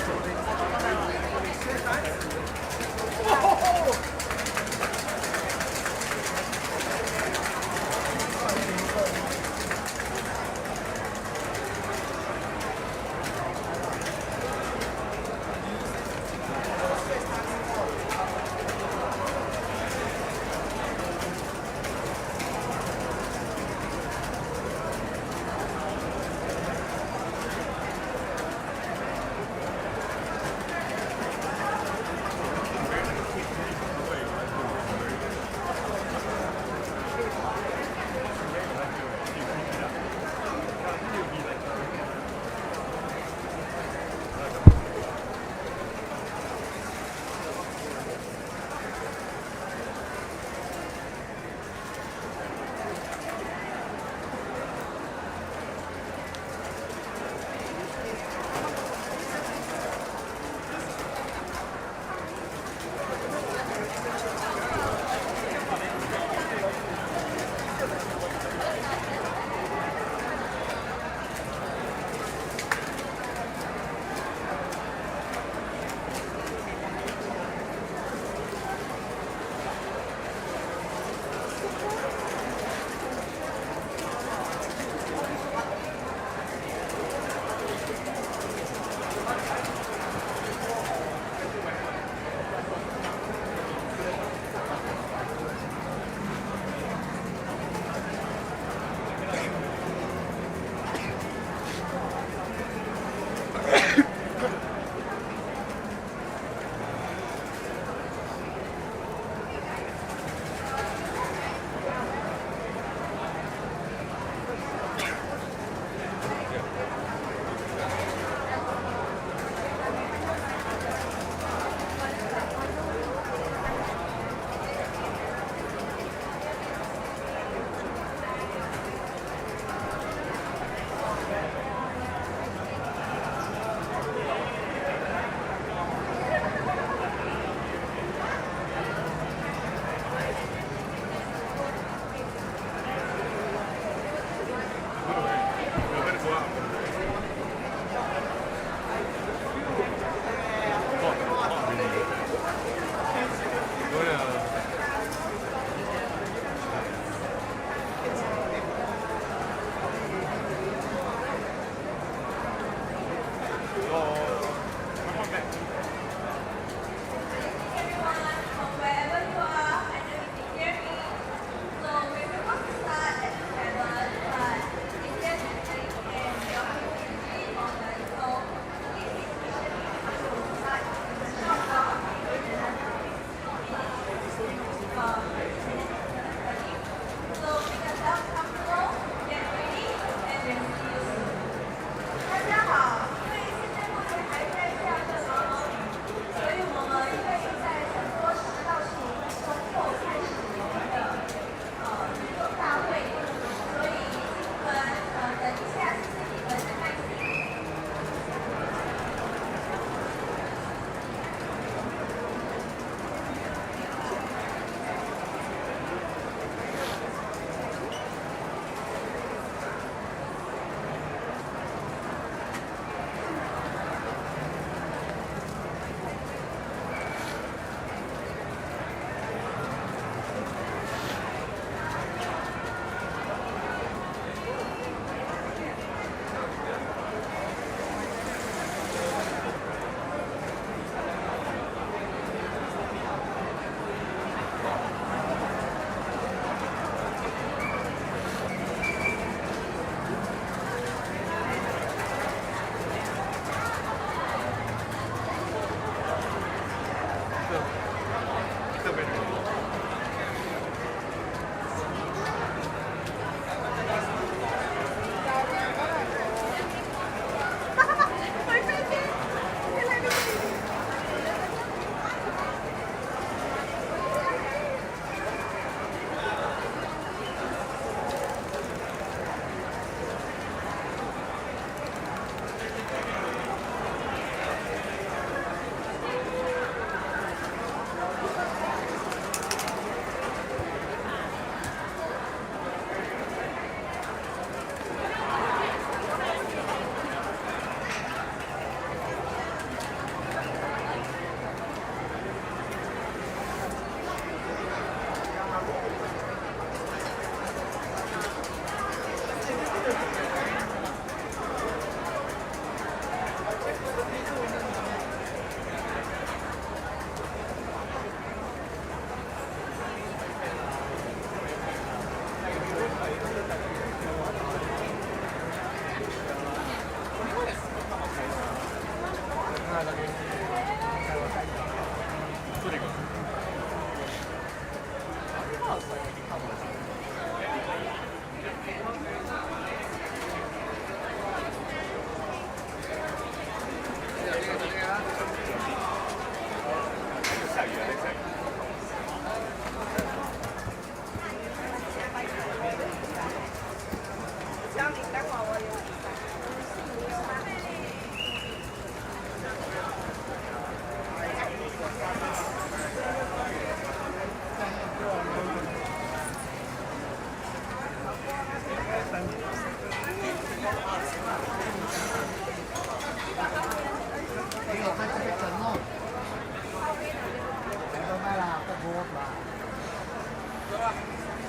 Well,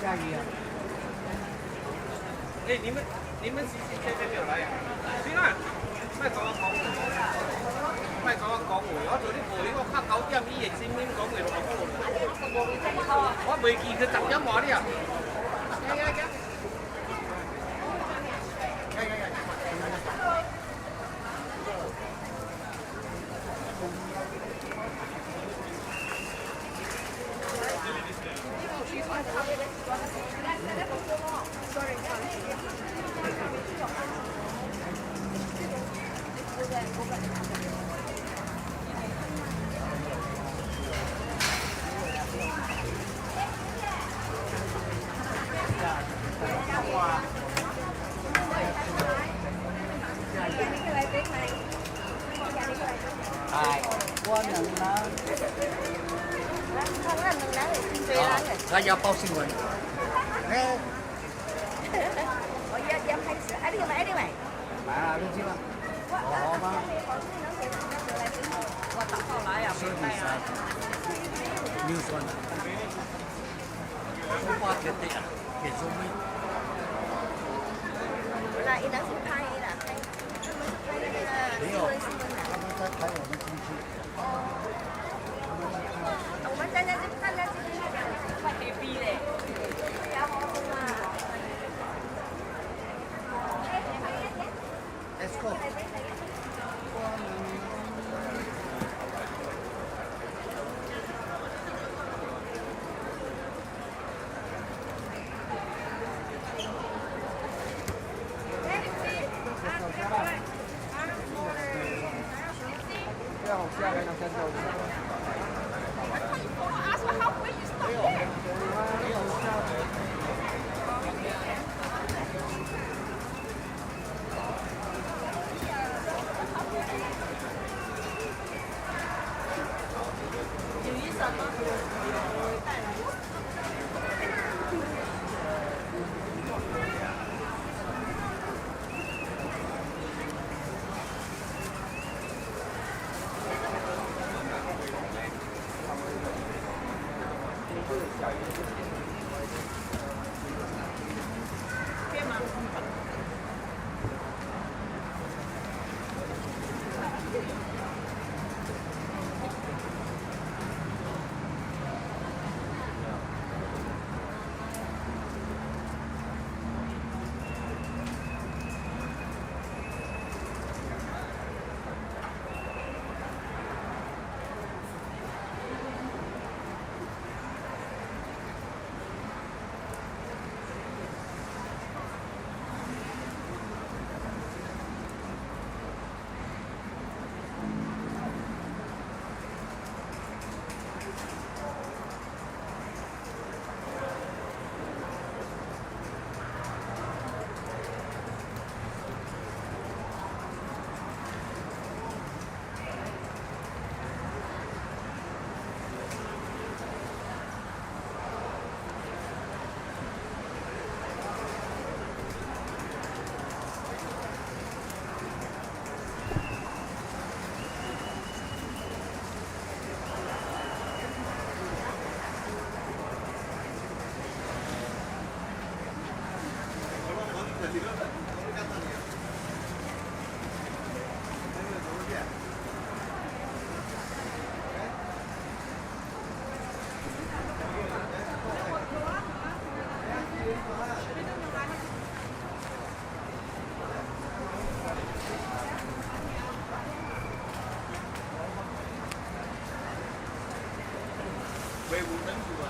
下雨啊！哎，你们谁没有来呀？行啊，卖走了好。疫先先講回落個路我未見佢集音樂啲啊。要报新闻。哎，我要开始，哎，你买，你买。买啊，你知吗？好吗？我打好来呀，是你啥？News one。Supermarket啊，给中美。那一张是拍的，拍那个新闻他们在拍我们进去。我们在大家这边快黑逼嘞，然后嘛。Let's go。维护珍珠啊。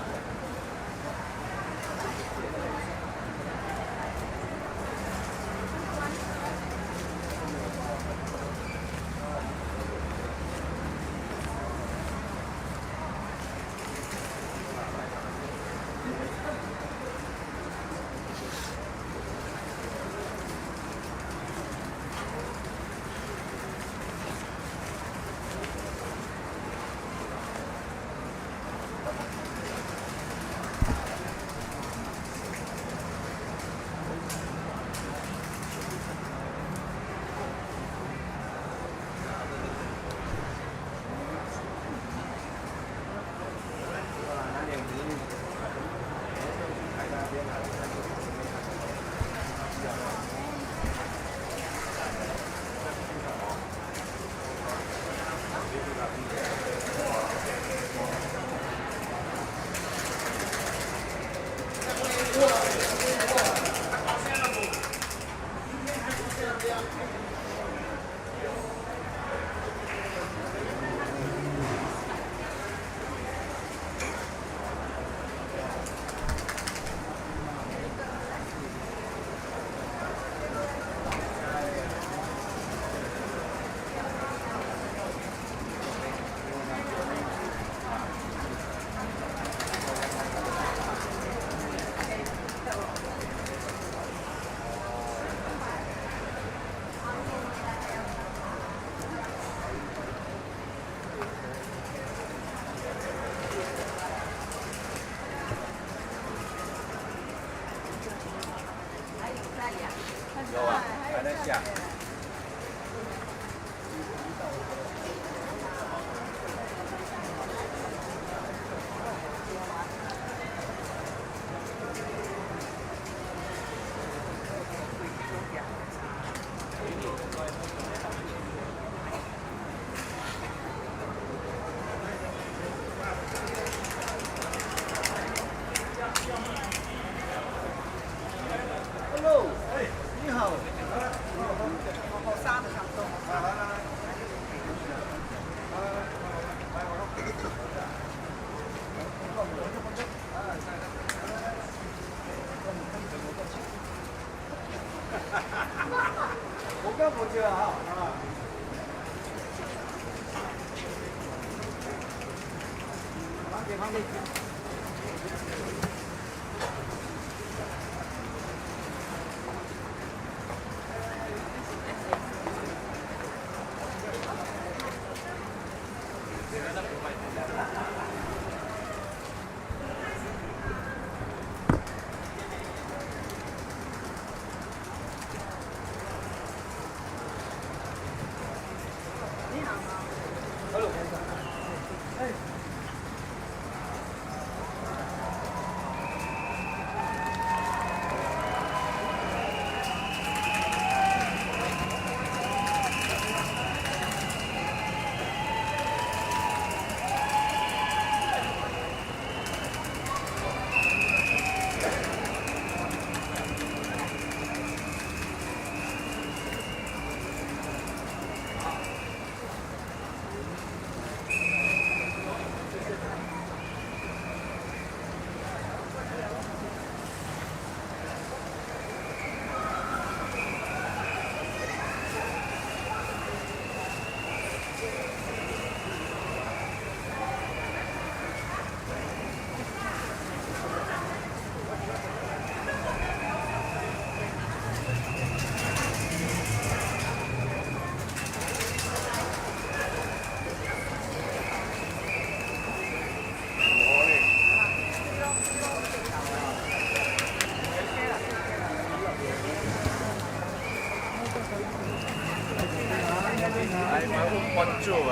哎，买副 poncho 啊，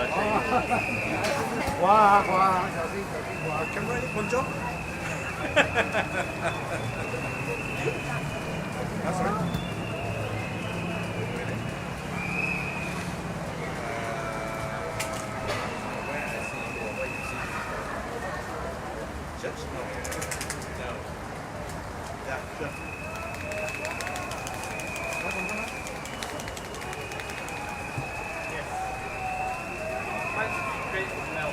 哇哇，小心小心哇！ camera ni poncho? That's right. Church? No. No. Yeah, sure. Yes. Quite straight smell.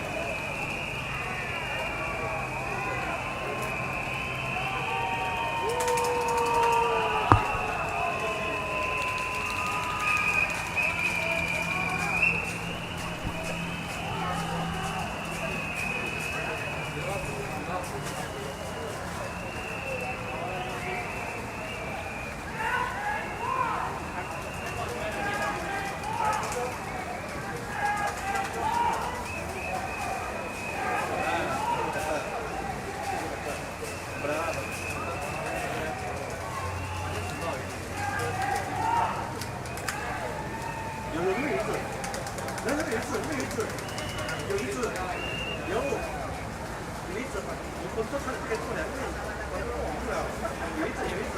Bravo. 有没有一次？有一次，有一次，有一次，有一次，我做出来这个做两个，我都忘不了。有一次，有一次。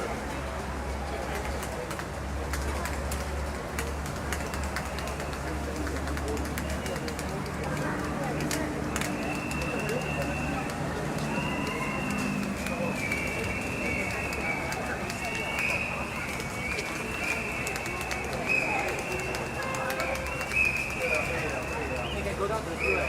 你可以勾到指数了。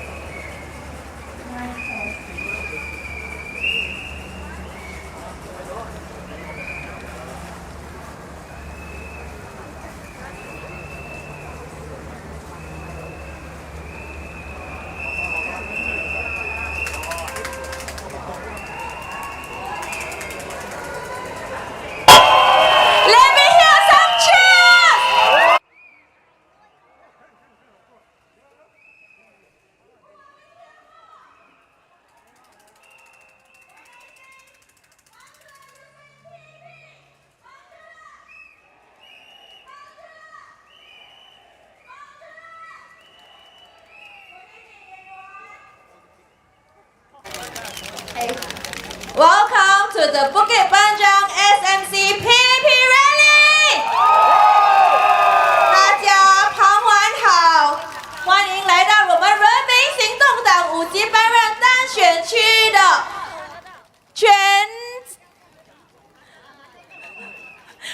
Let me hear some cheers! Welcome to the Bukit Panjang SMC PAP Rally！ 大家傍晚好，欢迎来到我们人民行动党5级班让单选区的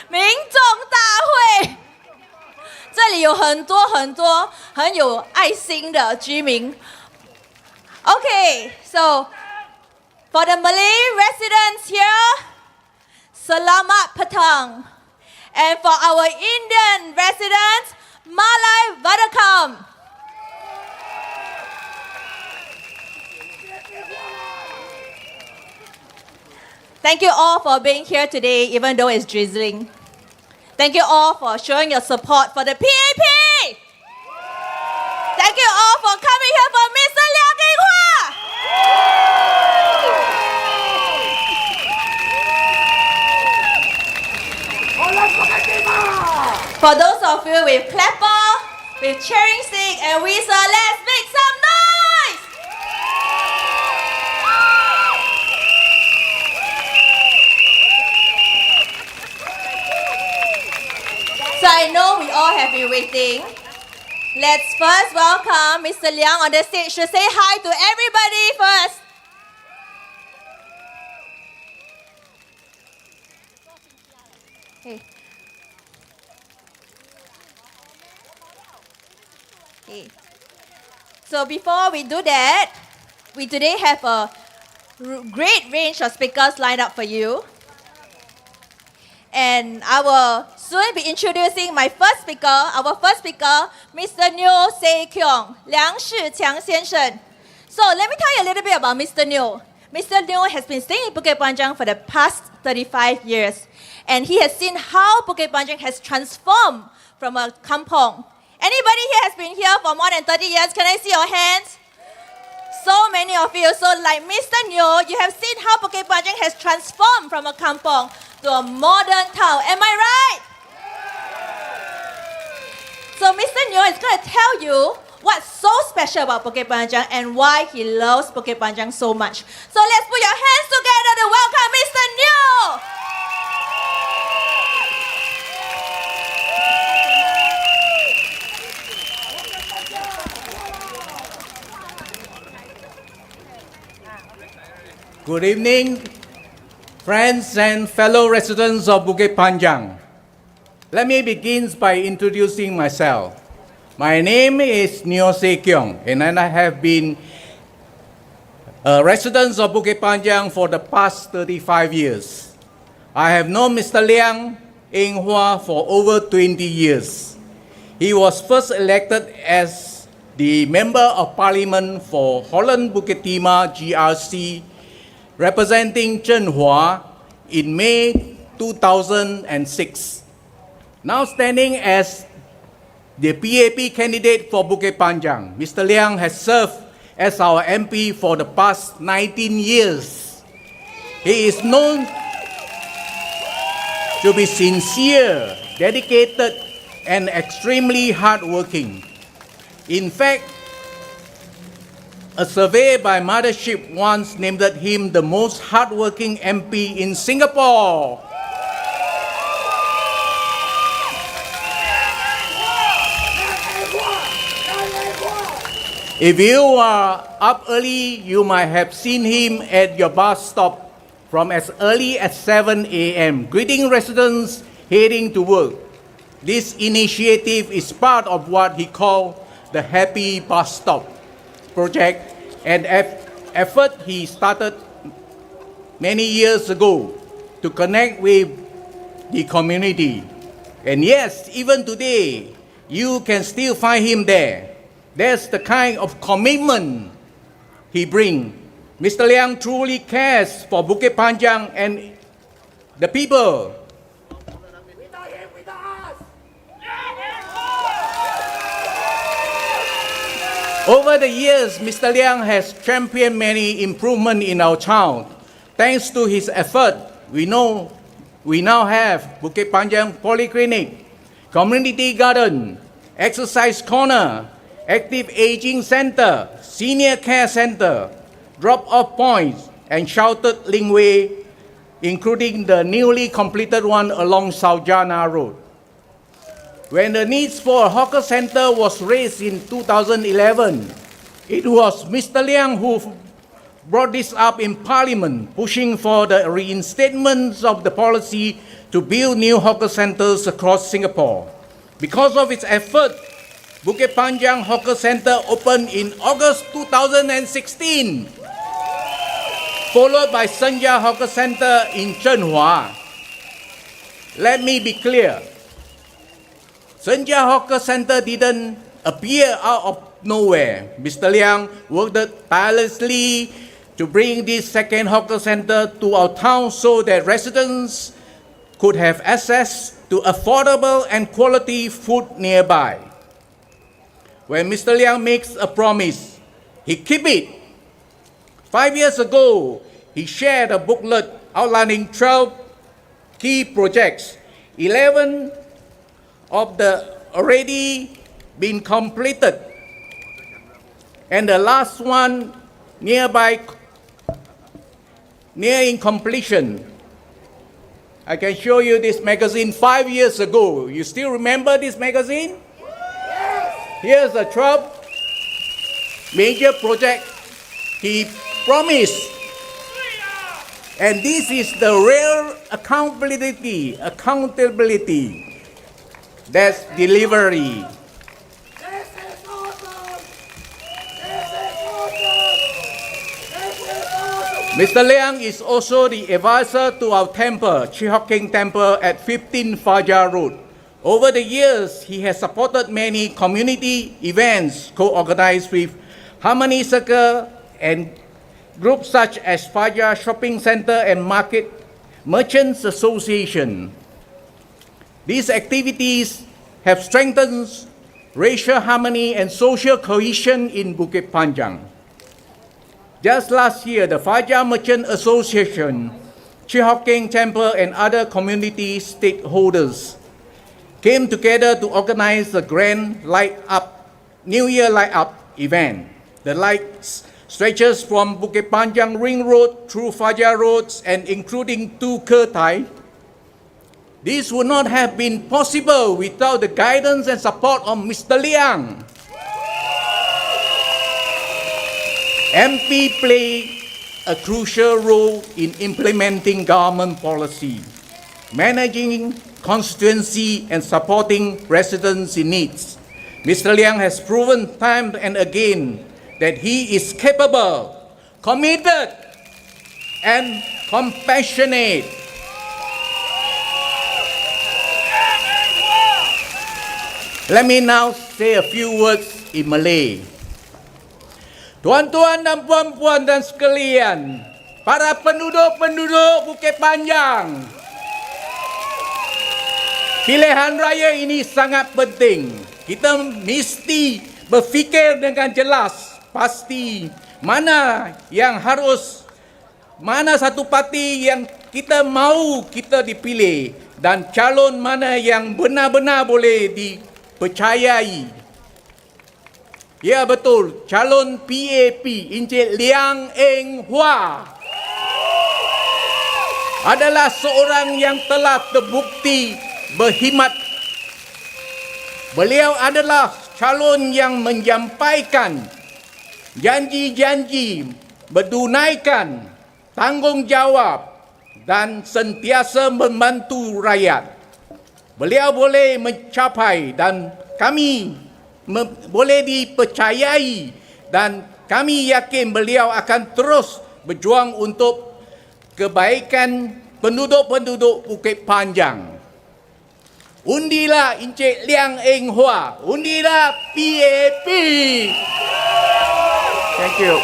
民众大会。这里有很多很有爱心的居民。Okay, so for the Malay residents here, Selamat Petang. And for our Indian residents, Malay Vadakam. Thank you all for being here today, even though it's drizzling. Thank you all for showing your support for the PAP. Thank you all for coming here for Mr. Liang Yinghua. For those of you with clapper, with cheering stick and whistle, let's make some noise! So I know we all have been waiting. Let's first welcome Mr. Liang on the stage to say hi to everybody first. Hey. Okay. So before we do that, we today have a great range of speakers lined up for you. And I will soon be introducing my first speaker, our first speaker, Mr. Neo Se-kyung, Liang Shiqiang 先生. So let me tell you a little bit about Mr. Neo. Mr. Neo has been staying in Bukit Panjang for the past 35 years. And he has seen how Bukit Panjang has transformed from a kampong. Anybody here has been here for more than 30 years? Can I see your hands? So many of you. So like Mr. Neo, you have seen how Bukit Panjang has transformed from a kampong to a modern town. Am I right? So Mr. Neo is going to tell you what's so special about Bukit Panjang and why he loves Bukit Panjang so much. So let's put your hands together to welcome Mr. Neo. Good evening, friends and fellow residents of Bukit Panjang. Let me begin by introducing myself. My name is Neo Se-kyung, and I have been a resident of Bukit Panjang for the past 35 years. I have known Mr. Liang Yinghua for over 20 years. He was first elected as the Member of Parliament for Holland Bukit Timah GRC, representing Zhenhua in May 2006. Now standing as the PAP candidate for Bukit Panjang, Mr. Liang has served as our MP for the past 19 years. He is known to be sincere, dedicated, and extremely hardworking. In fact, a survey by Mothership once named him the most hardworking MP in Singapore. If you are up early, you might have seen him at your bus stop from as early as 7 a.m., greeting residents heading to work. This initiative is part of what he called the Happy Bus Stop project, and effort he started many years ago to connect with the community. And yes, even today, you can still find him there. That's the kind of commitment he brings. Mr. Liang truly cares for Bukit Panjang and the people. Over the years, Mr. Liang has championed many improvements in our town. Thanks to his effort, we now have Bukit Panjang Polyclinic, Community Garden, Exercise Corner, Active Aging Center, Senior Care Center, Drop-Off Points, and Sheltered Linkway, including the newly completed one along Saujana Road. When the needs for a hawker center was raised in 2011, it was Mr. Liang who brought this up in Parliament, pushing for the reinstatement of the policy to build new hawker centers across Singapore. Because of its effort, Bukit Panjang Hawker Center opened in August 2016, followed by Senja Hawker Center in Zhenhua. Let me be clear. Senja Hawker Center didn't appear out of nowhere. Mr. Liang worked tirelessly to bring this second hawker center to our town so that residents could have access to affordable and quality food nearby. When Mr. Liang makes a promise, he keeps it. 5 years ago, he shared a booklet outlining 12 key projects. 11 of the already been completed, and the last one nearing completion. I can show you this magazine 5 years ago. You still remember this magazine? Here's the 12 major project he promised. And this is the real accountability, that's delivery. Mr. Liang is also the advisor to our temple, Chi Hock Keng Temple at 15 Fajar Road. Over the years, he has supported many community events co-organized with Harmony Circle and groups such as Fajar Shopping Center and Market Merchants Association. These activities have strengthened racial harmony and social cohesion in Bukit Panjang. Just last year, the Fajar Merchant Association, Chi Hock Keng Temple, and other community stakeholders came together to organize the grand New Year Light Up event. The lights stretches from Bukit Panjang Ring Road through Fajar Roads and including to Kertai. This would not have been possible without the guidance and support of Mr. Liang. MP play a crucial role in implementing government policy, managing constituency and supporting residents in needs. Mr. Liang has proven time and again that he is capable, committed, and compassionate. Let me now say a few words in Malay. Tuan-tuan dan puan-puan dan sekalian, para penduduk-penduduk Bukit Panjang, pilihan raya ini sangat penting. Kita mesti berfikir dengan jelas, pasti mana satu parti yang kita mahu kita dipilih dan calon mana yang benar-benar boleh dipercayai. Ya betul, calon PAP Encik Liang Eng Hua adalah seorang yang telah terbukti berkhidmat. Beliau adalah calon yang menyampaikan janji-janji, berdunaikan tanggungjawab dan sentiasa membantu rakyat. Beliau boleh mencapai dan kami boleh dipercayai dan kami yakin beliau akan terus berjuang untuk kebaikan penduduk-penduduk Bukit Panjang. Undilah Encik Liang Eng Hua, undilah PAP. Thank you.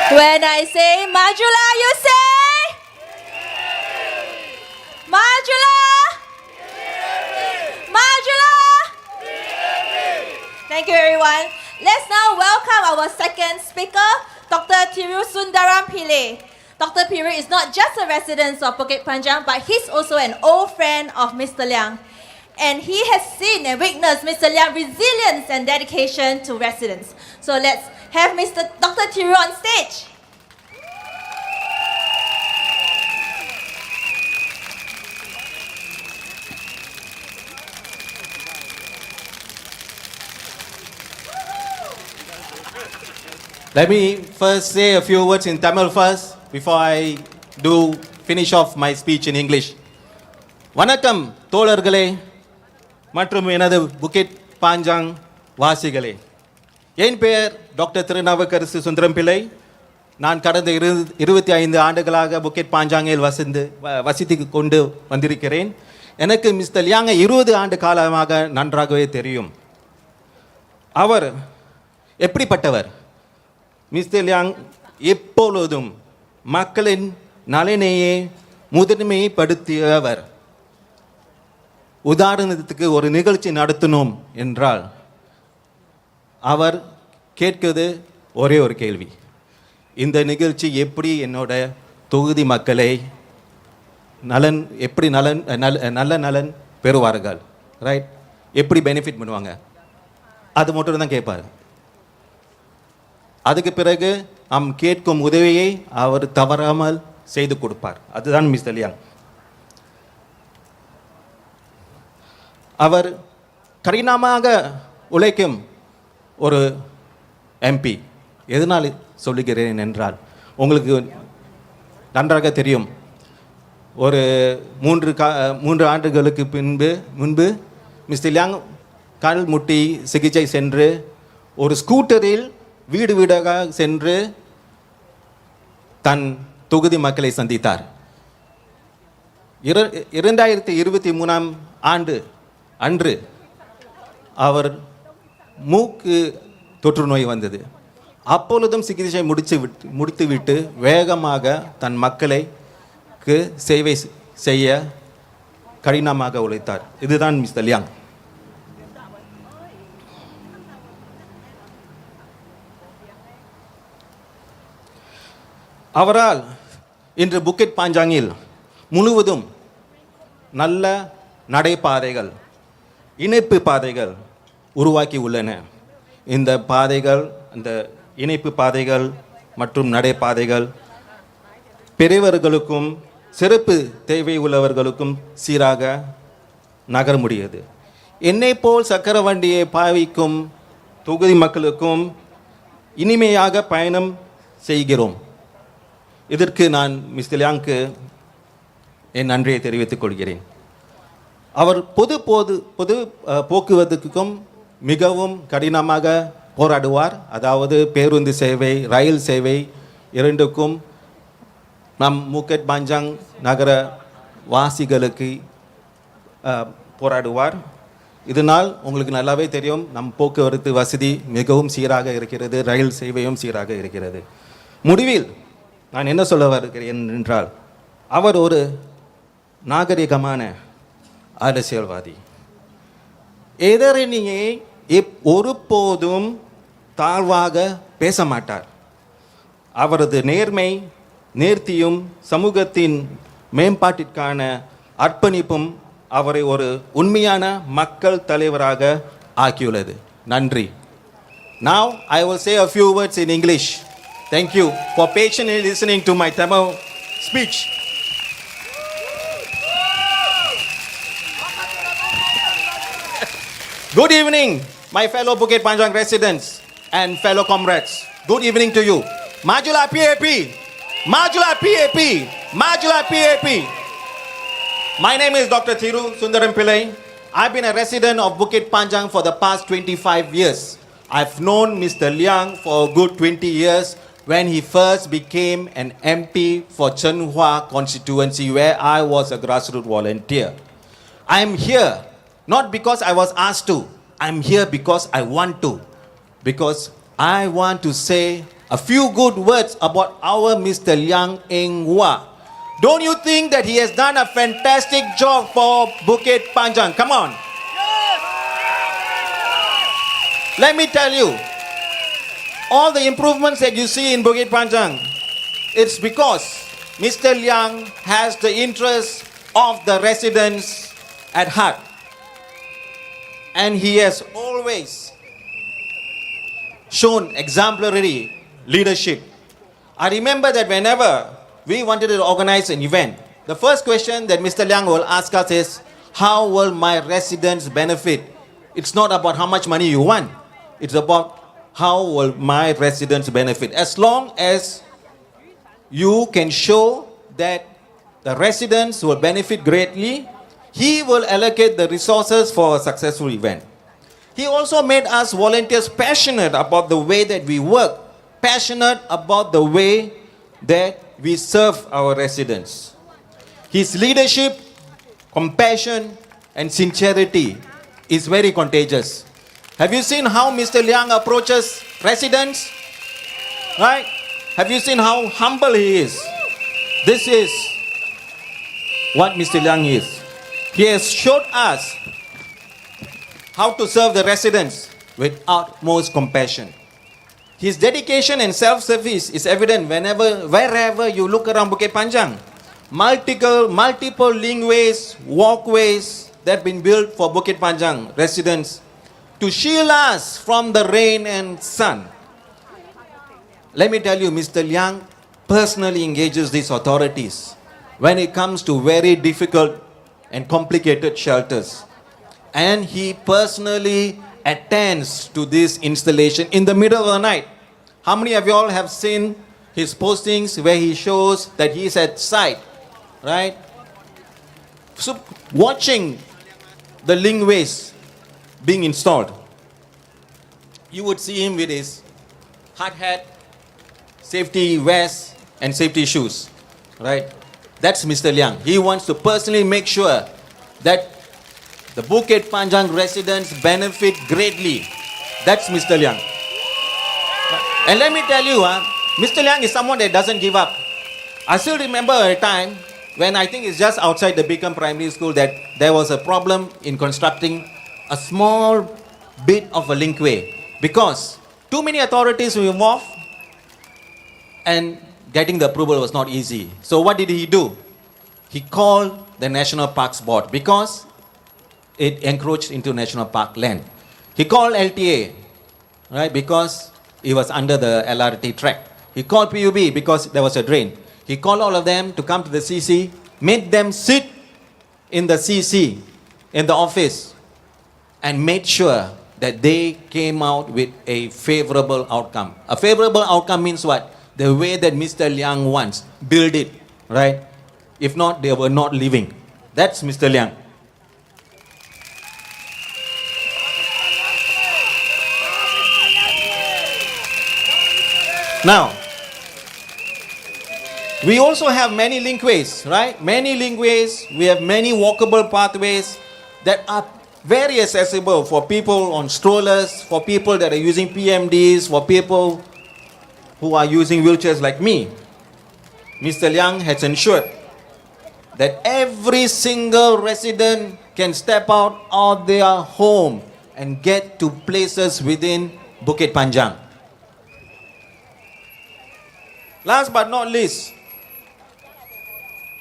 When I say Majulah, you say? Majulah? Majulah? Thank you everyone. Let's now welcome our second speaker, Dr. Thiru Sundaram Pillai. Dr. Thiru is not just a resident of Bukit Panjang, but he's also an old friend of Mr. Liang. And he has seen and witnessed Mr. Liang's resilience and dedication to residents. So let's have Dr. Thiru on stage. Let me first say a few words in Tamil first before I do finish off my speech in English. வணக்கம் தோழர்களே மற்றும் எனது புக்கிட் பாஞ்சாங் வாசிகளே. என் பெயர் doctor Thirunavukkarasu Sundaram Pillai. நான் கடந்த 25 ஆண்டுகளாக புக்கெட் பாஞ்சாங்கில் வசித்து கொண்டு வந்திருக்கிறேன். எனக்கு மிஸ்டர் லியாங்கை 20 ஆண்டு காலமாக நன்றாகவே தெரியும். அவர் எப்படிப்பட்டவர்? மிஸ்டர் லியாங் எப்பொழுதும் மக்களின் நலனையே முதன்மைப்படுத்தியவர். உதாரணத்துக்கு ஒரு நிகழ்ச்சி நடத்தணும் என்றால் அவர் கேட்கிறது ஒரே ஒரு கேள்வி: இந்த நிகழ்ச்சி எப்படி என்னோட தொகுதி மக்களை நல்ல நலன் பெறுவார்கள், ரைட்? எப்படி பெனிஃபிட் பண்ணுவாங்க, அது மட்டும் தான் கேட்பார். அதுக்கு பிறகு நாம் கேட்கும் உதவியை அவர் தவறாமல் செய்து கொடுப்பார். அதுதான் மிஸ்டர் லியாங். அவர் கடினமாக உழைக்கும் ஒரு எம்பி. எதனால் சொல்லுகிறேன் என்றால், உங்களுக்கு நன்றாக தெரியும், ஒரு 3 ஆண்டுகளுக்கு முன்பு மிஸ்டர் லியாங் கால் முட்டி சிகிச்சை சென்று ஒரு ஸ்கூட்டரில் வீடு வீடாக சென்று தன் தொகுதி மக்களை சந்தித்தார். 2023 ஆண்டு அன்று அவர் மூக்கு தொற்று நோய் வந்தது. அப்பொழுதும் சிகிச்சை முடித்துவிட்டு வேகமாக தன் மக்களுக்கு சேவை செய்ய கடினமாக உழைத்தார். இதுதான் மிஸ்டர் லியாங். அவரால் இன்று புக்கெட் பாஞ்சாங்கில் முழுவதும் நல்ல நடைபாதைகள், இணைப்பு பாதைகள் உருவாக்கி உள்ளன. இந்த பாதைகள், இந்த இணைப்பு பாதைகள் மற்றும் நடைபாதைகள் பெரியவர்களுக்கும் சிறப்பு தேவை உள்ளவர்களுக்கும் சீராக நகர முடியாது. என்னை போல் சக்கர வண்டியை பாவிக்கும் தொகுதி மக்களுக்கும் இனிமையாக பயணம் செய்கிறோம். இதற்கு நான் மிஸ்டர் லியாங்க்கு என் நன்றியை தெரிவித்துக் கொள்கிறேன். அவர் பொது போக்குவரத்துக்கும் மிகவும் கடினமாக போராடுவார். அதாவது பேருந்து சேவை, ரயில் சேவை இரண்டுக்கும் நம் புக்கெட் பாஞ்சாங் நகர வாசிகளுக்கு போராடுவார். இதனால் உங்களுக்கு நல்லாவே தெரியும், நம் போக்குவரத்து வசதி மிகவும் சீராக இருக்கிறது, ரயில் சேவையும் சீராக இருக்கிறது. முடிவில் நான் என்ன சொல்ல வருகிறேன் என்றால், அவர் ஒரு நாகரிகமான அரசியல்வாதி. எதிரணியை ஒருபோதும் தாழ்வாக பேச மாட்டார். அவரது நேர்மை, நேர்த்தியும் சமூகத்தின் மேம்பாட்டிற்கான அர்ப்பணிப்பும் அவரை ஒரு உண்மையான மக்கள் தலைவராக ஆக்கியுள்ளது. நன்றி. Now I will say a few words in English. Thank you for patiently listening to my Tamil speech. Good evening, my fellow Bukit Panjang residents and fellow comrades. Good evening to you. Majulah PAP! Majulah PAP! Majulah PAP! My name is Dr. Thiru Sundaram Pillai. I've been a resident of Bukit Panjang for the past 25 years. I've known Mr. Liang for a good 20 years when he first became an MP for Chenhua constituency, where I was a grassroots volunteer. I am here not because I was asked to. I'm here because I want to. Because I want to say a few good words about our Mr. Liang Eng Hua. Don't you think that he has done a fantastic job for Bukit Panjang? Come on. Let me tell you, all the improvements that you see in Bukit Panjang, it's because Mr. Liang has the interests of the residents at heart. And he has always shown exemplary leadership. I remember that whenever we wanted to organize an event, the first question that Mr. Liang will ask us is, how will my residents benefit? It's not about how much money you want. It's about how will my residents benefit. As long as you can show that the residents will benefit greatly, he will allocate the resources for a successful event. He also made us volunteers passionate about the way that we work, passionate about the way that we serve our residents. His leadership, compassion, and sincerity is very contagious. Have you seen how Mr. Liang approaches residents? Right? Have you seen how humble he is? This is what Mr. Liang is. He has showed us how to serve the residents with utmost compassion. His dedication and self-service is evident wherever you look around Bukit Panjang. Multiple linkways, walkways that have been built for Bukit Panjang residents to shield us from the rain and sun. Let me tell you, Mr. Liang personally engages these authorities when it comes to very difficult and complicated shelters. And he personally attends to this installation in the middle of the night. How many of you all have seen his postings where he shows that he is at site, right? So watching the linkways being installed, you would see him with his hard hat, safety vest, and safety shoes, right? That's Mr. Liang. He wants to personally make sure that the Bukit Panjang residents benefit greatly. That's Mr. Liang. And let me tell you, Mr. Liang is someone that doesn't give up. I still remember a time when I think it's just outside the Bukit Primary School that there was a problem in constructing a small bit of a linkway because too many authorities were involved and getting the approval was not easy. So what did he do? He called the National Parks Board because it encroached into national park land. He called LTA, right, because it was under the LRT track. He called PUB because there was a drain. He called all of them to come to the CC, made them sit in the CC, in the office, and made sure that they came out with a favorable outcome. A favorable outcome means what? The way that Mr. Liang wants. Build it, right? If not, they were not living. That's Mr. Liang. Now, we also have many linkways, right? Many linkways. We have many walkable pathways that are very accessible for people on strollers, for people that are using PMDs, for people who are using wheelchairs like me. Mr. Liang has ensured that every single resident can step out of their home and get to places within Bukit Panjang. Last but not least,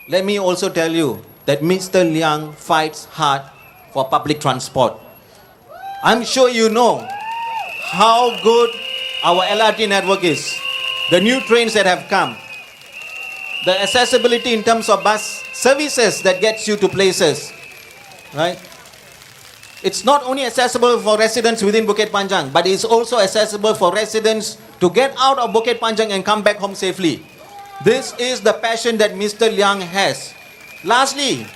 let me also tell you that Mr. Liang fights hard for public transport. I'm sure you know how good our LRT network is. The new trains that have come. The accessibility in terms of bus services that gets you to places. Right? It's not only accessible for residents within Bukit Panjang, but it's also accessible for residents to get out of Bukit Panjang and come back home safely. This is the passion that Mr. Liang has. Lastly,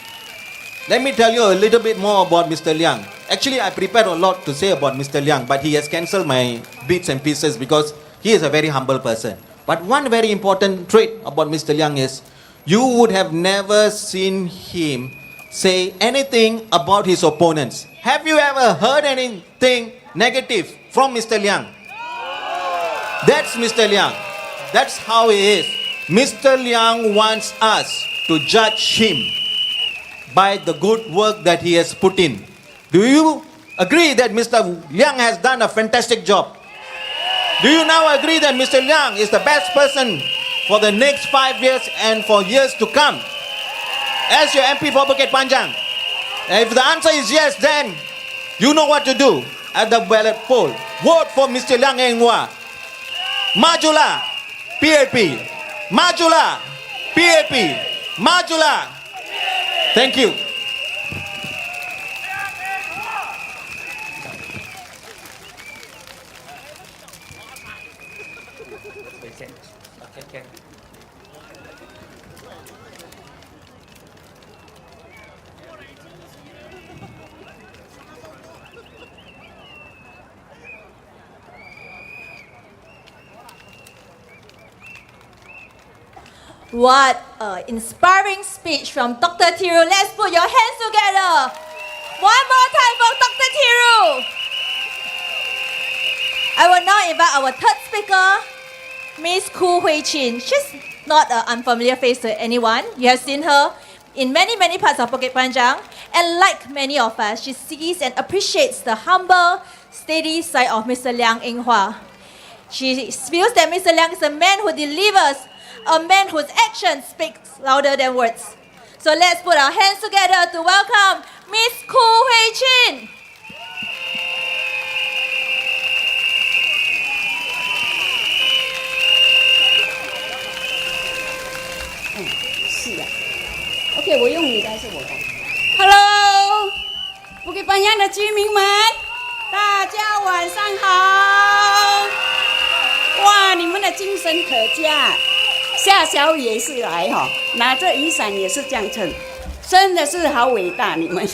let me tell you a little bit more about Mr. Liang. Actually, I prepared a lot to say about Mr. Liang, but he has cancelled my bits and pieces because he is a very humble person. But one very important trait about Mr. Liang is, you would have never seen him say anything about his opponents. Have you ever heard anything negative from Mr. Liang? That's Mr. Liang. That's how he is. Mr. Liang wants us to judge him by the good work that he has put in. Do you agree that Mr. Liang has done a fantastic job? Do you now agree that Mr. Liang is the best person for the next 5 years and for years to come as your MP for Bukit Panjang? And if the answer is yes, then you know what to do at the ballot poll. Vote for Mr. Liang Engwa. Majulah, PAP. Majulah, PAP. Majulah. Thank you. What an inspiring speech from Dr. Thiru. Let's put your hands together. One more time for Dr. Thiru. I will now invite our third speaker, Miss Khoo Hui Chin. She's not an unfamiliar face to anyone. You have seen her in many parts of Bukit Panjang. And like many of us, she sees and appreciates the humble, steady side of Mr. Liang Eng Hua. She feels that Mr. Liang is a man who delivers, a man whose actions speak louder than words. So let's put our hands together to welcome Miss Khoo Hui Chin. OK， 我用你的还是我的 ？Hello， Bukit Panjang 的居民们，大家晚上好。哇，你们的精神可嘉，下小雨也是来哈，拿着雨伞也是这样撑，真的是好伟大你们。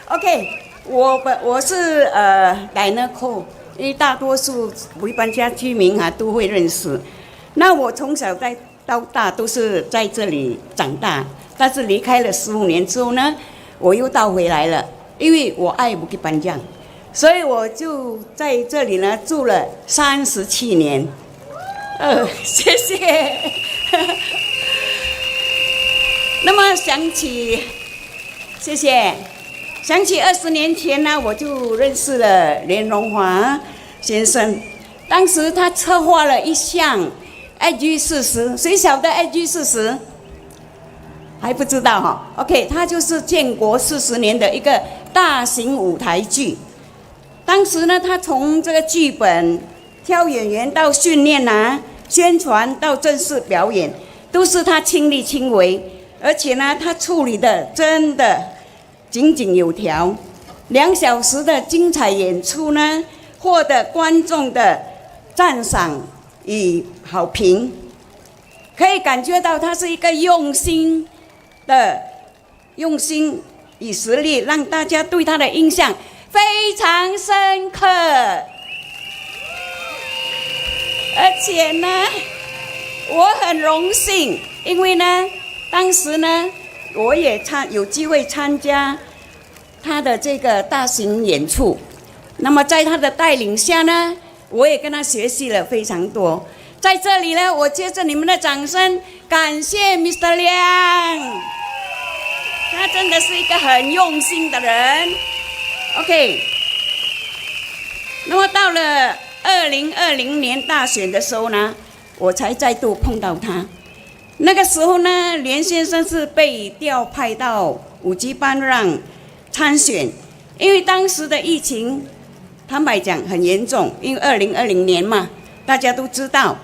OK， 我是Diana Ko， 因为大多数Bukit Panjang居民都会认识。那我从小到大都是在这里长大。但是离开了15年之后呢，我又倒回来了，因为我爱Bukit Panjang，所以我就在这里呢住了37年。谢谢。那么谢谢。想起20年前呢，我就认识了连荣华先生，当时他策划了一项 IG40， 谁晓得 IG40？还不知道哈 ，OK， 它就是建国40年的一个大型舞台剧。当时呢，他从这个剧本、挑演员到训练宣传到正式表演，都是他亲力亲为，而且呢，他处理的真的井井有条。2小时的精彩演出呢，获得观众的赞赏与好评，可以感觉到他是一个用心与实力，让大家对他的印象非常深刻。而且呢，我很荣幸，因为呢，当时呢，我也有机会参加他的这个大型演出。那么在他的带领下呢，我也跟他学习了非常多。在这里呢，我接着你们的掌声，感谢 Mr. 梁，他真的是一个很用心的人。OK， 那么到了2020年大选的时候呢，我才再度碰到他。那个时候呢，连先生是被调派到5级班让参选，因为当时的疫情，坦白讲很严重，因为2020年嘛，大家都知道。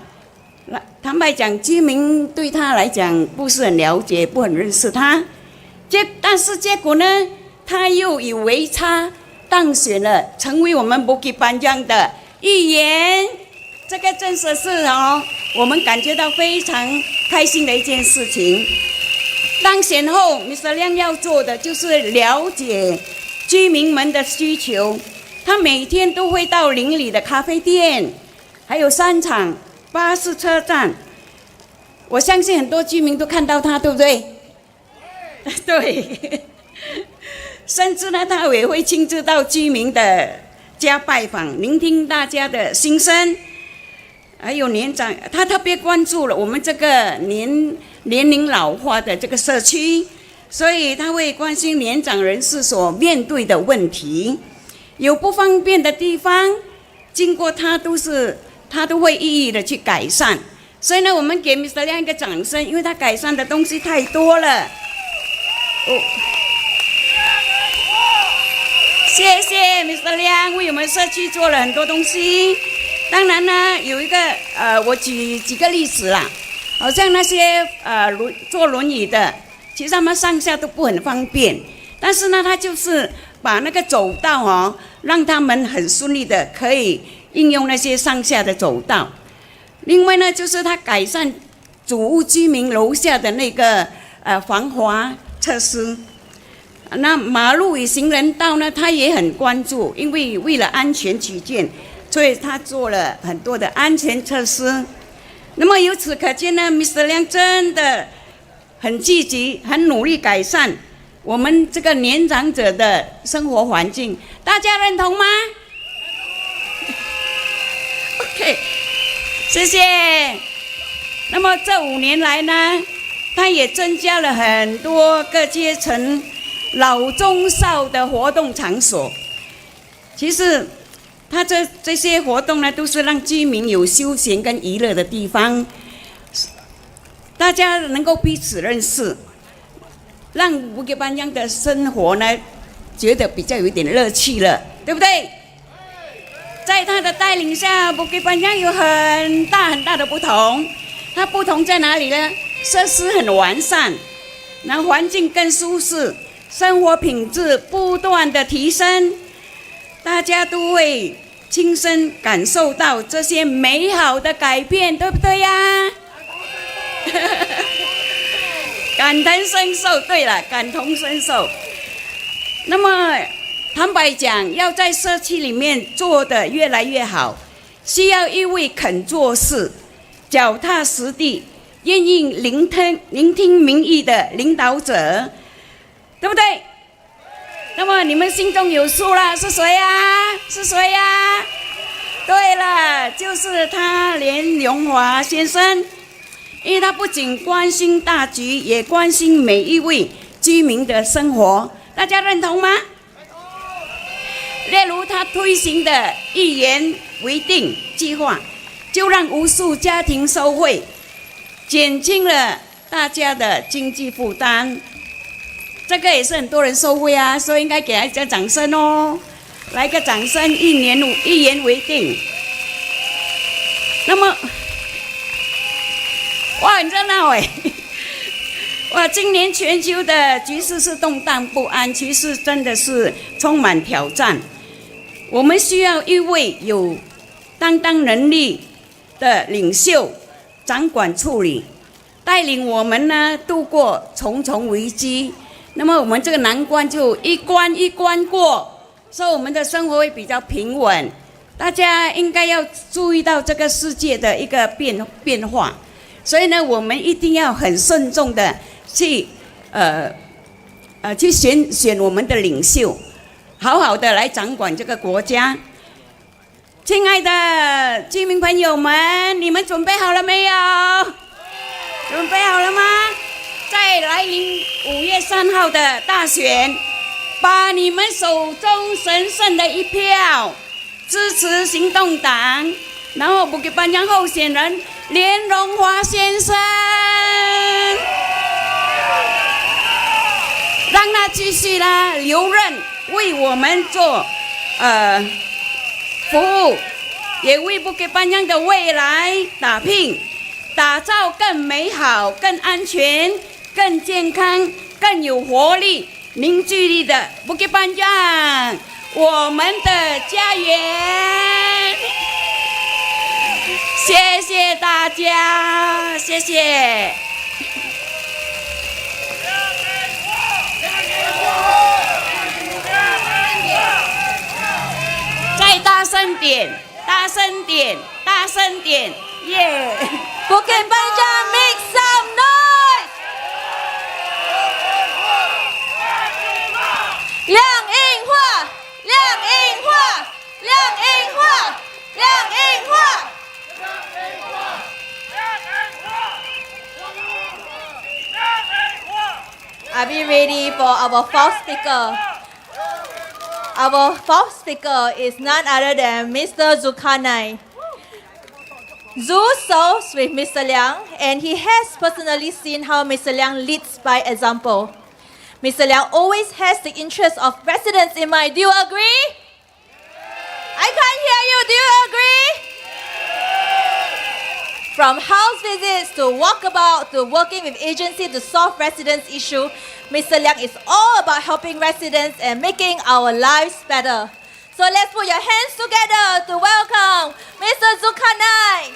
坦白讲，居民对他来讲不是很了解，不很认识他。但是结果呢，他又以微差当选了，成为我们Bukit Panjang的议员。这个真的是我们感觉到非常开心的一件事情。当选后 ，Mr. 亮要做的就是了解居民们的需求。他每天都会到邻里的咖啡店，还有商场、巴士车站，我相信很多居民都看到他，对不对？对。甚至呢，他也会亲自到居民的家拜访，聆听大家的心声。还有年长，他特别关注了我们这个年龄老化的这个社区，所以他会关心年长人士所面对的问题。有不方便的地方，经过他都会一一的去改善。所以呢，我们给 Mr. 亮一个掌声，因为他改善的东西太多了。谢谢 Mr. 亮为我们社区做了很多东西。当然呢，有一个我举几个例子啦，好像那些坐轮椅的，其实他们上下都不很方便，但是呢，他就是把那个走道让他们很顺利的可以应用那些上下的走道。另外呢，就是他改善主屋居民楼下的那个防滑设施。那马路与行人道呢，他也很关注，因为为了安全起见，所以他做了很多的安全措施。那么由此可见呢，Mr. 亮真的很积极、很努力改善我们这个年长者的生活环境，大家认同吗？OK， 谢谢。那么这5年来呢，他也增加了很多各阶层老中少的活动场所。其实他这些活动呢，都是让居民有休闲跟娱乐的地方，大家能够彼此认识，让Bukit Panjang的生活呢，觉得比较有一点乐趣了，对不对？在他的带领下，Bukit Panjang有很大的不同。它不同在哪里呢？设施很完善，然后环境更舒适，生活品质不断的提升，大家都会亲身感受到这些美好的改变，对不对呀？感同身受，对了，感同身受。那么坦白讲，要在社区里面做得越来越好，需要一位肯做事、脚踏实地、愿意聆听民意的领导者，对不对？那么你们心中有数了，是谁呀？是谁呀？对了，就是他连荣华先生。因为他不仅关心大局，也关心每一位居民的生活，大家认同吗？例如他推行的一言为定计划，就让无数家庭受惠，减轻了大家的经济负担。这个也是很多人受惠啊，所以应该给他一个掌声哦，来个掌声！一言为定。那么。哇，很热闹哎！哇，今年全球的局势是动荡不安，其实真的是充满挑战。我们需要一位有担当能力的领袖，掌管处理，带领我们呢度过重重危机。那么我们这个难关就一关一关过，所以我们的生活会比较平稳。大家应该要注意到这个世界的一个变化。所以呢，我们一定要很慎重的去选我们的领袖，好好的来掌管这个国家。亲爱的居民朋友们，你们准备好了没有？准备好了吗？在来临5月3号的大选，把你们手中神圣的一票支持行动党，然后Bukit Panjang候选人连荣华先生，让他继续啦留任，为我们做服务，也为Bukit Panjang的未来打拼，打造更美好、更安全、更健康、更有活力、凝聚力的Bukit Panjang，我们的家园。谢谢大家，谢谢。再大声点，大声点，大声点，耶！Bukit Panjang make some noise！ 亮印化，亮印化，亮印化，亮印化。Are we ready for our fourth speaker? Our fourth speaker is none other than Mr. Zulkarnain. Zul serves with Mr. Liang, and he has personally seen how Mr. Liang leads by example. Mr. Liang always has the interest of residents in mind. Do you agree? I can't hear you. Do you agree? From house visits to walkabout to working with agency to solve residents' issue, Mr. Liang is all about helping residents and making our lives better. So let's put your hands together to welcome Mr. Zulkarnain.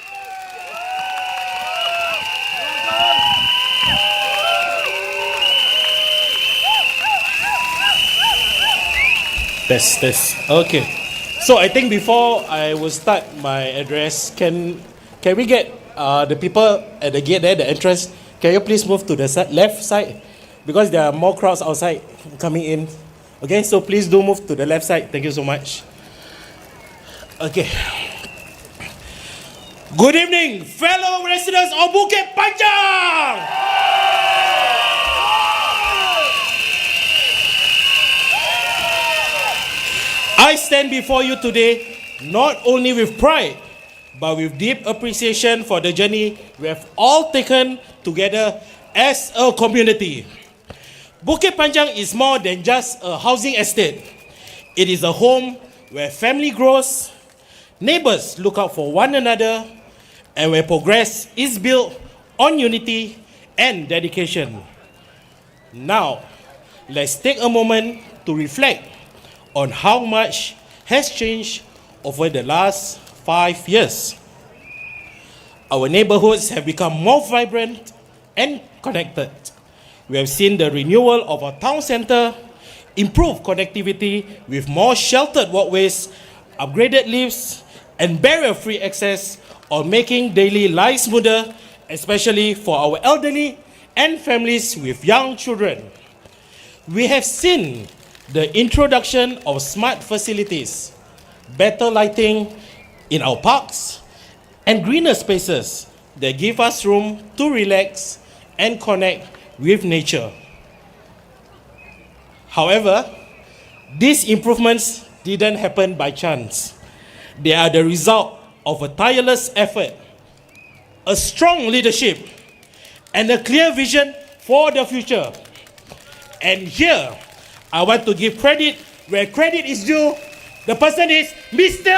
Test. Okay. So I think before I will start my address, can we get the people at the gate there, the entrance, Can you please move to the left side? Because there are more crowds outside coming in. Okay, so please do move to the left side. Thank you so much. Okay. Good evening, fellow residents of Bukit Panjang! I stand before you today not only with pride, but with deep appreciation for the journey we have all taken together as a community. Bukit Panjang is more than just a housing estate. It is a home where family grows, neighbors look out for one another, and where progress is built on unity and dedication. Now, let's take a moment to reflect on how much has changed over the last 5 years. Our neighborhoods have become more vibrant and connected. We have seen the renewal of our town center, improved connectivity with more sheltered walkways, upgraded lifts, and barrier-free access, or making daily lives smoother, especially for our elderly and families with young children. We have seen the introduction of smart facilities, better lighting in our parks, and greener spaces that give us room to relax and connect with nature. However, these improvements didn't happen by chance. They are the result of a tireless effort, a strong leadership, and a clear vision for the future. And here, I want to give credit where credit is due. The person is Mr.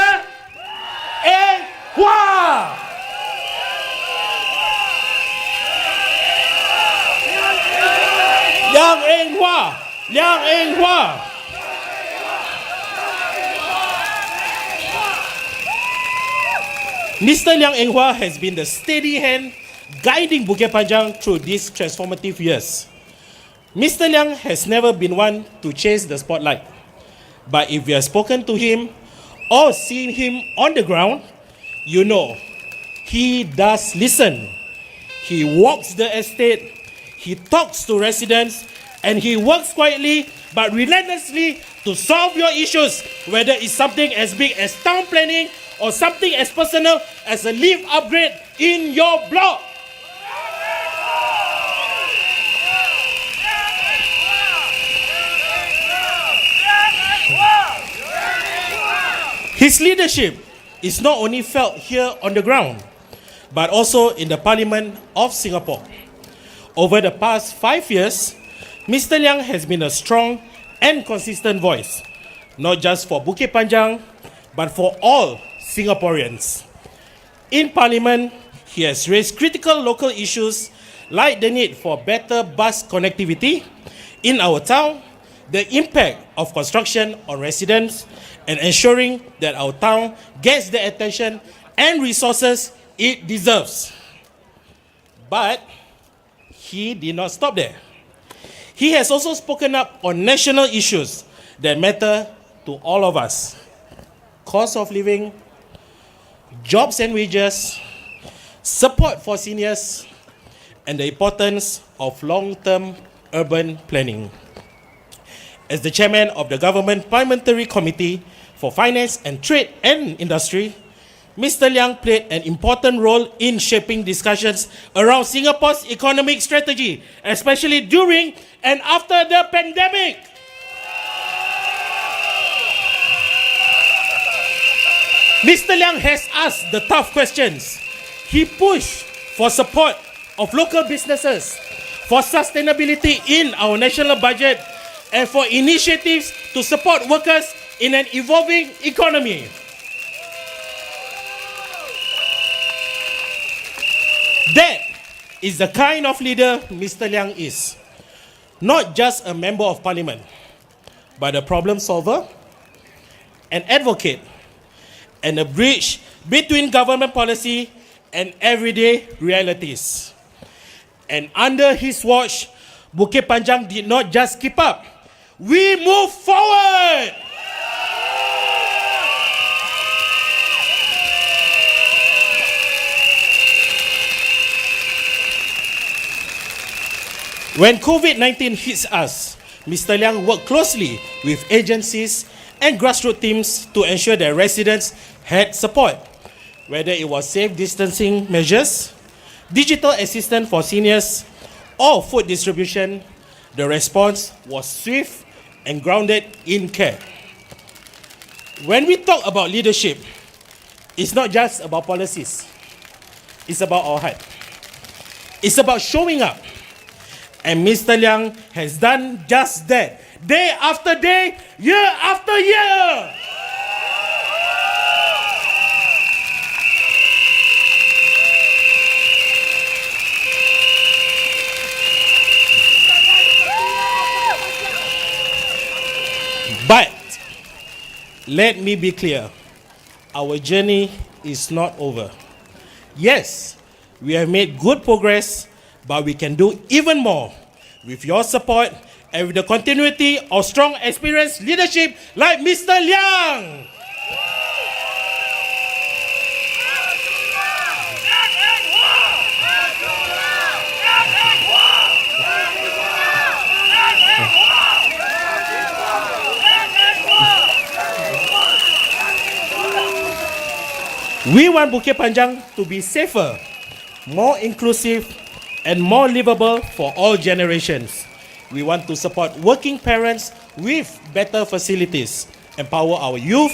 Eng Hua. Liang Eng Hua. Liang Eng Hua. Mr. Liang Eng Hua has been the steady hand guiding Bukit Panjang through these transformative years. Mr. Liang has never been one to chase the spotlight. But if you have spoken to him or seen him on the ground, you know he does listen. He walks the estate, he talks to residents, and he works quietly but relentlessly to solve your issues, whether it's something as big as town planning or something as personal as a lift upgrade in your block. His leadership is not only felt here on the ground, but also in the Parliament of Singapore. Over the past 5 years, Mr. Liang has been a strong and consistent voice, not just for Bukit Panjang, but for all Singaporeans. In Parliament, he has raised critical local issues like the need for better bus connectivity in our town, the impact of construction on residents, and ensuring that our town gets the attention and resources it deserves. But he did not stop there. He has also spoken up on national issues that matter to all of us: cost of living, jobs and wages, support for seniors, and the importance of long-term urban planning. As the chairman of the Government Parliamentary Committee for Finance and Trade and Industry, Mr. Liang played an important role in shaping discussions around Singapore's economic strategy, especially during and after the pandemic. Mr. Liang has asked the tough questions. He pushed for support of local businesses, for sustainability in our national budget, and for initiatives to support workers in an evolving economy. That is the kind of leader Mr. Liang is. Not just a member of parliament, but a problem solver, an advocate, and a bridge between government policy and everyday realities. And under his watch, Bukit Panjang did not just keep up. We move forward! When COVID-19 hits us, Mr. Liang worked closely with agencies and grassroots teams to ensure that residents had support, whether it was safe distancing measures, digital assistance for seniors, or food distribution. The response was swift and grounded in care. When we talk about leadership, it's not just about policies. It's about our heart. It's about showing up. And Mr. Liang has done just that, day after day, year after year. But let me be clear, our journey is not over. Yes, we have made good progress, but we can do even more with your support and with the continuity of strong, experienced leadership like Mr. Liang. We want Bukit Panjang to be safer, more inclusive, and more livable for all generations. We want to support working parents with better facilities, empower our youth,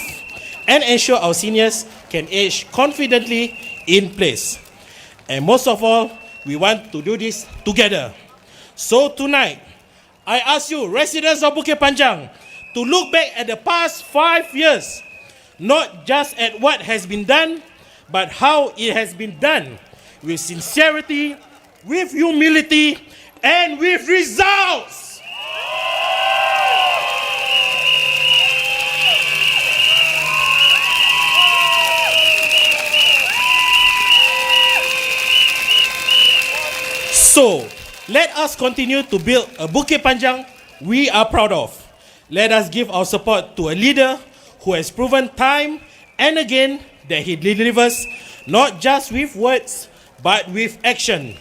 and ensure our seniors can age confidently in place. And most of all, we want to do this together. So tonight, I ask you, residents of Bukit Panjang, to look back at the past 5 years, not just at what has been done, but how it has been done, with sincerity, with humility, and with results. So, let us continue to build a Bukit Panjang we are proud of. Let us give our support to a leader who has proven time and again that he delivers not just with words, but with action.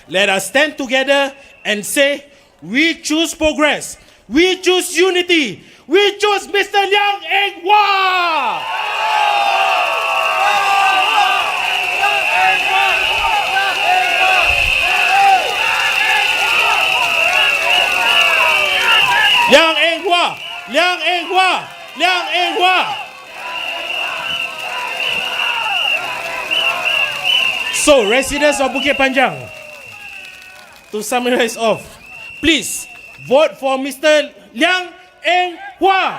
Let us stand together and say, we choose progress, we choose unity, we choose Mr. Liang Eng Hwa! Liang Eng Hwa! Liang Eng Hwa! Liang Eng Hwa! So, residents of Bukit Panjang, to summarize off, please vote for Mr. Liang Eng Hwa.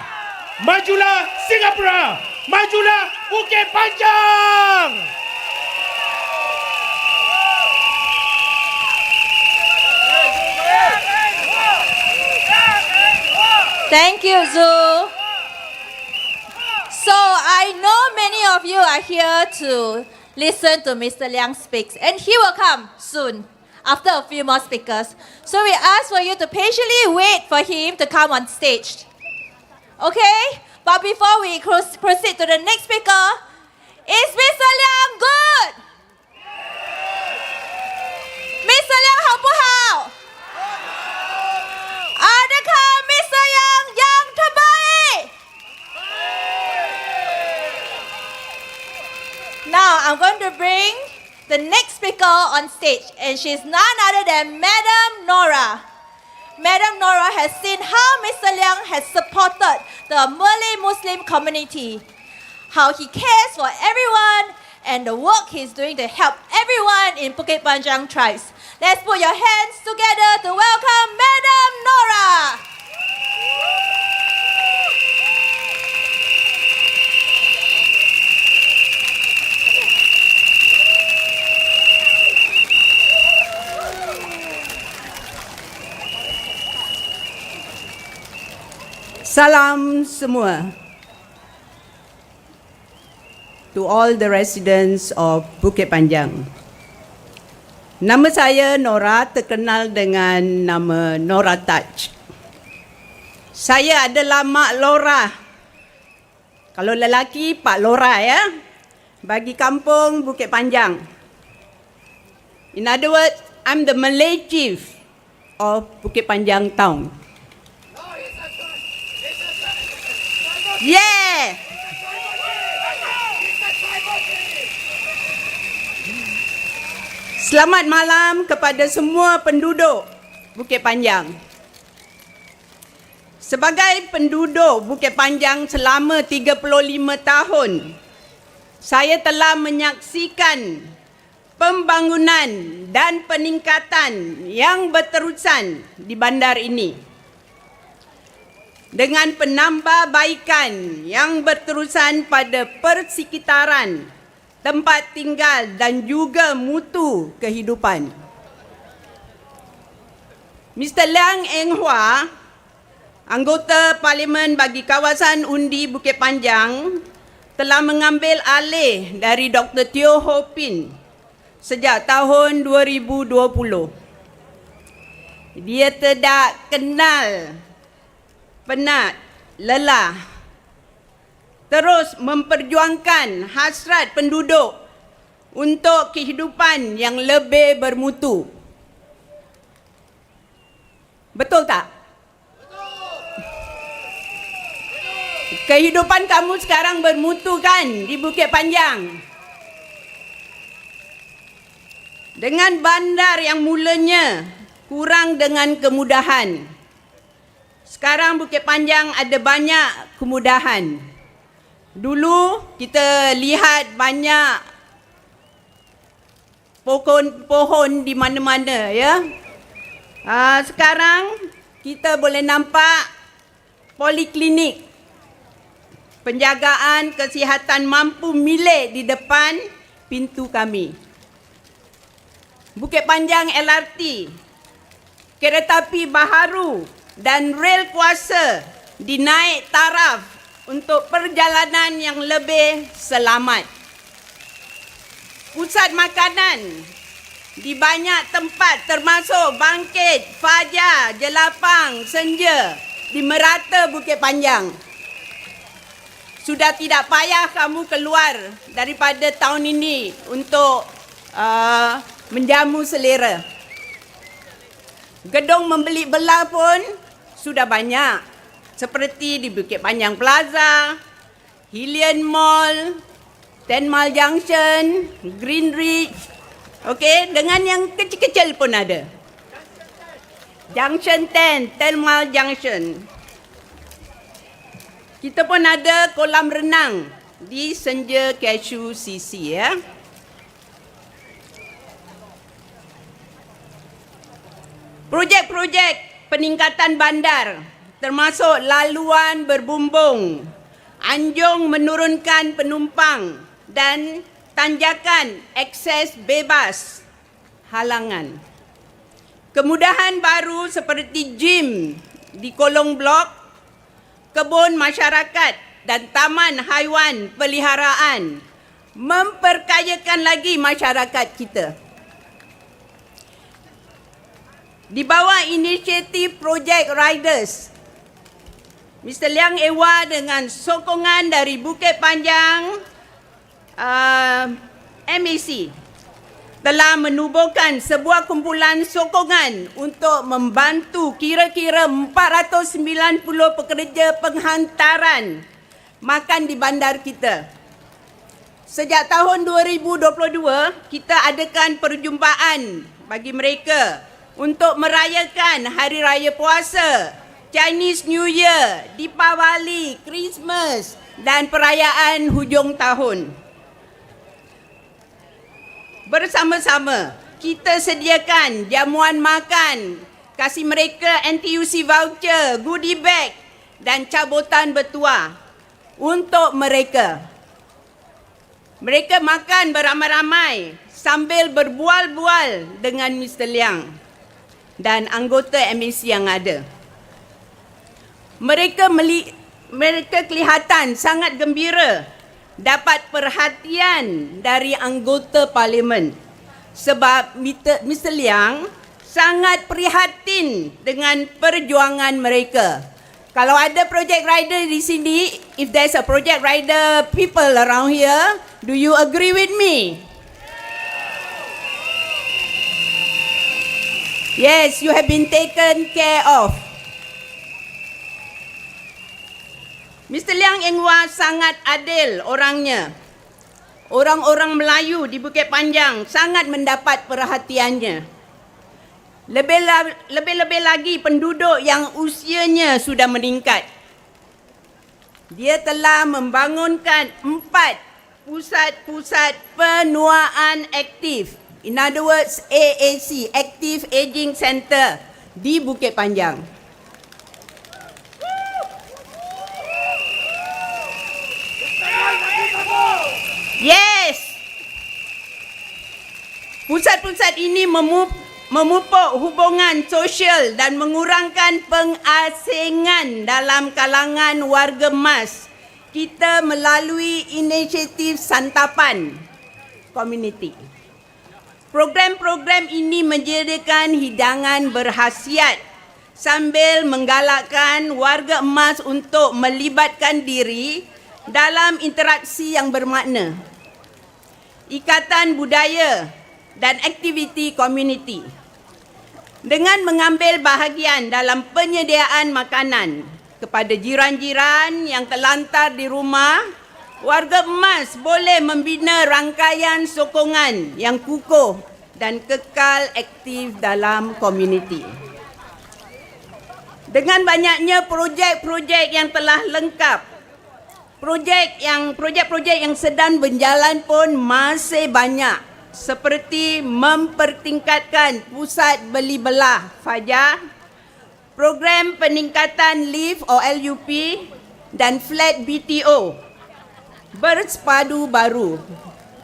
Majulah Singapura! Majulah Bukit Panjang! Thank you, Zhu. So I know many of you are here to listen to Mr. Liang speaks, and he will come soon after a few more speakers. So we ask for you to patiently wait for him to come on stage. Okay? But before we proceed to the next speaker, is Mr. Liang good? Mr. Liang 好不好？ Adakah Mr. Yang terbaik? Now I'm going to bring the next speaker on stage, and she's none other than Madam Nora. Madam Nora has seen how Mr. Liang has supported the Malay Muslim community, how he cares for everyone, and the work he's doing to help everyone in Bukit Panjang tribes. Let's put your hands together to welcome Madam Nora. Salam semua. To all the residents of Bukit Panjang. Nama saya Nora, terkenal dengan nama Nora Taj. Saya adalah Mak Lora. Kalau lelaki, Pak Lora ya. Bagi kampung Bukit Panjang. In other words, I'm the Malay chief of Bukit Panjang town. Yeah! Selamat malam kepada semua penduduk Bukit Panjang. Sebagai penduduk Bukit Panjang selama 35 tahun, saya telah menyaksikan pembangunan dan peningkatan yang berterusan di bandar ini. Dengan penambahbaikan yang berterusan pada persekitaran, tempat tinggal dan juga mutu kehidupan. Mr. Liang Eng Hua, anggota Parlimen bagi kawasan undi Bukit Panjang, telah mengambil alih dari Dr. Teo Ho Pin sejak tahun 2020. Dia tidak kenal penat, lelah, terus memperjuangkan hasrat penduduk untuk kehidupan yang lebih bermutu. Betul tak? Kehidupan kamu sekarang bermutu kan di Bukit Panjang? Dengan bandar yang mulanya kurang dengan kemudahan, sekarang Bukit Panjang ada banyak kemudahan. Dulu kita lihat banyak pohon-pohon di mana-mana, ya. Sekarang kita boleh nampak poliklinik, penjagaan kesihatan mampu milik di depan pintu kami. Bukit Panjang LRT, kereta api baharu dan rel kuasa dinaik taraf untuk perjalanan yang lebih selamat. Pusat makanan di banyak tempat termasuk Bangkit, Fajar, Jelapang, Senja di merata Bukit Panjang. Sudah tidak payah kamu keluar daripada tahun ini untuk menjamu selera. Gedung membeli belah pun sudah banyak, seperti di Bukit Panjang Plaza, Hillian Mall, 10 Mile Junction, Green Ridge, okey, dengan yang kecil-kecil pun ada. Junction 10 Mile Junction. Kita pun ada kolam renang di Senja Cashew CC, ya. Projek-projek peningkatan bandar termasuk laluan berbumbung, anjung menurunkan penumpang dan tanjakan akses bebas halangan. Kemudahan baru seperti gym di kolong blok, kebun masyarakat dan taman haiwan peliharaan memperkayakan lagi masyarakat kita. Di bawah inisiatif Project Riders, Mr. Liang Ewa dengan sokongan dari Bukit Panjang MAC telah menubuhkan sebuah kumpulan sokongan untuk membantu kira-kira 490 pekerja penghantaran makan di bandar kita. Sejak tahun 2022, kita adakan perjumpaan bagi mereka untuk merayakan Hari Raya Puasa, Chinese New Year, Deepavali, Christmas dan perayaan hujung tahun. Bersama-sama, kita sediakan jamuan makan, kasih mereka NTUC voucher, goodie bag dan cabutan bertuah untuk mereka. Mereka makan beramai-ramai sambil berbual-bual dengan Mr. Liang dan anggota MAC yang ada. Mereka kelihatan sangat gembira dapat perhatian dari anggota parlimen sebab Mr. Liang sangat prihatin dengan perjuangan mereka. Kalau ada project rider di sini, if there's a project rider people around here, do you agree with me? Yes, you have been taken care of. Mr. Liang Eng Hwa sangat adil orangnya. Orang-orang Melayu di Bukit Panjang sangat mendapat perhatiannya. Lebih-lebih lagi penduduk yang usianya sudah meningkat. Dia telah membangunkan 4 pusat-pusat penuaan aktif. In other words, AAC, Active Aging Center di Bukit Panjang. Yes! Pusat-pusat ini memupuk hubungan sosial dan mengurangkan pengasingan dalam kalangan warga emas kita melalui inisiatif santapan komuniti. Program-program ini menjadikan hidangan berkhasiat sambil menggalakkan warga emas untuk melibatkan diri dalam interaksi yang bermakna, ikatan budaya dan aktiviti komuniti. Dengan mengambil bahagian dalam penyediaan makanan kepada jiran-jiran yang terlantar di rumah, warga emas boleh membina rangkaian sokongan yang kukuh dan kekal aktif dalam komuniti. Dengan banyaknya projek-projek yang telah lengkap, projek-projek yang sedang berjalan pun masih banyak, seperti mempertingkatkan pusat beli belah fajar, program peningkatan lift or LUP dan flat BTO bersepadu baru.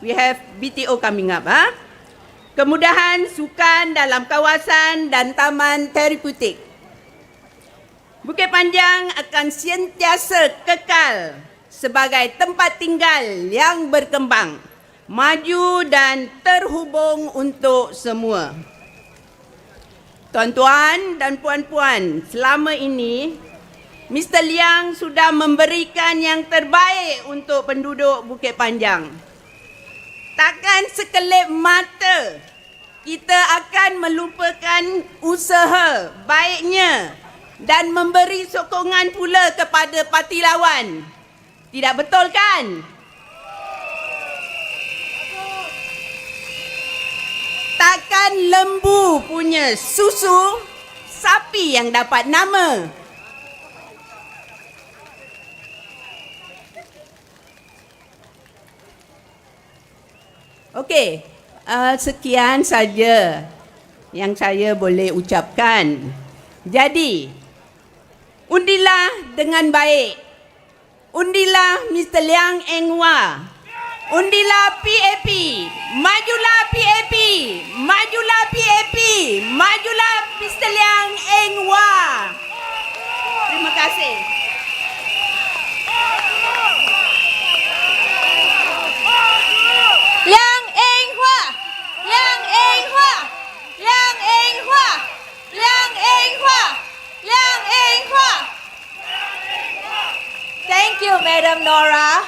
We have BTO coming up. Kemudahan sukan dalam kawasan dan taman terapeutik. Bukit Panjang akan sentiasa kekal sebagai tempat tinggal yang berkembang, maju dan terhubung untuk semua. Tuan-tuan dan puan-puan, selama ini Mr. Liang sudah memberikan yang terbaik untuk penduduk Bukit Panjang. Takkan sekelip mata kita akan melupakan usaha baiknya dan memberi sokongan pula kepada parti lawan. Tidak betul kan? Takkan lembu punya susu, sapi yang dapat nama. Okey, sekian saja yang saya boleh ucapkan. Jadi, undilah dengan baik. Undilah Mr. Liang Eng Hwa. Undilah PAP. Majulah PAP. Majulah PAP. Majulah Mr. Liang Eng Hwa. Terima kasih. Liang Eng Hwa. Liang Eng Hwa. Liang Eng Hwa. Liang Eng Hwa. Liang Eng Hwa. Thank you, Madam Nora.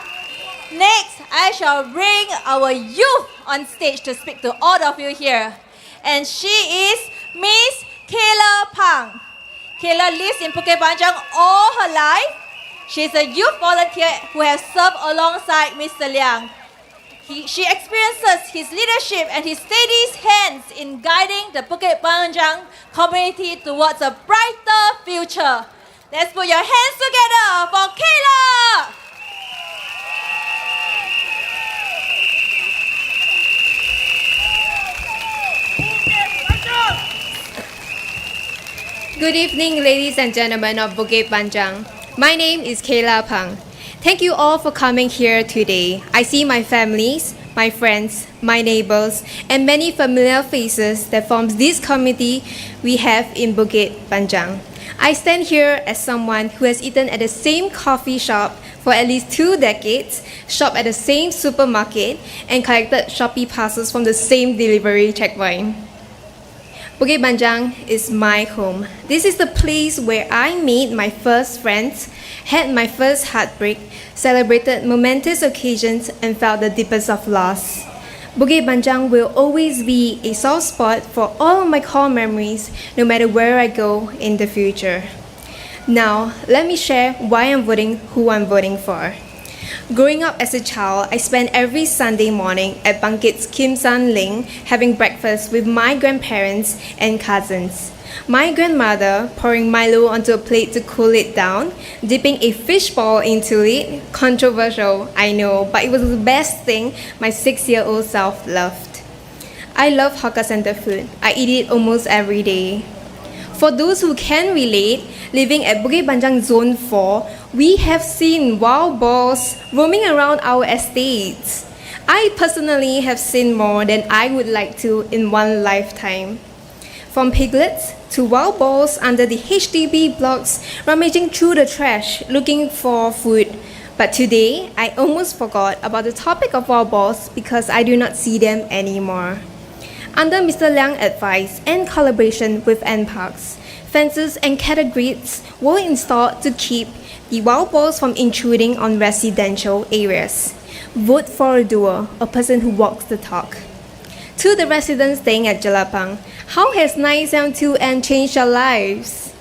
Next, I shall bring our youth on stage to speak to all of you here. And she is Miss Kayla Pang. Kayla lives in Bukit Panjang all her life. She is a youth volunteer who has served alongside Mr. Liang. She experiences his leadership and his steady hands in guiding the Bukit Panjang community towards a brighter future. Let's put your hands together for Kayla! Good evening, ladies and gentlemen of Bukit Panjang. My name is Kayla Pang. Thank you all for coming here today. I see my families, my friends, my neighbors, and many familiar faces that forms this community we have in Bukit Panjang. I stand here as someone who has eaten at the same coffee shop for at least 2 decades, shopped at the same supermarket, and collected Shopee parcels from the same delivery checkpoint. Bukit Panjang is my home. This is the place where I made my first friends, had my first heartbreak, celebrated momentous occasions, and felt the deepest of loss. Bukit Panjang will always be a soft spot for all of my core memories, no matter where I go in the future. Now, let me share why I'm voting who I'm voting for. Growing up as a child, I spent every Sunday morning at Bukit's Kim San Ling having breakfast with my grandparents and cousins. My grandmother pouring Milo onto a plate to cool it down, dipping a fishball into it. Controversial, I know, but it was the best thing my 6-year-old self loved. I love hawker center food. I eat it almost every day. For those who can relate, living at Bukit Panjang Zone 4, we have seen wild boars roaming around our estates. I personally have seen more than I would like to in one lifetime. From piglets to wild boars under the HDB blocks rummaging through the trash looking for food. But today, I almost forgot about the topic of wild boars because I do not see them anymore. Under Mr. Liang's advice and collaboration with NParks, fences and cattle grids were installed to keep the wild boars from intruding on residential areas. Vote for a doer, a person who walks the talk. To the residents staying at Jelapang, how has 972M changed your lives?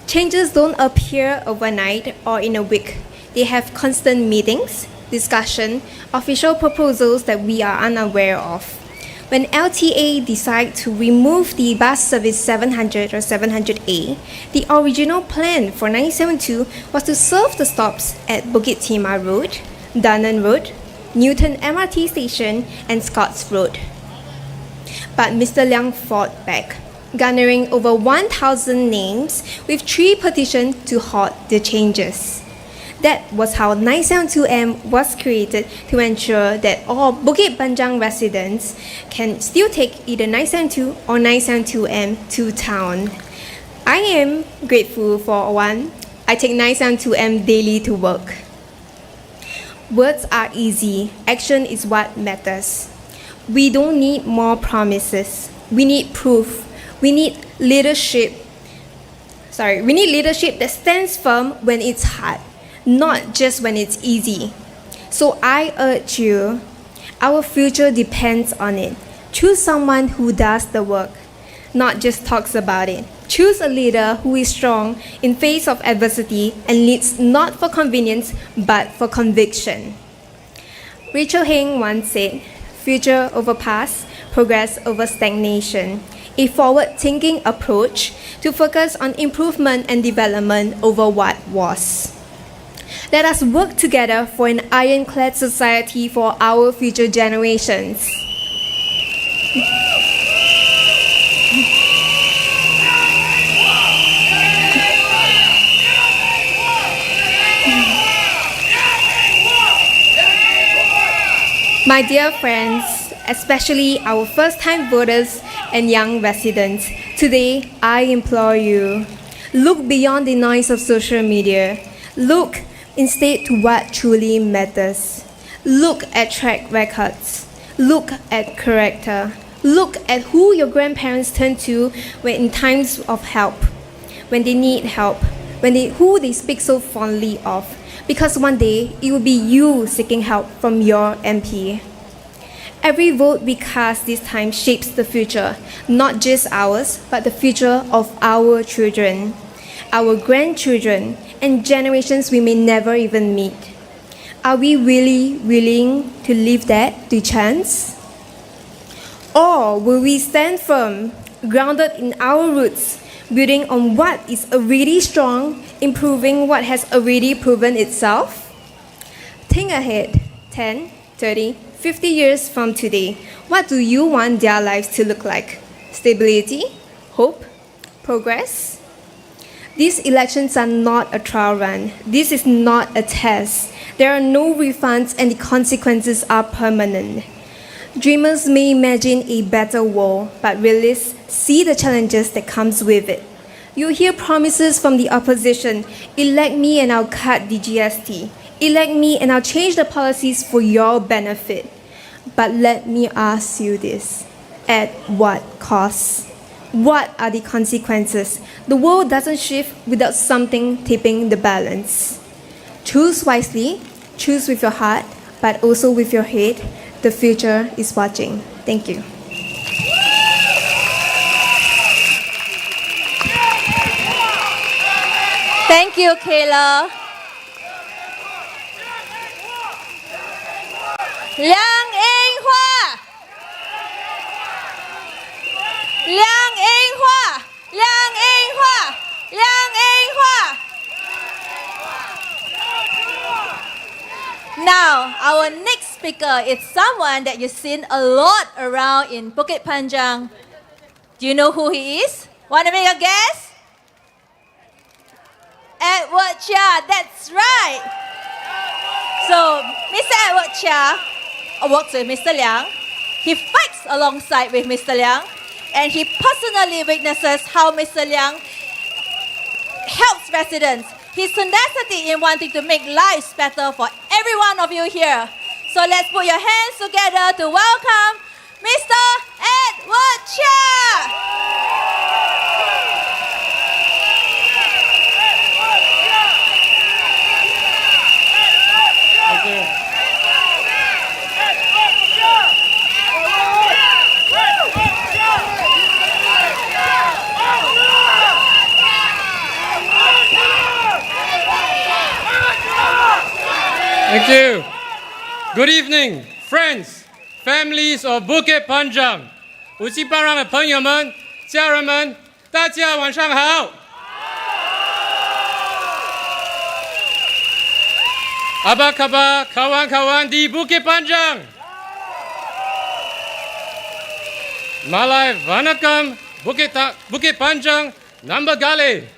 Changes don't appear overnight or in a week. They have constant meetings, discussion, official proposals that we are unaware of. When LTA decided to remove the bus service 700 or 700A, the original plan for 972 was to serve the stops at Bukit Timah Road, Dunnan Road, Newton MRT Station, and Scotts Road. But Mr. Liang fought back, garnering over 1,000 names with 3 petitions to halt the changes. That was how 972M was created to ensure that all Bukit Panjang residents can still take either 972 or 972M to town. I am grateful for one. I take 972M daily to work. Words are easy. Action is what matters. We don't need more promises. We need proof. We need leadership. We need leadership that stands firm when it's hard, not just when it's easy. So I urge you, our future depends on it. Choose someone who does the work, not just talks about it. Choose a leader who is strong in face of adversity and leads not for convenience, but for conviction. Rachel Heng once said, future over past, progress over stagnation. A forward-thinking approach to focus on improvement and development over what was. Let us work together for an ironclad society for our future generations. My dear friends, especially our first-time voters and young residents, today I implore you, look beyond the noise of social media. Look instead to what truly matters. Look at track records. Look at character. Look at who your grandparents turn to when in times of help, when they need help, who they speak so fondly of. Because one day, it will be you seeking help from your MP. Every vote we cast this time shapes the future, not just ours, but the future of our children, our grandchildren, and generations we may never even meet. Are we really willing to leave that to chance? Or will we stand firm, grounded in our roots, building on what is already strong, improving what has already proven itself? Think ahead, 10, 30, 50 years from today. What do you want their lives to look like? Stability? Hope? Progress? These elections are not a trial run. This is not a test. There are no refunds and the consequences are permanent. Dreamers may imagine a better world, but realists see the challenges that comes with it. You hear promises from the opposition, elect me and I'll cut the GST. Elect me and I'll change the policies for your benefit. But let me ask you this, at what cost? What are the consequences? The world doesn't shift without something tipping the balance. Choose wisely, choose with your heart, but also with your head. The future is watching. Thank you. Thank you, Kayla. Liang Yinghua. Liang Yinghua. Liang Yinghua. Liang Yinghua. Now, our next speaker is someone that you've seen a lot around in Bukit Panjang. Do you know who he is? Want to make a guess? Edward Chia, that's right. So, Mr. Edward Chia works with Mr. Liang. He fights alongside with Mr. Liang, and he personally witnesses how Mr. Liang helps residents. His tenacity in wanting to make lives better for every one of you here. So let's put your hands together to welcome Mr. Edward Chia. Thank you. Good evening, friends, families of Bukit Panjang. 五七巴让的朋友们、家人们，大家晚上好。Apa khabar kawan-kawan di Bukit Panjang? Malay Vanakam Bukit Panjang Nambagale.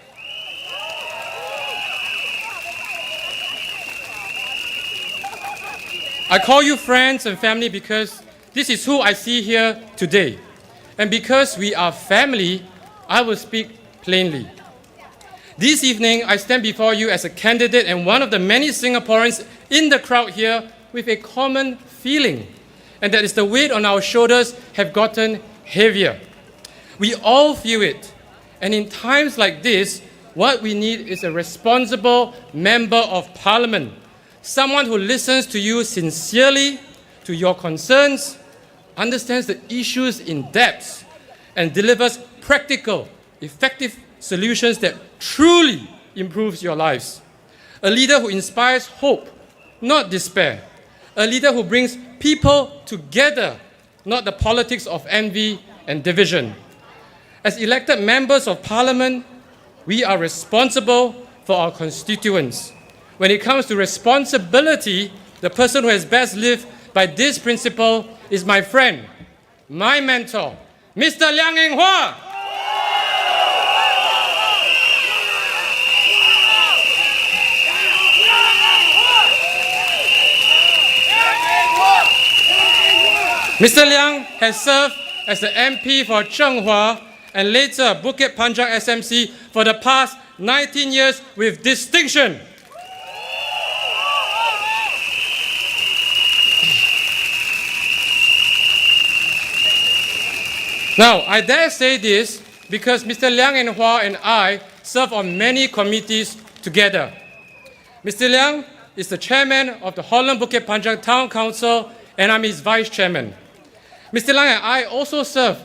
I call you friends and family because this is who I see here today. And because we are family, I will speak plainly. This evening, I stand before you as a candidate and one of the many Singaporeans in the crowd here with a common feeling, and that is the weight on our shoulders have gotten heavier. We all feel it, and in times like this, what we need is a responsible member of parliament, someone who listens to you sincerely, to your concerns, understands the issues in depth, and delivers practical, effective solutions that truly improves your lives. A leader who inspires hope, not despair. A leader who brings people together, not the politics of envy and division. As elected members of parliament, we are responsible for our constituents. When it comes to responsibility, the person who has best lived by this principle is my friend, my mentor, Mr. Liang Yinghua. Mr. Liang has served as the MP for Zhenghua and later Bukit Panjang SMC for the past 19 years with distinction. Now, I dare say this because Mr. Liang Yinghua and I serve on many committees together. Mr. Liang is the chairman of the Holland Bukit Panjang Town Council, and I'm his vice chairman. Mr. Liang and I also serve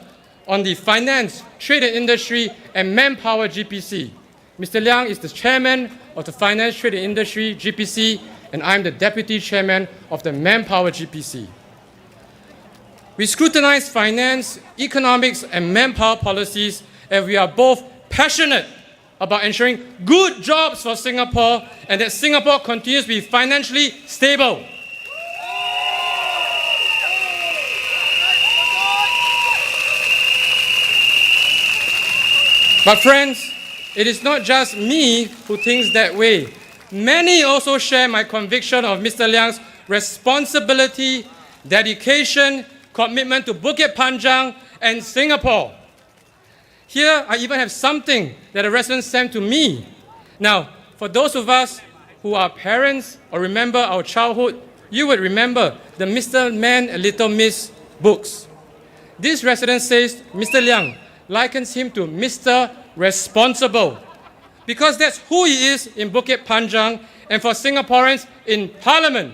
on the Finance, Trade and Industry and Manpower GPC. Mr. Liang is the chairman of the Finance, Trade and Industry GPC, and I'm the deputy chairman of the Manpower GPC. We scrutinize finance, economics, and manpower policies, and we are both passionate about ensuring good jobs for Singapore and that Singapore continues to be financially stable. But friends, it is not just me who thinks that way. Many also share my conviction of Mr. Liang's responsibility, dedication, commitment to Bukit Panjang and Singapore. Here, I even have something that a resident sent to me. Now, for those of us who are parents or remember our childhood, you would remember the Mr. Man and Little Miss books. This resident says Mr. Liang likens him to Mr. Responsible, because that's who he is in Bukit Panjang and for Singaporeans in Parliament.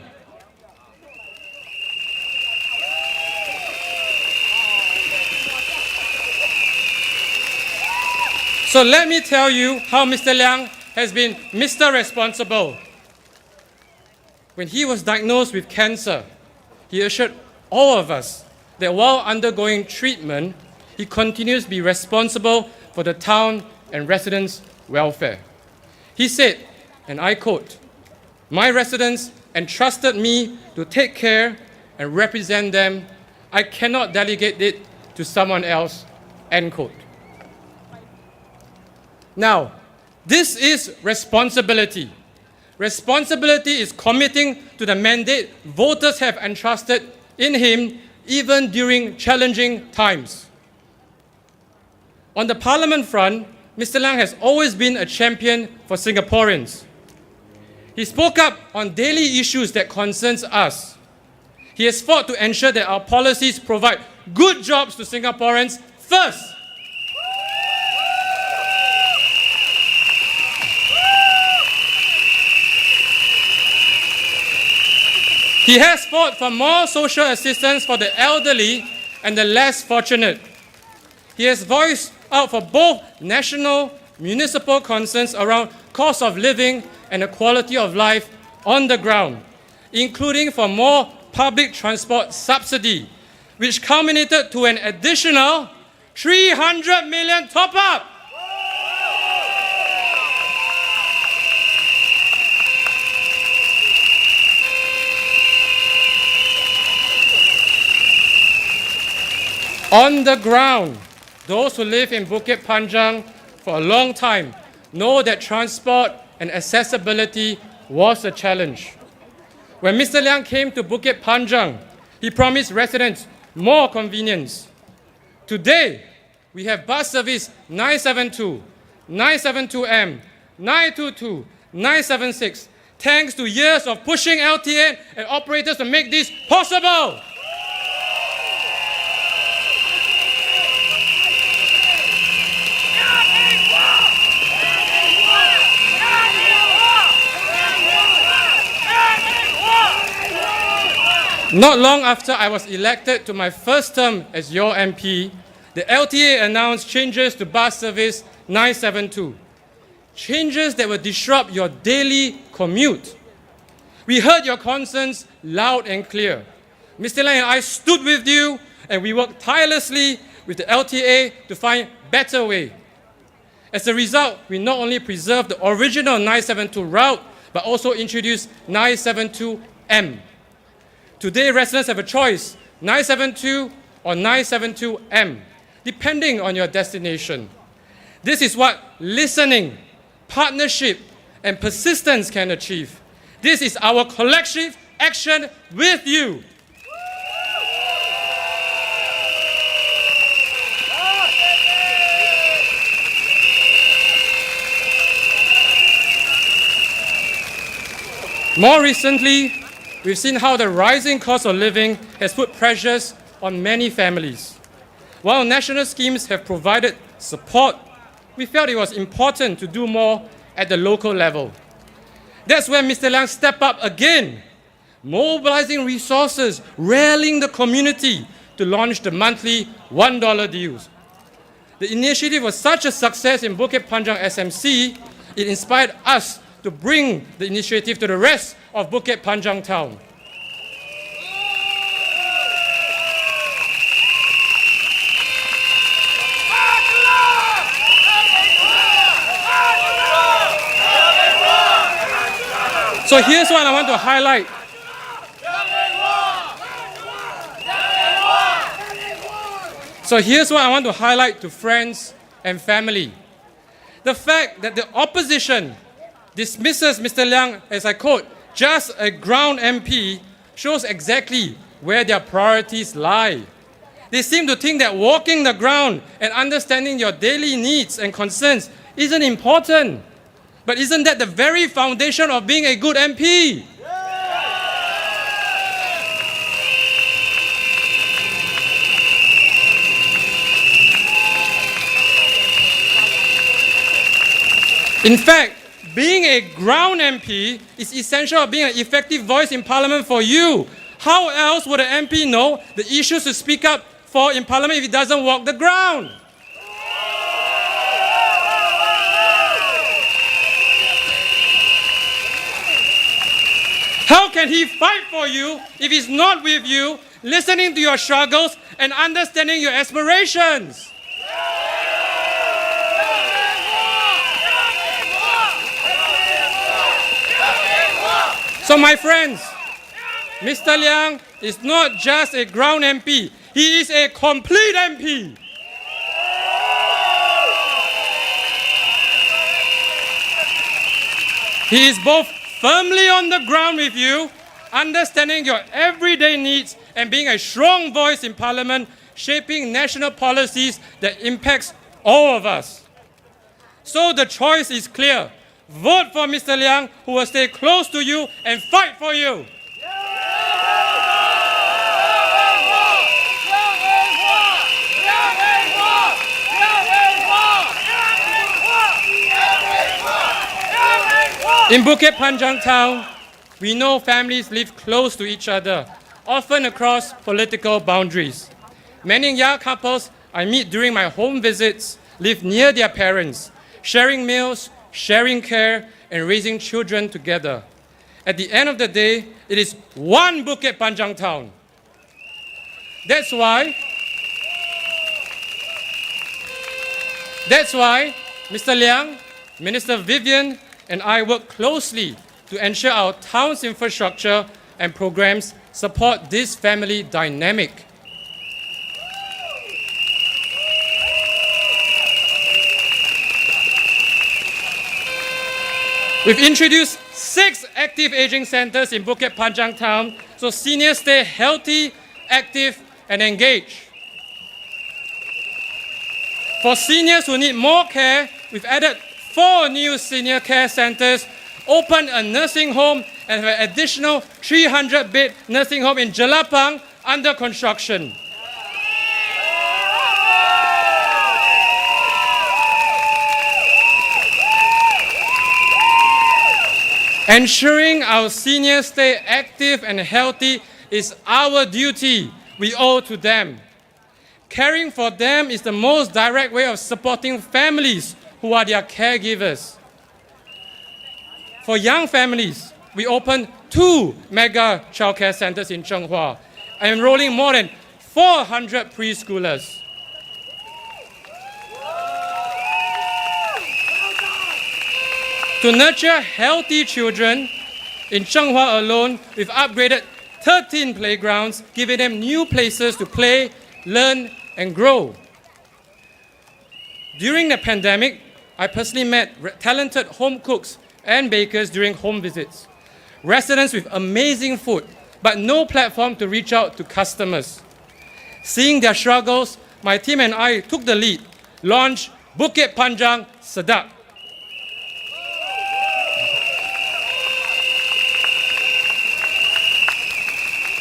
So let me tell you how Mr. Liang has been Mr. Responsible. When he was diagnosed with cancer, he assured all of us that while undergoing treatment, he continues to be responsible for the town and residents' welfare. He said, and I quote, "My residents entrusted me to take care and represent them. I cannot delegate it to someone else," end quote. Now, this is responsibility. Responsibility is committing to the mandate voters have entrusted in him even during challenging times. On the parliament front, Mr. Liang has always been a champion for Singaporeans. He spoke up on daily issues that concerns us. He has fought to ensure that our policies provide good jobs to Singaporeans first. He has fought for more social assistance for the elderly and the less fortunate. He has voiced out for both national, municipal concerns around cost of living and the quality of life on the ground, including for more public transport subsidy, which culminated to an additional 300 million top-up. On the ground, those who live in Bukit Panjang for a long time know that transport and accessibility was a challenge. When Mr. Liang came to Bukit Panjang, he promised residents more convenience. Today, we have bus service 972, 972M, 922, 976, thanks to years of pushing LTA and operators to make this possible. Not long after I was elected to my first term as your MP, the LTA announced changes to bus service 972. Changes that will disrupt your daily commute. We heard your concerns loud and clear. Mr. Liang and I stood with you and we worked tirelessly with the LTA to find better way. As a result, we not only preserved the original 972 route, but also introduced 972M. Today, residents have a choice, 972 or 972M, depending on your destination. This is what listening, partnership, and persistence can achieve. This is our collective action with you. More recently, we've seen how the rising cost of living has put pressures on many families. While national schemes have provided support, we felt it was important to do more at the local level. That's where Mr. Liang stepped up again, mobilizing resources, rallying the community to launch the monthly $1 deals. The initiative was such a success in Bukit Panjang SMC, it inspired us to bring the initiative to the rest of Bukit Panjang town. So here's what I want to highlight. To friends and family. The fact that the opposition dismisses Mr. Liang, as I quote, just a ground MP, shows exactly where their priorities lie. They seem to think that walking the ground and understanding your daily needs and concerns isn't important. But isn't that the very foundation of being a good MP? In fact, being a ground MP is essential of being an effective voice in Parliament for you. How else would an MP know the issues to speak up for in Parliament if he doesn't walk the ground? How can he fight for you if he's not with you, listening to your struggles and understanding your aspirations? So my friends, Mr. Liang is not just a ground MP, he is a complete MP. He is both firmly on the ground with you, understanding your everyday needs and being a strong voice in Parliament, shaping national policies that impacts all of us. So the choice is clear. Vote for Mr. Liang, who will stay close to you and fight for you. In Bukit Panjang town, we know families live close to each other, often across political boundaries. Many young couples I meet during my home visits live near their parents, sharing meals, sharing care, and raising children together. At the end of the day, it is one Bukit Panjang town. That's why Mr. Liang, Minister Vivian, and I work closely to ensure our town's infrastructure and programs support this family dynamic. We've introduced 6 active aging centers in Bukit Panjang town, so seniors stay healthy, active, and engaged. For seniors who need more care, we've added 4 new senior care centers, opened a nursing home, and have an additional 300-bed nursing home in Jelapang under construction. Ensuring our seniors stay active and healthy is our duty we owe to them. Caring for them is the most direct way of supporting families who are their caregivers. For young families, we opened 2 mega childcare centers in Zhenghua, enrolling more than 400 preschoolers. To nurture healthy children, in Zhenghua alone, we've upgraded 13 playgrounds, giving them new places to play, learn, and grow. During the pandemic, I personally met talented home cooks and bakers during home visits. Residents with amazing food, but no platform to reach out to customers. Seeing their struggles, my team and I took the lead, launched Bukit Panjang Sedap.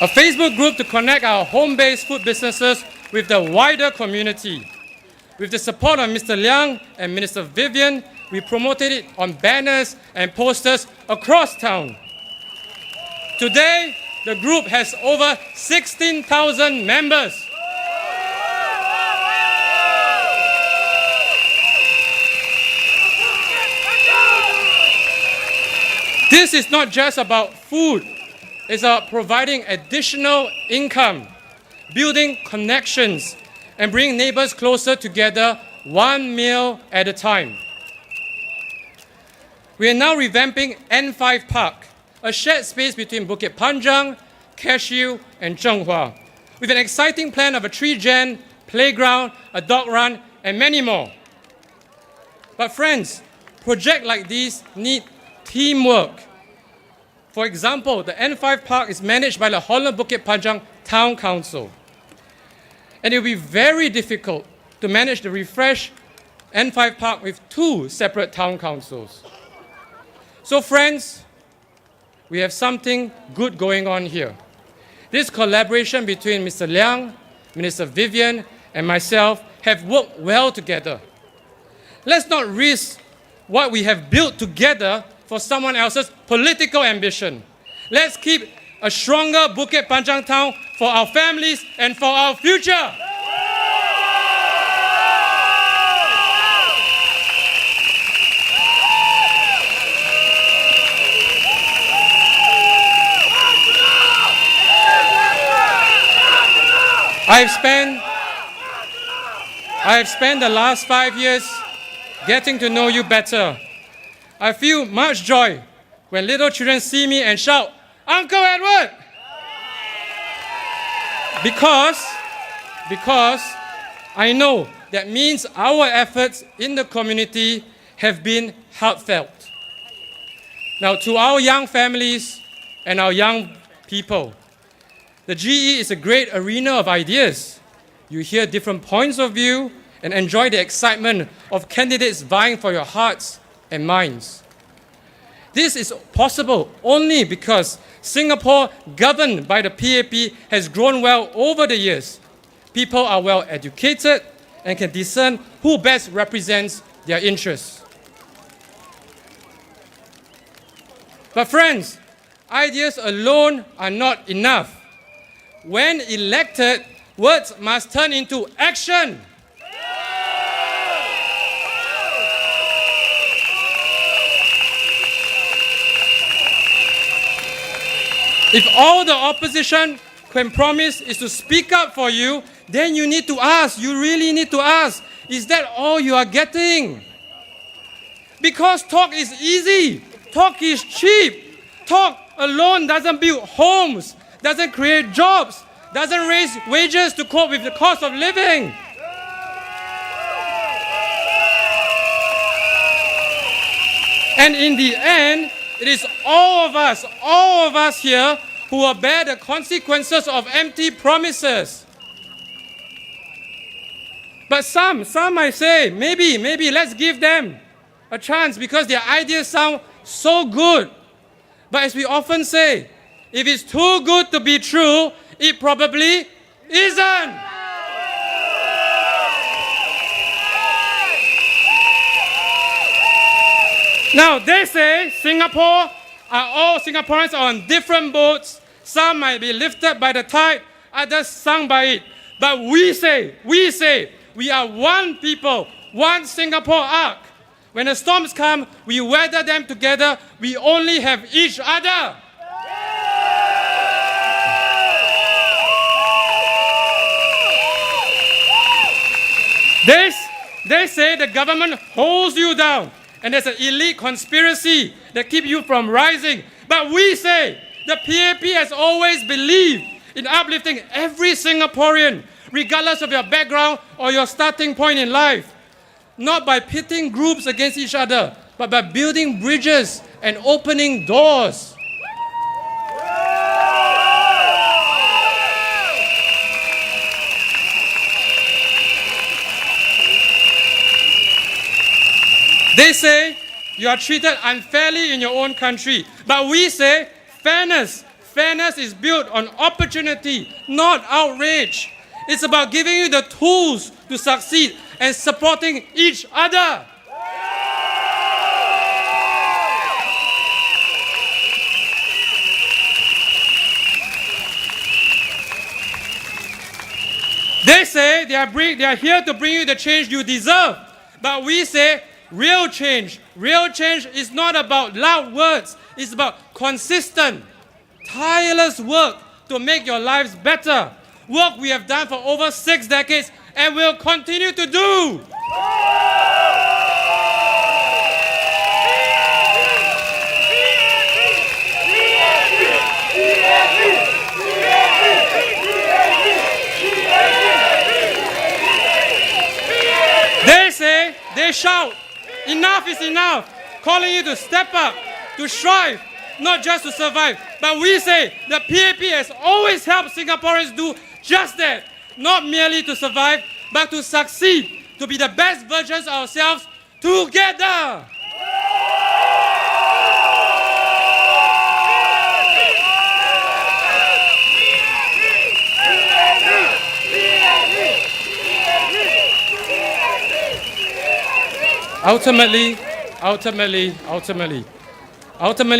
A Facebook group to connect our home-based food businesses with the wider community. With the support of Mr. Liang and Minister Vivian, we promoted it on banners and posters across town. Today, the group has over 16,000 members. This is not just about food. It's about providing additional income, building connections, and bringing neighbors closer together, one meal at a time. We are now revamping N5 Park, a shared space between Bukit Panjang, Cashew, and Zhenghua, with an exciting plan of a 3-gen playground, a dog run, and many more. But friends, projects like these need teamwork. For example, the N5 Park is managed by the Holland Bukit Panjang Town Council. And it will be very difficult to manage the refreshed N5 Park with 2 separate town councils. So friends, we have something good going on here. This collaboration between Mr. Liang, Minister Vivian, and myself have worked well together. Let's not risk what we have built together for someone else's political ambition. Let's keep a stronger Bukit Panjang town for our families and for our future. I've spent the last 5 years getting to know you better. I feel much joy when little children see me and shout, "Uncle Edward!" Because I know that means our efforts in the community have been heartfelt. Now, to our young families and our young people, the GE is a great arena of ideas. You hear different points of view and enjoy the excitement of candidates vying for your hearts and minds. This is possible only because Singapore, governed by the PAP, has grown well over the years. People are well educated and can discern who best represents their interests. But friends, ideas alone are not enough. When elected, words must turn into action. If all the opposition can promise is to speak up for you, then you need to ask, you really need to ask, is that all you are getting? Because talk is easy, talk is cheap. Talk alone doesn't build homes, doesn't create jobs, doesn't raise wages to cope with the cost of living. And in the end, it is all of us here who will bear the consequences of empty promises. But some might say, maybe let's give them a chance because their ideas sound so good. But as we often say, if it's too good to be true, it probably isn't. Now, they say all Singaporeans are on different boats. Some might be lifted by the tide, others sunk by it. But we say, we are one people, one Singapore ark. When the storms come, we weather them together. We only have each other. They say the government holds you down and there's an elite conspiracy that keeps you from rising. But we say the PAP has always believed in uplifting every Singaporean, regardless of your background or your starting point in life. Not by pitting groups against each other, but by building bridges and opening doors. They say you are treated unfairly in your own country, but we say fairness is built on opportunity, not outrage. It's about giving you the tools to succeed and supporting each other. They say they are here to bring you the change you deserve. But we say real change is not about loud words. It's about consistent, tireless work to make your lives better. Work we have done for over 6 decades and will continue to do. They say, they shout, enough is enough, calling you to step up, to strive, not just to survive. But we say the PAP has always helped Singaporeans do just that, not merely to survive, but to succeed, to be the best versions of ourselves together. Ultimately,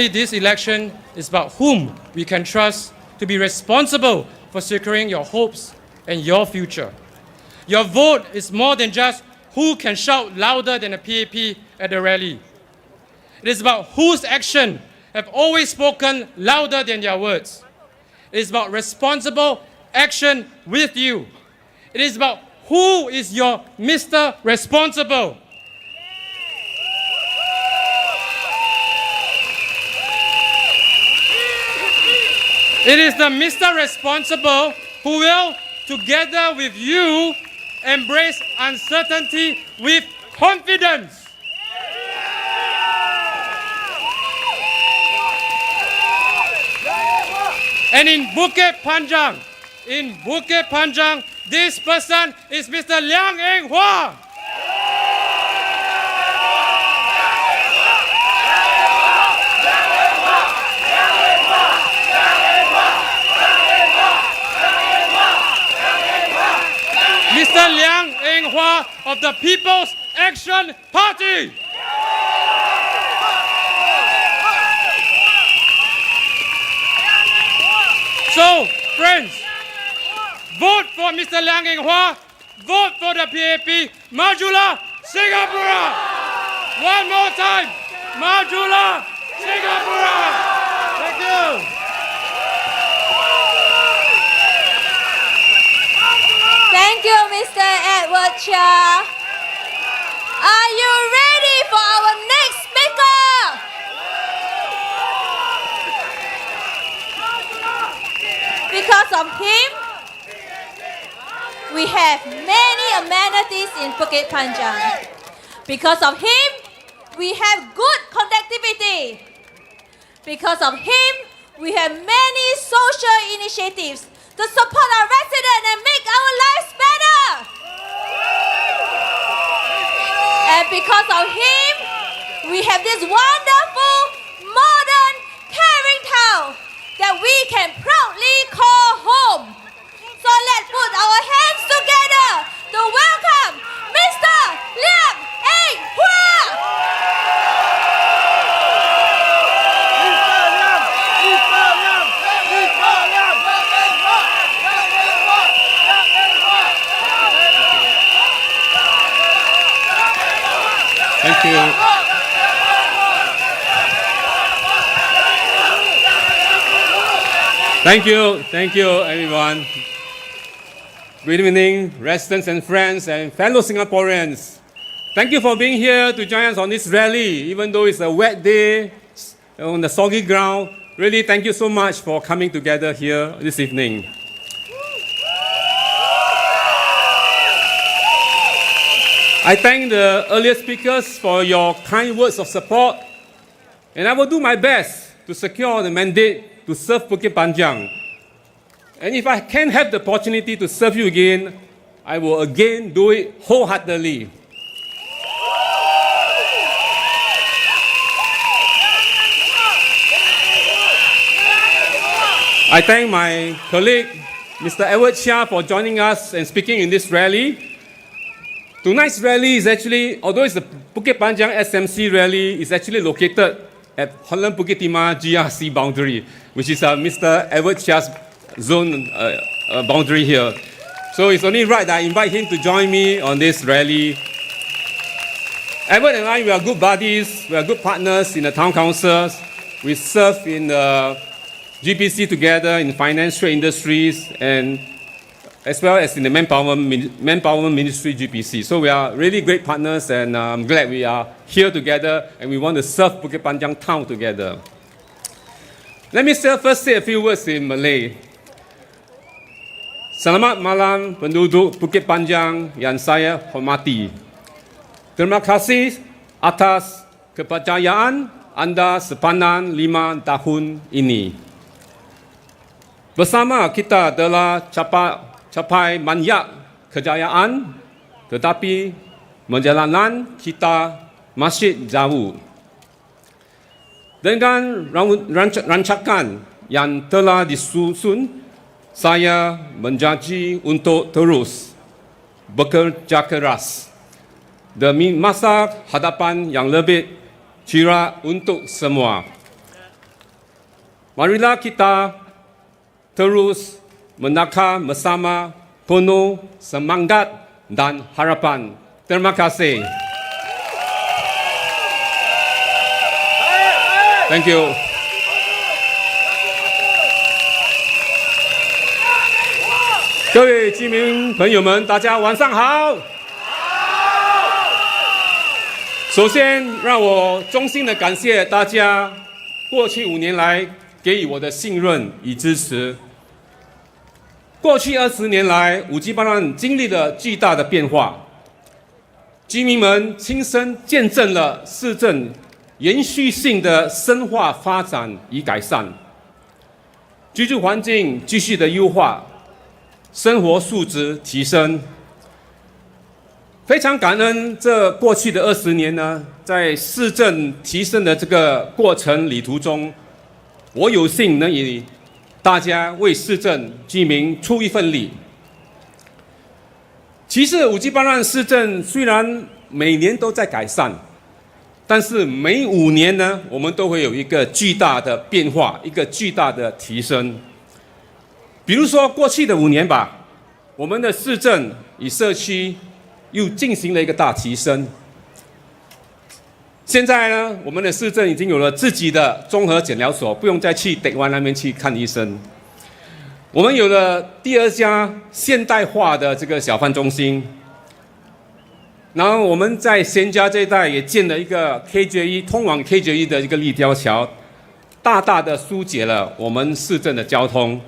this election is about whom we can trust to be responsible for securing your hopes and your future. Your vote is more than just who can shout louder than a PAP at a rally. It is about whose actions have always spoken louder than their words. It is about responsible action with you, It is about who is your Mr. Responsible. It is the Mr. Responsible who will, together with you, embrace uncertainty with confidence. And in Bukit Panjang, this person is Mr. Liang Eng Hua. Mr. Liang Eng Hua of the People's Action Party. So, friends, vote for Mr. Liang Eng Hua, vote for the PAP, Majulah, Singapore! One more time, Majulah, Singapore! Thank you. Thank you, Mr. Edward Chia. Are you ready for our next speaker? Because of him, we have many amenities in Bukit Panjang. Because of him, we have good connectivity. Because of him, we have many social initiatives to support our residents and make our lives better. And because of him, we have this wonderful, modern, caring town that we can proudly call home. So let's put our hands together to welcome Mr. Liang Eng Hua. Thank you. Thank you, everyone. Good evening, residents and friends and fellow Singaporeans. Thank you for being here to join us on this rally, even though it's a wet day on the soggy ground. Really, thank you so much for coming together here this evening. I thank the earlier speakers for your kind words of support, and I will do my best to secure the mandate to serve Bukit Panjang. And if I can have the opportunity to serve you again, I will again do it wholeheartedly. I thank my colleague, Mr. Edward Chia, for joining us and speaking in this rally. Tonight's rally is actually, although it's the Bukit Panjang SMC rally, is actually located at Holland Bukit Timah GRC boundary, which is Mr. Edward Chia's zone boundary here. So it's only right that I invite him to join me on this rally. Edward and I, we are good buddies, we are good partners in the town councils. We serve in the GPC together in finance, trade industries, and as well as in the manpower ministry GPC. So we are really great partners, and I'm glad we are here together and we want to serve Bukit Panjang town together. Let me first say a few words in Malay. Selamat malam penduduk Bukit Panjang yang saya hormati. Terima kasih atas kepercayaan anda sepanjang 5 tahun ini. Bersama kita telah capai banyak kejayaan, tetapi perjalanan kita masih jauh. Dengan rancangan yang telah disusun, saya berjanji untuk terus bekerja keras demi masa hadapan yang lebih cerah untuk semua. Marilah kita terus menakar bersama penuh semangat dan harapan. Terima kasih. Thank you. 各位居民朋友们，大家晚上好。首先，让我衷心的感谢大家过去5年来给予我的信任与支持。过去20年来，五级办案经历了巨大的变化，居民们亲身见证了市政延续性的深化发展与改善，居住环境继续的优化，生活素质提升。非常感恩这过去的20年呢，在市政提升的这个过程旅途中，我有幸能与大家为市政居民出一份力。其实五级办案市政虽然每年都在改善，但是每5年呢，我们都会有一个巨大的变化，一个巨大的提升。比如说过去的5年吧，我们的市政与社区又进行了一个大提升。现在呢，我们的市政已经有了自己的综合诊疗所，不用再去德湾那边去看医生。我们有了第2家现代化的这个小贩中心，然后我们在仙家这一带也建了一个 KJ1 通往 KJ1 的一个立交桥，大大的疏解了我们市政的交通。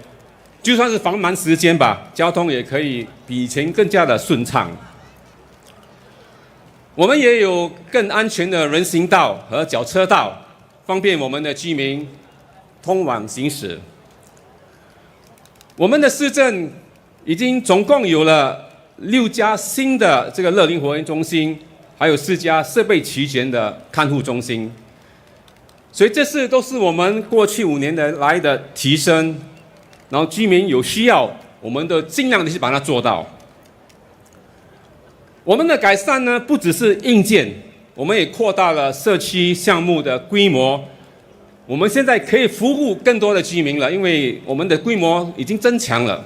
就算是繁忙时间吧，交通也可以比以前更加的顺畅。我们也有更安全的人行道和脚车道，方便我们的居民通往行驶。我们的市政已经总共有了6家新的这个乐龄活动中心，还有4家设备齐全的看护中心。所以这都是我们过去5年来的提升，然后居民有需要，我们都尽量的去把它做到。我们的改善呢，不只是硬件，我们也扩大了社区项目的规模。我们现在可以服务更多的居民了，因为我们的规模已经增强了。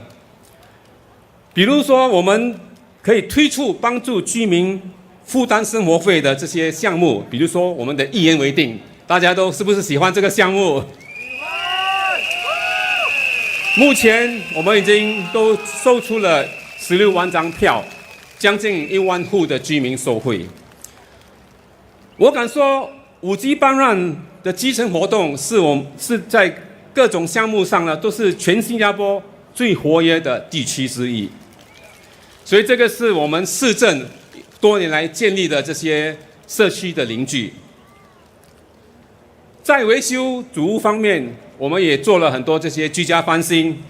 比如说，我们可以推出帮助居民负担生活费的这些项目，比如说我们的一言为定，大家都是不是喜欢这个项目？目前我们已经都售出了16万张票，将近1万户的居民受惠。我敢说，5级办案的基层活动是在各种项目上呢，都是全新加坡最活跃的地区之一。所以这个是我们市政多年来建立的这些社区的邻居。在维修主屋方面，我们也做了很多这些居家翻新，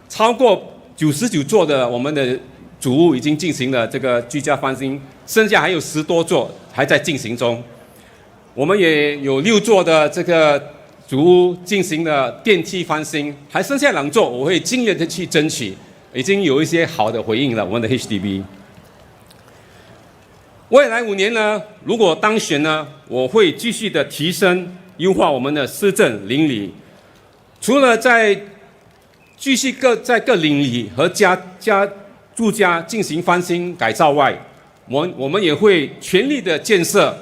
超过99座的我们的主屋已经进行了这个居家翻新，剩下还有10多座还在进行中。我们也有6座的这个主屋进行了电梯翻新，还剩下2座，我会尽力的去争取，已经有一些好的回应了我们的 HDB。未来5年呢，如果当选呢，我会继续的提升优化我们的市政邻里，除了继续在各邻里和住家进行翻新改造外，我们也会全力的建设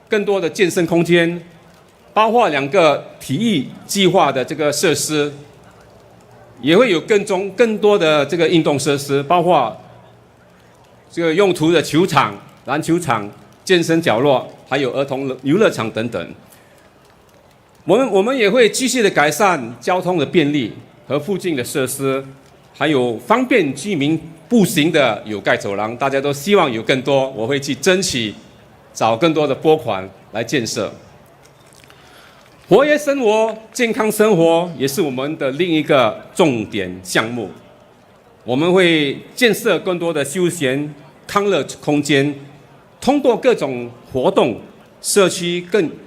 更多的健身空间，包括2个体育计划的这个设施，也会有更多的这个运动设施，包括这个用途的球场、篮球场、健身角落，还有儿童游乐场等等。我们也会继续的改善交通的便利和附近的设施，还有方便居民步行的有盖走廊，大家都希望有更多，我会去争取找更多的拨款来建设。活跃生活、健康生活也是我们的另一个重点项目。我们会建设更多的休闲康乐空间，通过各种活动，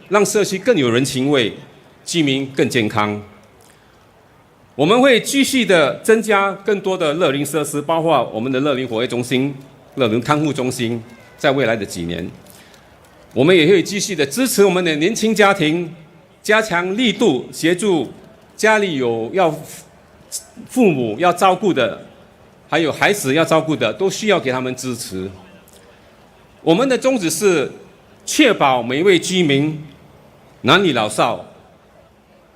让社区更有人情味，居民更健康。我们会继续的增加更多的乐龄设施，包括我们的乐龄活跃中心、乐龄看护中心，在未来的几年，我们也会继续的支持我们的年轻家庭，加强力度，协助家里有父母要照顾的，还有孩子要照顾的，都需要给他们支持。我们的宗旨是确保每一位居民，男女老少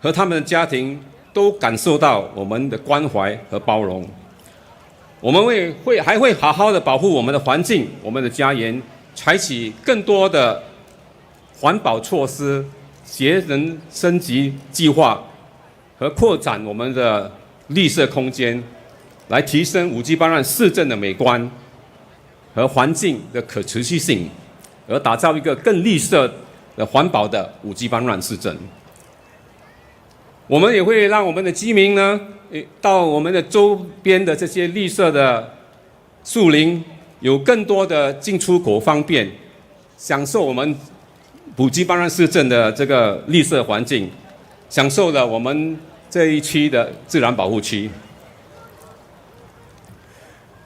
和他们的家庭都感受到我们的关怀和包容。我们还会好好的保护我们的环境、我们的家园，采取更多的环保措施、节能升级计划和扩展我们的绿色空间，来提升五 G 班让市政的美观和环境的可持续性，而打造一个更绿色的环保的五 G 班让市政。我们也会让我们的居民呢，到我们的周边的这些绿色的树林，有更多的进出口方便，享受我们五 G 班让市政的这个绿色环境，享受了我们这一区的自然保护区。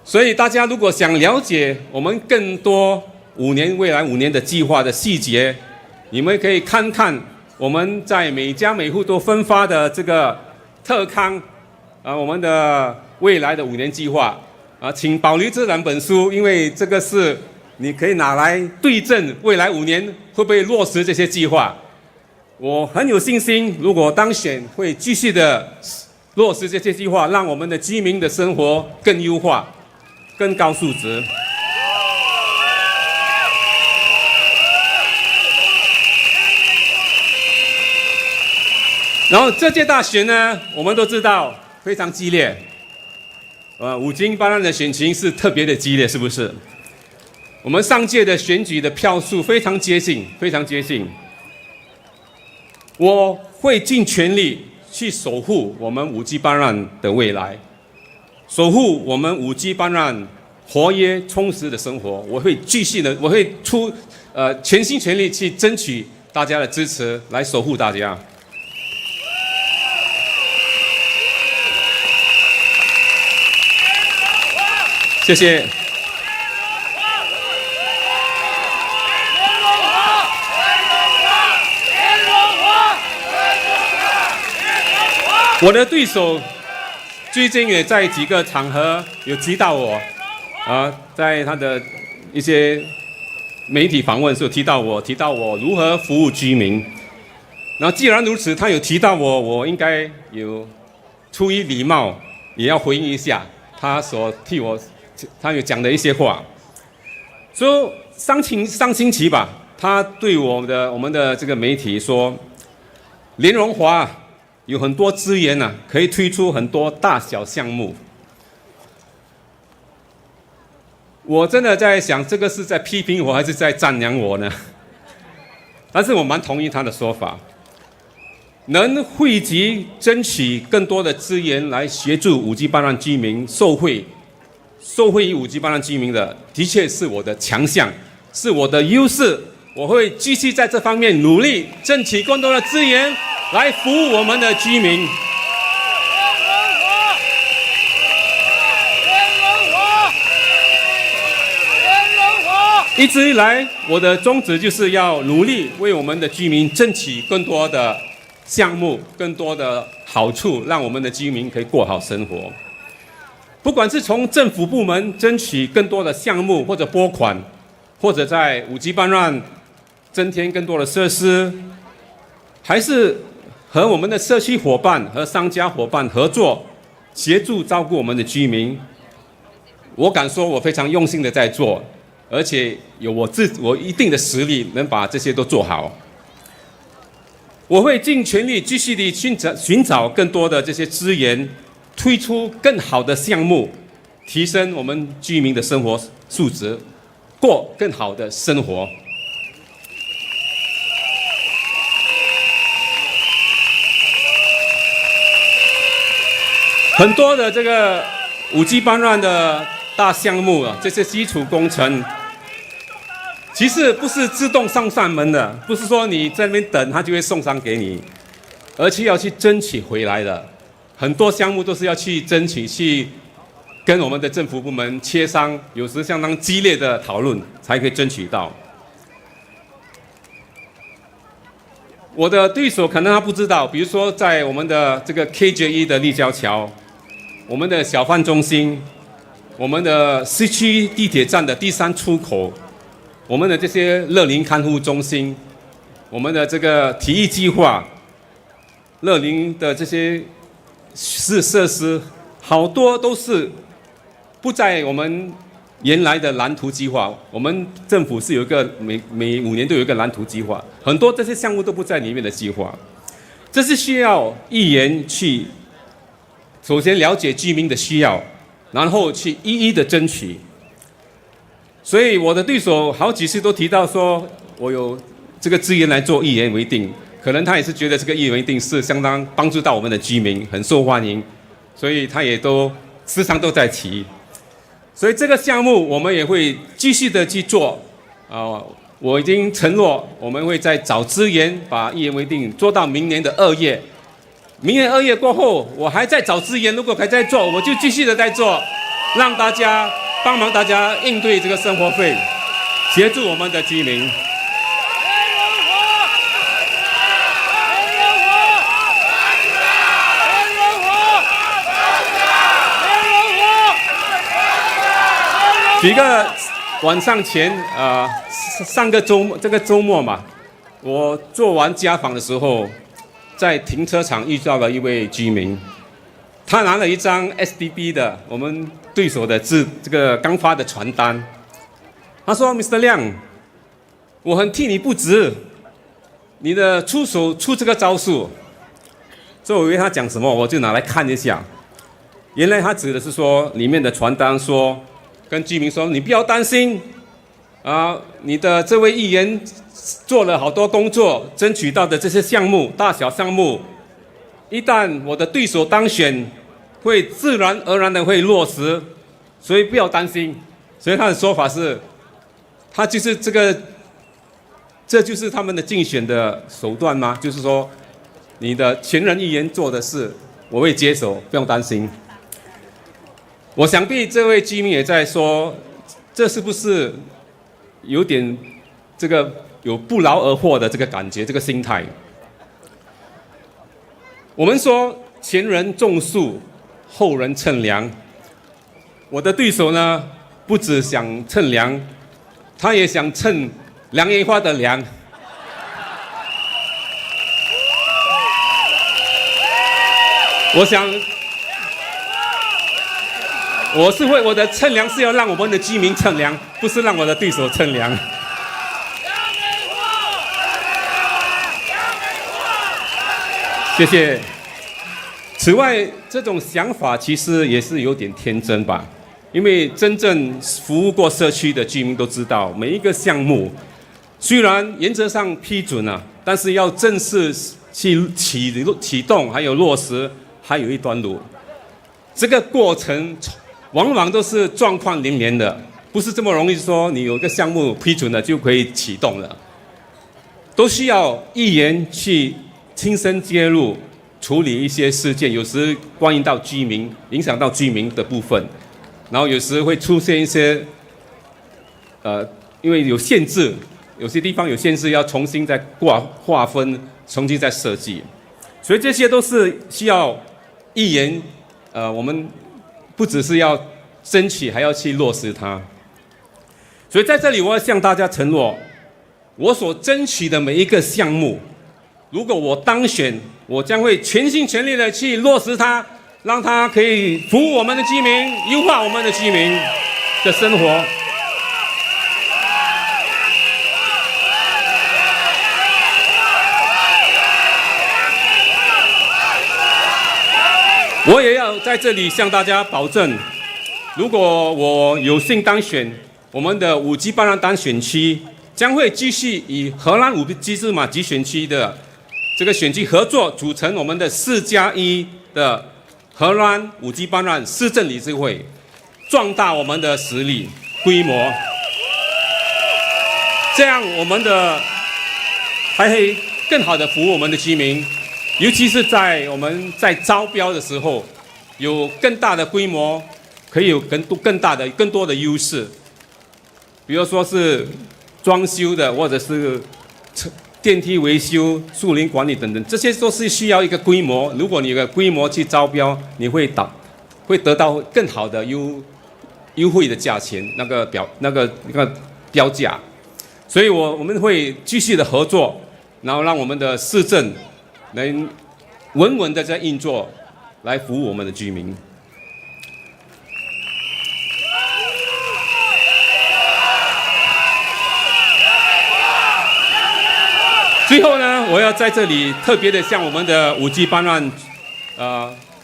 所以大家如果想了解我们更多未来5年的计划的细节，你们可以看看我们在每家每户都分发的这个特刊，我们的未来的5年计划，请保留这2本书，因为这个是你可以拿来对证未来5年会不会落实这些计划。我很有信心，如果当选，会继续的落实这些计划，让我们的居民的生活更优化、更高素质。然后这届大选呢，我们都知道非常激烈，五 G 班让的选情是特别的激烈，是不是？我们上届的选举的票数非常接近，非常接近。我会尽全力去守护我们五 G 班让的未来，守护我们五 G 班让活跃充实的生活。我会继续的，我会全心全力去争取大家的支持，来守护大家。谢谢。我的对手最近也在几个场合有提到我，在他的一些媒体访问时候提到我如何服务居民。然后既然如此，他有提到我应该有出于礼貌也要回应一下他他有讲的一些话。所以上星期吧，他对我们的这个媒体说，联荣华有很多资源可以推出很多大小项目。我真的在想，这个是在批评我还是在赞扬我呢？但是我蛮同意他的说法，能汇集争取更多的资源来协助五 G 班让居民受惠于五 G 班让居民的确是我的强项，是我的优势。我会继续在这方面努力，争取更多的资源来服务我们的居民。一直以来，我的宗旨就是要努力为我们的居民争取更多的项目、更多的好处，让我们的居民可以过好生活。不管是从政府部门争取更多的项目或者拨款，或者在五 G 班让增添更多的设施，还是和我们的社区伙伴和商家伙伴合作，协助照顾我们的居民。我敢说，我非常用心的在做，而且有我一定的实力，能把这些都做好。我会尽全力继续地寻找更多的这些资源，推出更好的项目，提升我们居民的生活素质，过更好的生活。很多的这个五 G 班让的大项目这些基础工程，其实不是自动上门的，不是说你在那边等它就会送上给你，而且要去争取回来的。很多项目都是要去争取，去跟我们的政府部门协商，有时相当激烈的讨论才可以争取到。我的对手可能他不知道，比如说在我们的这个 KJ1 的立交桥，我们的小贩中心，我们的市区地铁站的第3出口，我们的这些乐龄看护中心，我们的这个体育计划，乐龄的这些设施，好多都是不在我们原来的蓝图计划。我们政府是有一个每5年都有一个蓝图计划，很多这些项目都不在里面的计划。这是需要议员去首先了解居民的需要，然后去一一的争取。所以我的对手好几次都提到说，我有这个资源来做一言为定，可能他也是觉得这个一言为定是相当帮助到我们的居民，很受欢迎，所以他也都时常都在提。所以这个项目我们也会继续的去做，我已经承诺我们会再找资源把一言为定做到明年的2月。明年2月过后，我还在找资源，如果还在做，我就继续的在做，让大家帮忙大家应对这个生活费，协助我们的居民。几个晚上前，这个周末嘛，我做完家访的时候，在停车场遇到了一位居民，他拿了一张 SDB 的我们对手的这个刚发的传单，他说 ：“Mr. 亮，我很替你不值，你的出这个招数。”所以我以为他讲什么，我就拿来看一下，原来他指的是说里面的传单说。跟居民说，你不要担心，你的这位议员做了好多工作，争取到的这些项目，大小项目，一旦我的对手当选，会自然而然的会落实，所以不要担心。所以他的说法是，他就是这就是他们的竞选的手段吗？就是说，你的前任议员做的事，我会接手，不用担心。我想必这位居民也在说，这是不是有点这个有不劳而获的这个感觉，这个心态？我们说前人种树，后人乘凉。我的对手呢，不只想乘凉，他也想乘梁烟花的凉。我的乘凉是要让我们的居民乘凉，不是让我的对手乘凉。谢谢。此外，这种想法其实也是有点天真吧，因为真正服务过社区的居民都知道，每一个项目虽然原则上批准了，但是要正式去启动还有落实，还有一段路。这个过程往往都是状况连连的，不是这么容易说你有个项目批准了就可以启动了，都需要议员去亲身介入处理一些事件，有时关系到居民，影响到居民的部分，然后有时会出现一些因为有限制，有些地方有限制，要重新再划分，重新再设计，所以这些都是需要议员我们不只是要争取，还要去落实它。所以在这里，我要向大家承诺，我所争取的每一个项目，如果我当选，我将会全心全力的去落实它，让它可以服务我们的居民，优化我们的居民的生活。我也要在这里向大家保证，如果我有幸当选，我们的5级班兰丹选区将会继续以荷兰5级芝麻集选区的这个选区合作，组成我们的4+1的荷兰5级班兰市政理事会，壮大我们的实力规模，这样我们的还会更好的服务我们的居民。尤其是在我们在招标的时候，有更大的规模，可以有更多的优势。比如说是装修的，或者是电梯维修、树林管理等等，这些都是需要一个规模。如果你有个规模去招标，你会得到更好的优惠的价钱，那个标价。所以我们会继续的合作，然后让我们的市政能稳稳的在运作，来服务我们的居民。我要在这里特别的向我们的五 G 班乱，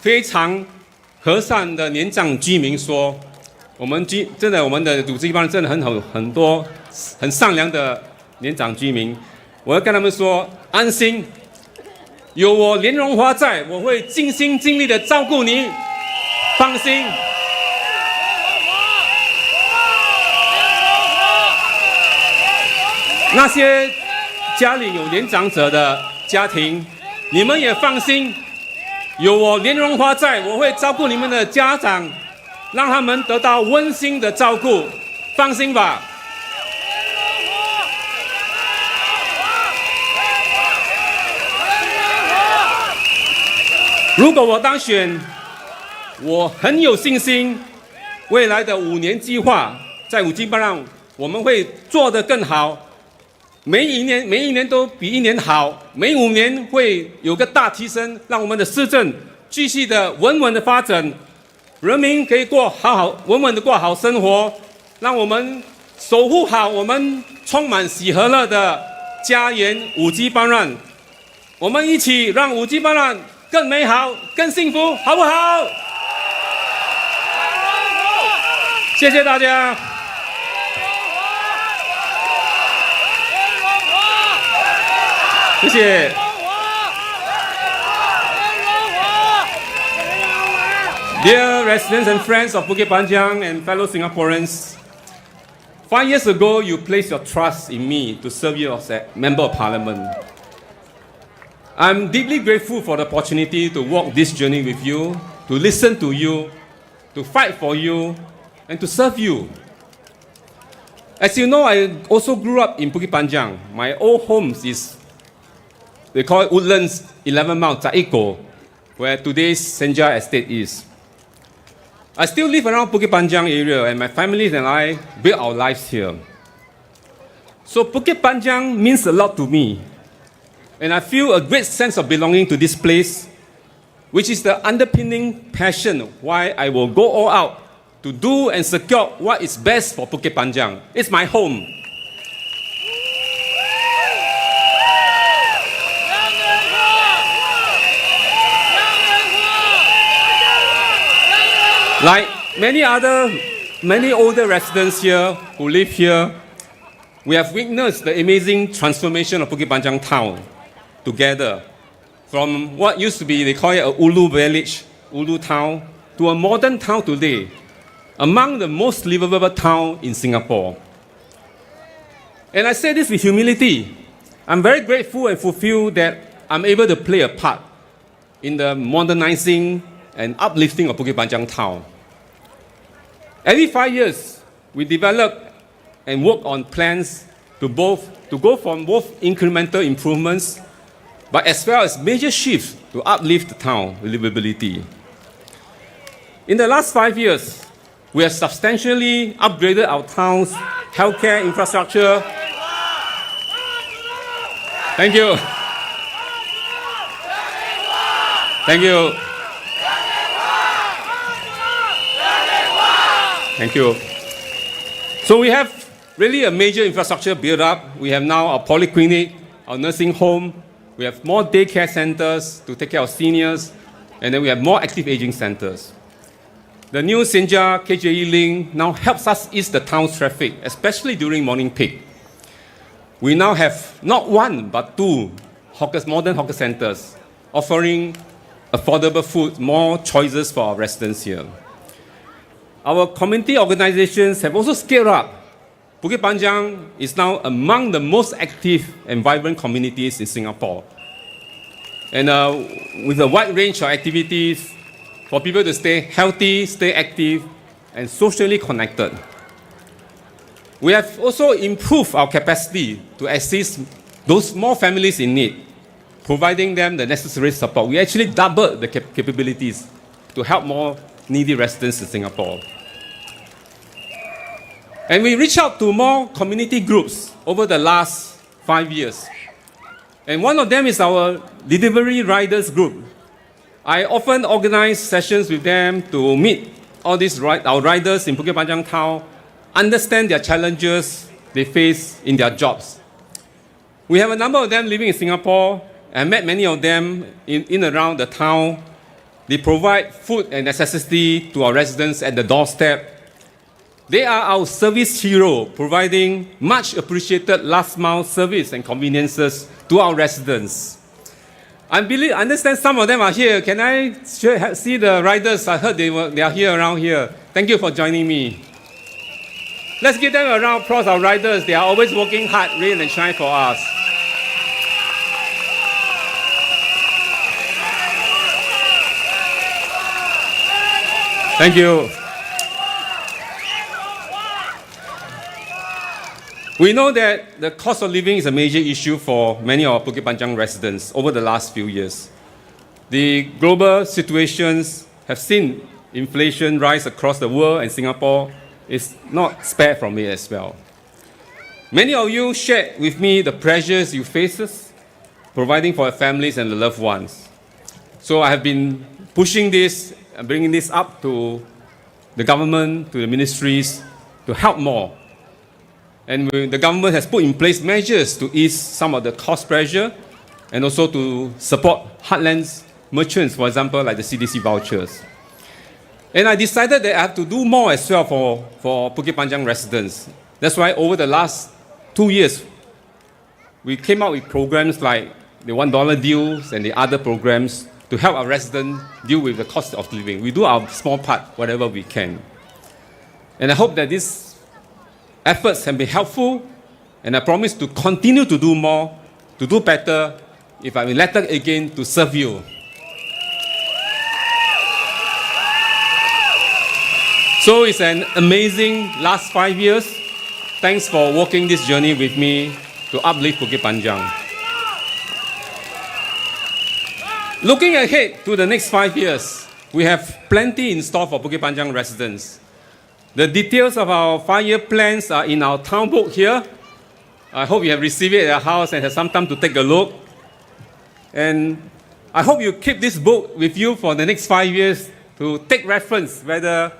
非常和善的年长居民说，我们的五 G 班真的很多很善良的年长居民，我要跟他们说，安心，有我莲蓉花在，我会尽心尽力的照顾你，放心。那些家里有年长者的家庭，你们也放心，有我莲蓉花在，我会照顾你们的家长，让他们得到温馨的照顾，放心吧。如果我当选，我很有信心，未来的5年计划在5G班上我们会做得更好。每一年都比一年好，每5年会有个大提升，让我们的市政继续的稳稳的发展，人民可以稳稳的过好生活，让我们守护好我们充满喜和乐的家园5G班乱，我们一起让5G班乱更美好、更幸福，好不好？谢谢大家。谢谢。Dear residents and friends of Bukit Panjang and fellow Singaporeans, 5 years ago, you placed your trust in me to serve you as a Member of Parliament. I'm deeply grateful for the opportunity to walk this journey with you, to listen to you, to fight for you, and to serve you. As you know, I also grew up in Bukit Panjang. My old home is, they call it Woodlands 11 Mile, Taiko, where today's Senja estate is. I still live around Bukit Panjang area, and my family and I built our lives here. So Bukit Panjang means a lot to me, and I feel a great sense of belonging to this place, which is the underpinning passion why I will go all out to do and secure what is best for Bukit Panjang. It's my home. Like many older residents here who live here, we have witnessed the amazing transformation of Bukit Panjang town together. From what used to be, they call it a Ulu village, Ulu town, to a modern town today, among the most livable town in Singapore. And I say this with humility. I'm very grateful and fulfilled that I'm able to play a part in the modernizing and uplifting of Bukit Panjang town. Every 5 years, we develop and work on plans to go from both incremental improvements, but as well as major shifts to uplift the town livability. In the last 5 years, we have substantially upgraded our town's healthcare infrastructure. Thank you. Thank you. Thank you. So we have really a major infrastructure built up. We have now our polyclinic, our nursing home. We have more daycare centers to take care of seniors. And then we have more active aging centers. The new Senja KJE link now helps us ease the town's traffic, especially during morning peak. We now have not one, but 2 modern hawker centers, offering affordable food, more choices for our residents here. Our community organizations have also scaled up. Bukit Panjang is now among the most active and vibrant communities in Singapore. And with a wide range of activities for people to stay healthy, stay active, and socially connected. We have also improved our capacity to assist those small families in need, providing them the necessary support. We actually doubled the capabilities to help more needy residents in Singapore. And we reached out to more community groups over the last 5 years. And one of them is our delivery riders group. I often organize sessions with them to meet all these our riders in Bukit Panjang town, understand their challenges they face in their jobs. We have a number of them living in Singapore. I met many of them in around the town. They provide food and necessity to our residents at the doorstep. They are our service hero, providing much appreciated last mile service and conveniences to our residents. I understand some of them are here. Can I see the riders? I heard they are here around here. Thank you for joining me. Let's give them a round of applause, our riders. They are always working hard, rain and shine for us. Thank you. We know that the cost of living is a major issue for many of our Bukit Panjang residents over the last few years. The global situations have seen inflation rise across the world, and Singapore is not spared from it as well. Many of you shared with me the pressures you face providing for your families and the loved ones. So I have been pushing this and bringing this up to the government, to the ministries, to help more. And the government has put in place measures to ease some of the cost pressure and also to support heartlands merchants, for example, like the CDC vouchers. And I decided that I have to do more as well for Bukit Panjang residents. That's why over the last 2 years, we came out with programs like the $1 deals and the other programs to help our residents deal with the cost of living. We do our small part, whatever we can. And I hope that these efforts can be helpful, and I promise to continue to do more, to do better, if I'm elected again, to serve you. So it's an amazing last 5 years. Thanks for walking this journey with me to uplift Bukit Panjang. Looking ahead to the next 5 years, we have plenty in store for Bukit Panjang residents. The details of our 5-year plans are in our town book here. I hope you have received it at your house and have some time to take a look. And I hope you keep this book with you for the next 5 years to take reference whether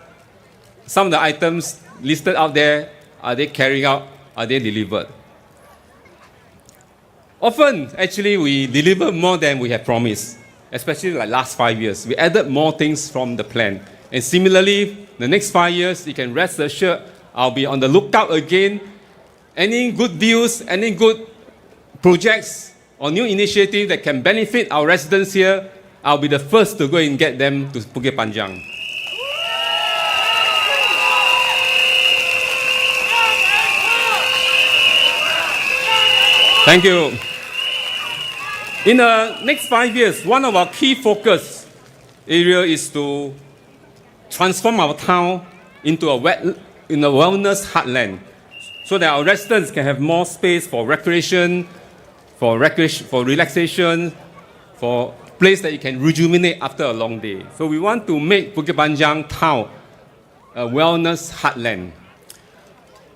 some of the items listed out there, are they carried out, are they delivered. Often, actually, we deliver more than we have promised, especially like last 5 years. We added more things from the plan. And similarly, the next 5 years, you can rest assured I'll be on the lookout again. Any good deals, any good projects or new initiative that can benefit our residents here, I'll be the first to go and get them to Bukit Panjang. Thank you. In the next 5 years, one of our key focus area is to transform our town into a wellness heartland, so that our residents can have more space for recreation, for relaxation, for a place that you can rejuvenate after a long day. So we want to make Bukit Panjang town a wellness heartland.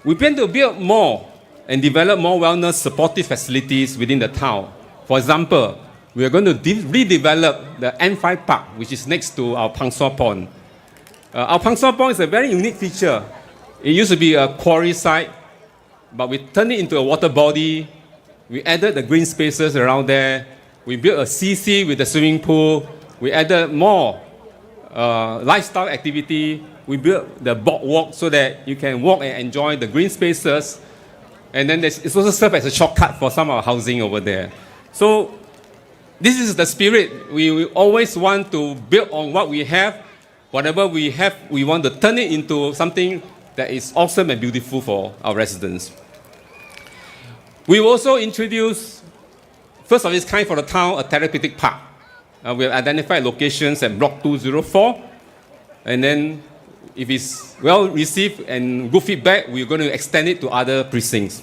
We plan to build more and develop more wellness supportive facilities within the town. For example, we are going to redevelop the N5 Park, which is next to our Pangsua Pond. Our Pangsua Pond is a very unique feature. It used to be a quarry site, but we turned it into a water body. We added the green spaces around there. We built a CC with a swimming pool. We added more lifestyle activity. We built the boardwalk so that you can walk and enjoy the green spaces. And then it's also served as a shortcut for some of our housing over there. So this is the spirit. We always want to build on what we have. Whatever we have, we want to turn it into something that is awesome and beautiful for our residents. We will also introduce, first of its kind for the town, a therapeutic park. We have identified locations at Block 204. And then if it's well received and good feedback, we're going to extend it to other precincts.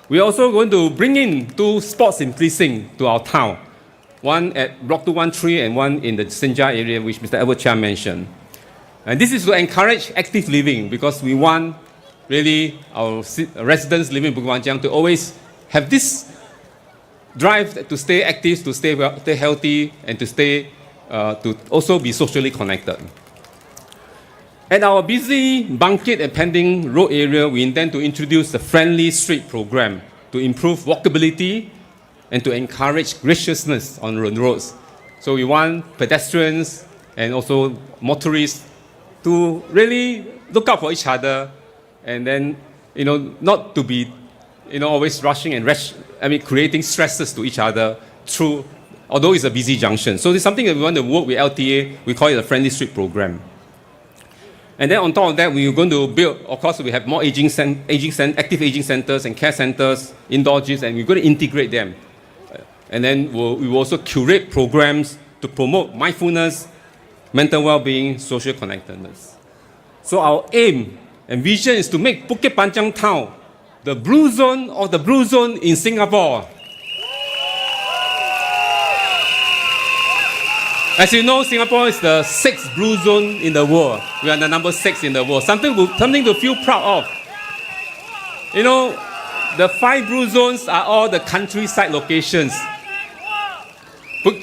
We're also going to bring in 2 sports in precinct to our town. One at Block 213 and one in the Senja area, which Mr. Edward Chia mentioned. And this is to encourage active living, because we want really our residents living in Bukit Panjang to always have this drive to stay active, to stay healthy, and to also be socially connected. At our busy Bukit and Panjang Road area, we intend to introduce the Friendly Street program, to improve walkability and to encourage graciousness on roads. So we want pedestrians and also motorists to really look out for each other and then, not to be, always rushing and creating stresses to each other through, although it's a busy junction. So it's something that we want to work with LTA. We call it a Friendly Street program. And then on top of that, we're going to build, of course, we have more active aging centers and care centers, indoor gyms, and we're going to integrate them. And then we will also curate programs to promote mindfulness, mental well-being, social connectedness. So our aim and vision is to make Bukit Panjang town the blue zone of the blue zone in Singapore. As you know, Singapore is the 6th blue zone in the world. We are the number 6 in the world. Something to feel proud of. The 5 blue zones are all the countryside locations. But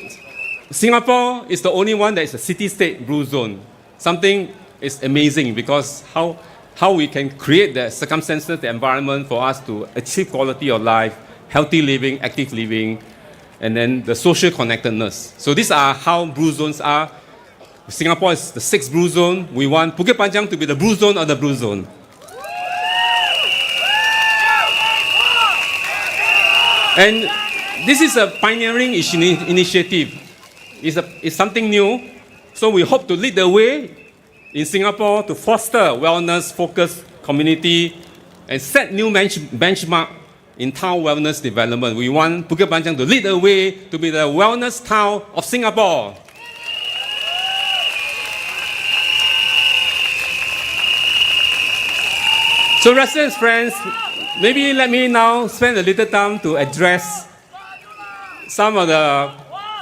Singapore is the only one that is a city-state blue zone. Something is amazing because how we can create the circumstances, the environment for us to achieve quality of life, healthy living, active living, and then the social connectedness. So these are how blue zones are. Singapore is the 6th blue zone. We want Bukit Panjang to be the blue zone of the blue zone. And this is a pioneering initiative. It's something new. So we hope to lead the way in Singapore to foster wellness-focused community and set new benchmark in town wellness development. We want Bukit Panjang to lead the way to be the wellness town of Singapore. So residents, friends, maybe let me now spend a little time to address some of the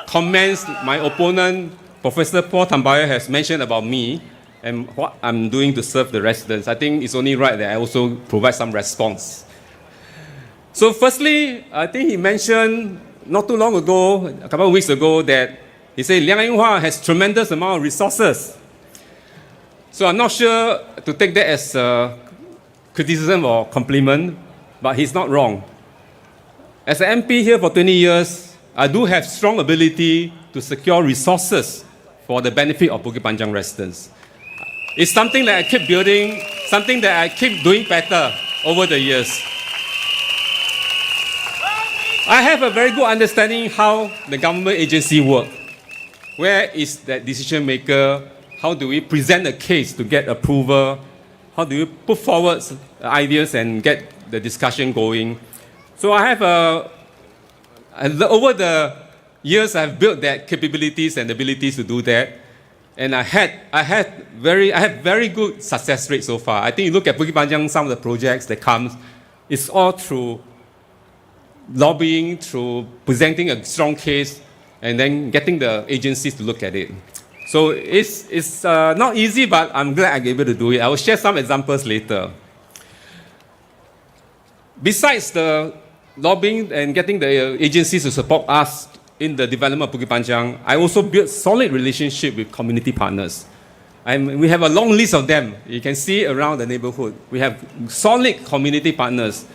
comments my opponent, Professor Paul Tambaya, has mentioned about me and what I'm doing to serve the residents. I think it's only right that I also provide some response. So firstly, I think he mentioned not too long ago, a couple of weeks ago, that he said Liang Yinghua has tremendous amount of resources. So I'm not sure to take that as a criticism or compliment, but he's not wrong. As an MP here for 20 years, I do have strong ability to secure resources for the benefit of Bukit Panjang residents. It's something that I keep building, something that I keep doing better over the years. I have a very good understanding how the government agency work. Where is that decision maker? How do we present a case to get approval? How do you put forward ideas and get the discussion going? So I have over the years I've built that capabilities and abilities to do that. And I have very good success rate so far. I think you look at Bukit Panjang, some of the projects that comes, it's all through lobbying, through presenting a strong case, and then getting the agencies to look at it. So it's not easy, but I'm glad I'm able to do it. I will share some examples later. Besides the lobbying and getting the agencies to support us in the development of Bukit Panjang, I also built solid relationship with community partners. We have a long list of them. You can see around the neighborhood. We have solid community partners.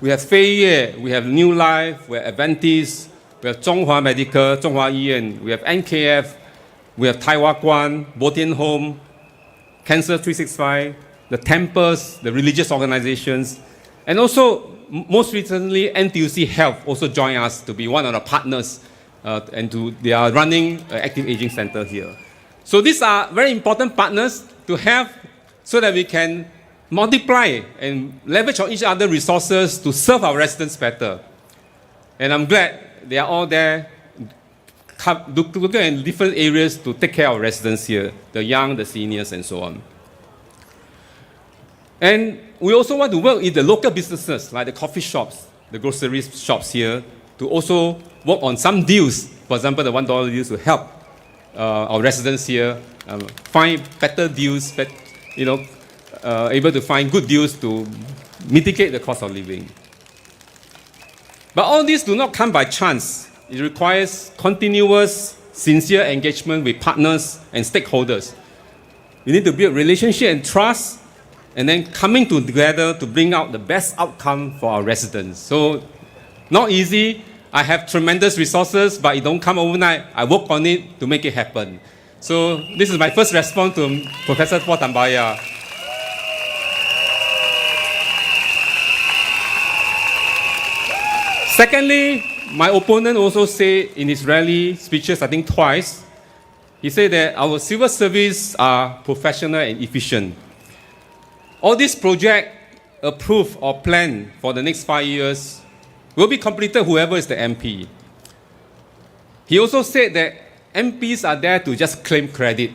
We have Fei Ye, we have New Life, we have Adventist, we have Zhonghua Medical, Zhonghua Yiyan, we have NKF, we have Tai Wah Kwan, Bo Tian Home, Cancer 365, the temples, the religious organizations, and also, most recently, NTUC Health also joined us to be one of the partners, they are running an active aging center here. So these are very important partners to have so that we can multiply and leverage on each other's resources to serve our residents better. And I'm glad they are all there, looking at different areas to take care of residents here, the young, the seniors, and so on. And we also want to work with the local businesses, like the coffee shops, the grocery shops here, to also work on some deals, for example, the $1 deals to help our residents here find better deals, able to find good deals to mitigate the cost of living. But all these do not come by chance. It requires continuous, sincere engagement with partners and stakeholders. We need to build relationship and trust and then coming together to bring out the best outcome for our residents. So, not easy. I have tremendous resources, but it don't come overnight. I work on it to make it happen. So, this is my first response to Professor Paul Tambaya. Secondly, my opponent also said in his rally speeches, I think twice, he said that our civil service are professional and efficient. All these projects approved or planned for the next 5 years will be completed whoever is the MP. He also said that MPs are there to just claim credit.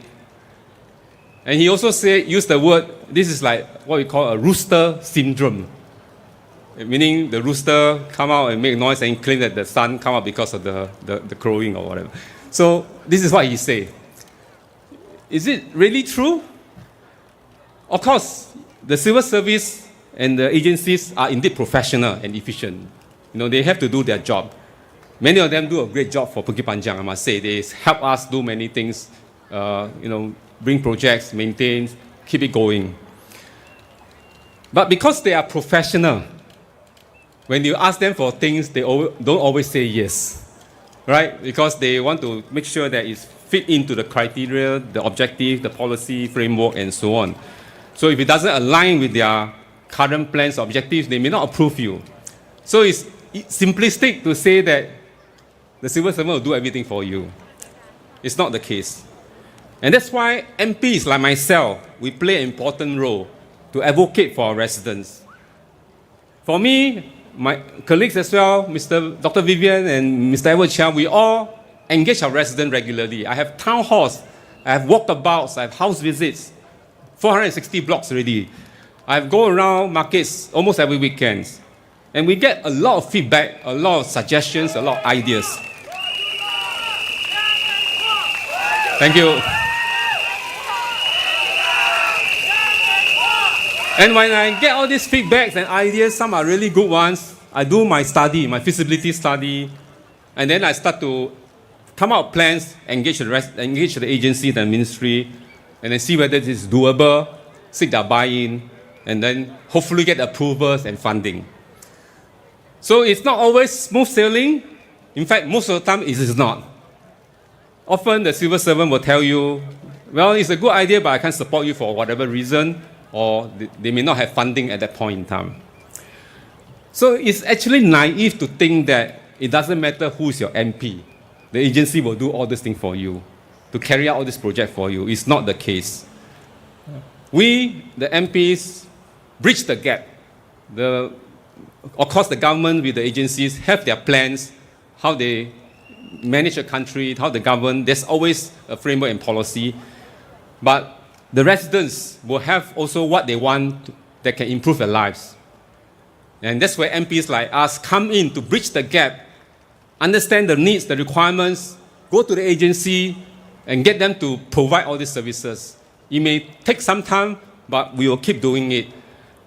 And he also used the word, this is like what we call a rooster syndrome. Meaning the rooster come out and make noise and claim that the sun come out because of the crowing or whatever. So this is what he said. Is it really true? Of course, the civil service and the agencies are indeed professional and efficient. You know, they have to do their job. Many of them do a great job for Bukit Panjang, I must say. They help us do many things, bring projects, maintain, keep it going. But because they are professional, when you ask them for things, they don't always say yes, right? Because they want to make sure that it's fit into the criteria, the objective, the policy, framework, and so on. So if it doesn't align with their current plans, objectives, they may not approve you. So it's simplistic to say that the civil servant will do everything for you. It's not the case. And that's why MPs like myself, we play an important role to advocate for our residents. For me, my colleagues as well, Dr. Vivian and Mr. Edward Chia, we all engage our residents regularly. I have town halls, I have walkabouts, I have house visits, 460 blocks already. I go around markets almost every weekend. And we get a lot of feedback, a lot of suggestions, a lot of ideas. Thank you. And when I get all these feedbacks and ideas, some are really good ones, I do my study, my feasibility study, and then I start to come up with plans, engage the agency, the ministry, and then see whether this is doable, seek their buy-in, and then hopefully get approvals and funding. So it's not always smooth sailing. In fact, most of the time it is not. Often the civil servant will tell you, well, it's a good idea, but I can't support you for whatever reason, or they may not have funding at that point in time. So it's actually naive to think that it doesn't matter who's your MP. The agency will do all these things for you, to carry out all this project for you. It's not the case. We, the MPs, bridge the gap. Of course, the government with the agencies have their plans, how they manage a country, how they govern. There's always a framework and policy. But the residents will have also what they want that can improve their lives. And that's where MPs like us come in to bridge the gap, understand the needs, the requirements, go to the agency, and get them to provide all these services. It may take some time, but we will keep doing it.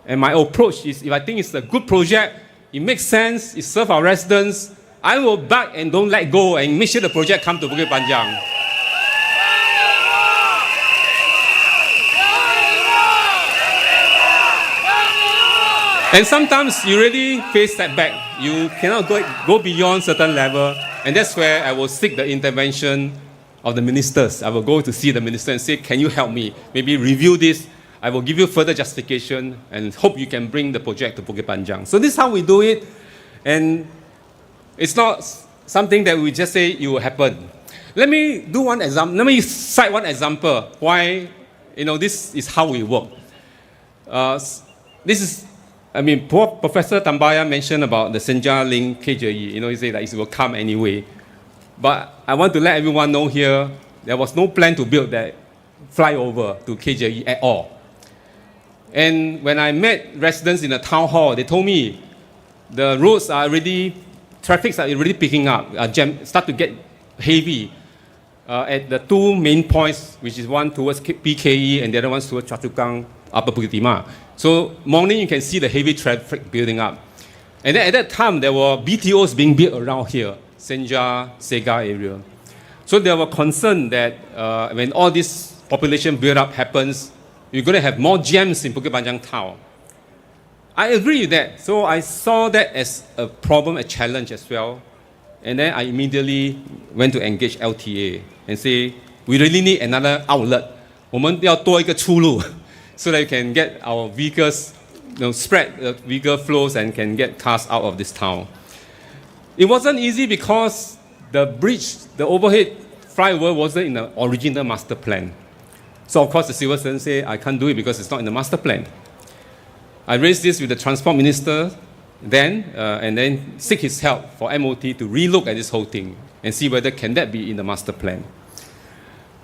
And my approach is, if I think it's a good project, it makes sense, it serves our residents, I will back and don't let go and make sure the project comes to Bukit Panjang. And sometimes you really face setback. You cannot go beyond certain level, and that's where I will seek the intervention of the ministers. I will go to see the minister and say, can you help me? Maybe review this. I will give you further justification and hope you can bring the project to Bukit Panjang. So this is how we do it, and it's not something that we just say it will happen. Let me do one example. Let me cite one example why this is how we work. Professor Tambaya mentioned about the Senja link KJE. He said that it will come anyway. But I want to let everyone know here, there was no plan to build that flyover to KJE at all. And when I met residents in the town hall, they told me the roads are already, traffic are already picking up, start to get heavy at the two main points, which is one towards PKE and the other one towards Choa Chu Kang, Upper Bukit Timah. So morning you can see the heavy traffic building up. And then at that time, there were BTOs being built around here, Senja, Sega area. So there were concern that when all this population build-up happens, we're going to have more gems in Bukit Panjang town. I agree with that. So I saw that as a problem, a challenge as well. And then I immediately went to engage LTA and say, we really need another outlet. 我们要多一个出路 so that we can get our vehicles, spread the vehicle flows and can get cars out of this town. It wasn't easy because the bridge, the overhead flyover wasn't in the original master plan. So of course the civil servant said, I can't do it because it's not in the master plan. I raised this with the transport minister then, and then seek his help for MOT to relook at this whole thing and see whether can that be in the master plan.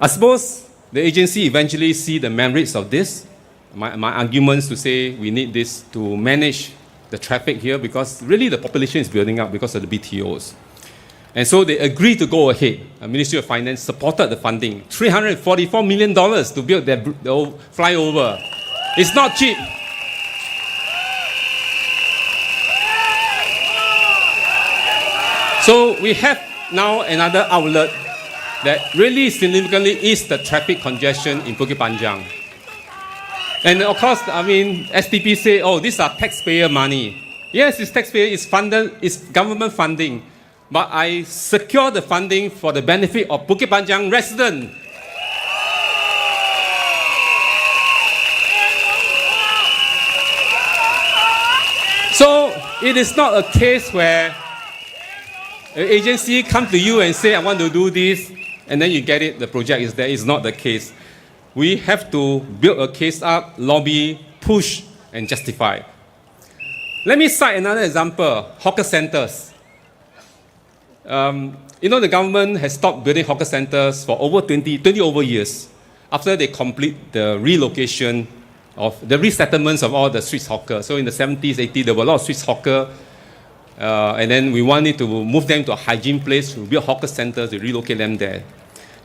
I suppose the agency eventually see the merits of this. My arguments to say we need this to manage the traffic here because really the population is building up because of the BTOs. And so they agreed to go ahead. The Ministry of Finance supported the funding, $344 million to build the flyover. It's not cheap. So we have now another outlet that really significantly is the traffic congestion in Bukit Panjang. And of course, STP say, oh, these are taxpayer money. Yes, it's taxpayer, it's funded, it's government funding. But I secure the funding for the benefit of Bukit Panjang residents. So it is not a case where an agency comes to you and say, I want to do this, and then you get it, the project is there. It's not the case. We have to build a case up, lobby, push, and justify. Let me cite another example, hawker centers. The government has stopped building hawker centers for over 20 over years after they complete the relocation of the resettlements of all the street hawkers. So in the 70s, 80s, there were a lot of street hawkers. And then we wanted to move them to a hygiene place, to build hawker centers, to relocate them there.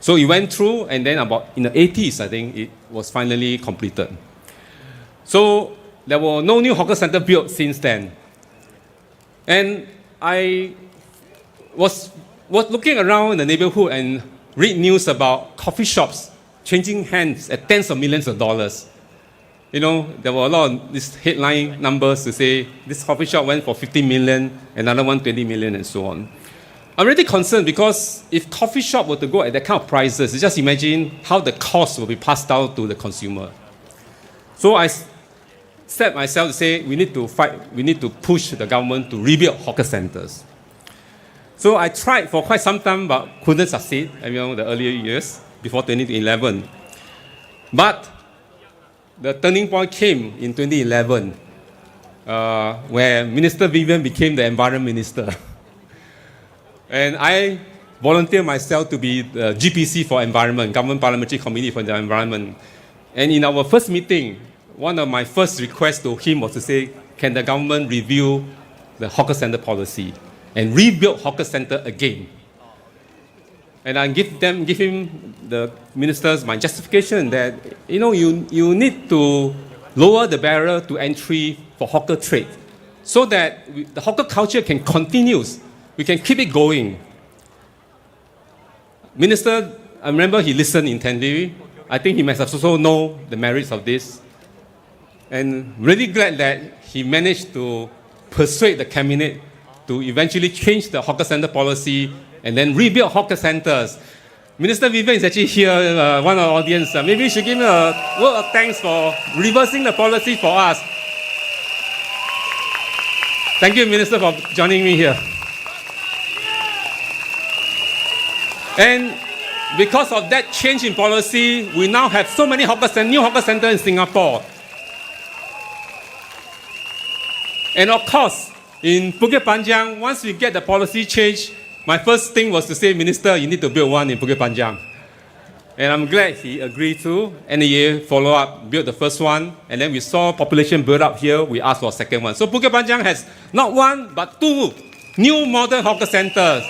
So it went through, and then about in the 80s, I think, it was finally completed. So there were no new hawker center built since then. And I was looking around in the neighborhood and read news about coffee shops changing hands at tens of millions of dollars. There were a lot of these headline numbers to say this coffee shop went for 50 million, another one 20 million, and so on. I'm really concerned because if coffee shop were to go at that kind of prices, you just imagine how the cost will be passed down to the consumer. So I set myself to say we need to fight, we need to push the government to rebuild hawker centers. So I tried for quite some time but couldn't succeed, the earlier years, before 2011. But the turning point came in 2011, where Minister Vivian became the Environment Minister. And I volunteered myself to be the GPC for Environment, Government Parliamentary Committee for the Environment. And in our first meeting, one of my first requests to him was to say, can the government review the hawker center policy and rebuild hawker center again? And I give him, the ministers, my justification that, you need to lower the barrier to entry for hawker trade so that the hawker culture can continue. We can keep it going. Minister, I remember he listened intently. I think he must also know the merits of this. And really glad that he managed to persuade the cabinet to eventually change the hawker center policy and then rebuild hawker centers. Minister Vivian is actually here, one of the audience. Maybe you should give him a word of thanks for reversing the policy for us. Thank you, Minister, for joining me here. And because of that change in policy, we now have so many new hawker centers in Singapore. And of course, in Bukit Panjang, once we get the policy change, my first thing was to say, Minister, you need to build one in Bukit Panjang. And I'm glad he agreed to. NEA follow up, built the first one, and then we saw population build up here, we asked for a second one. So Bukit Panjang has not one, but two new modern hawker centers.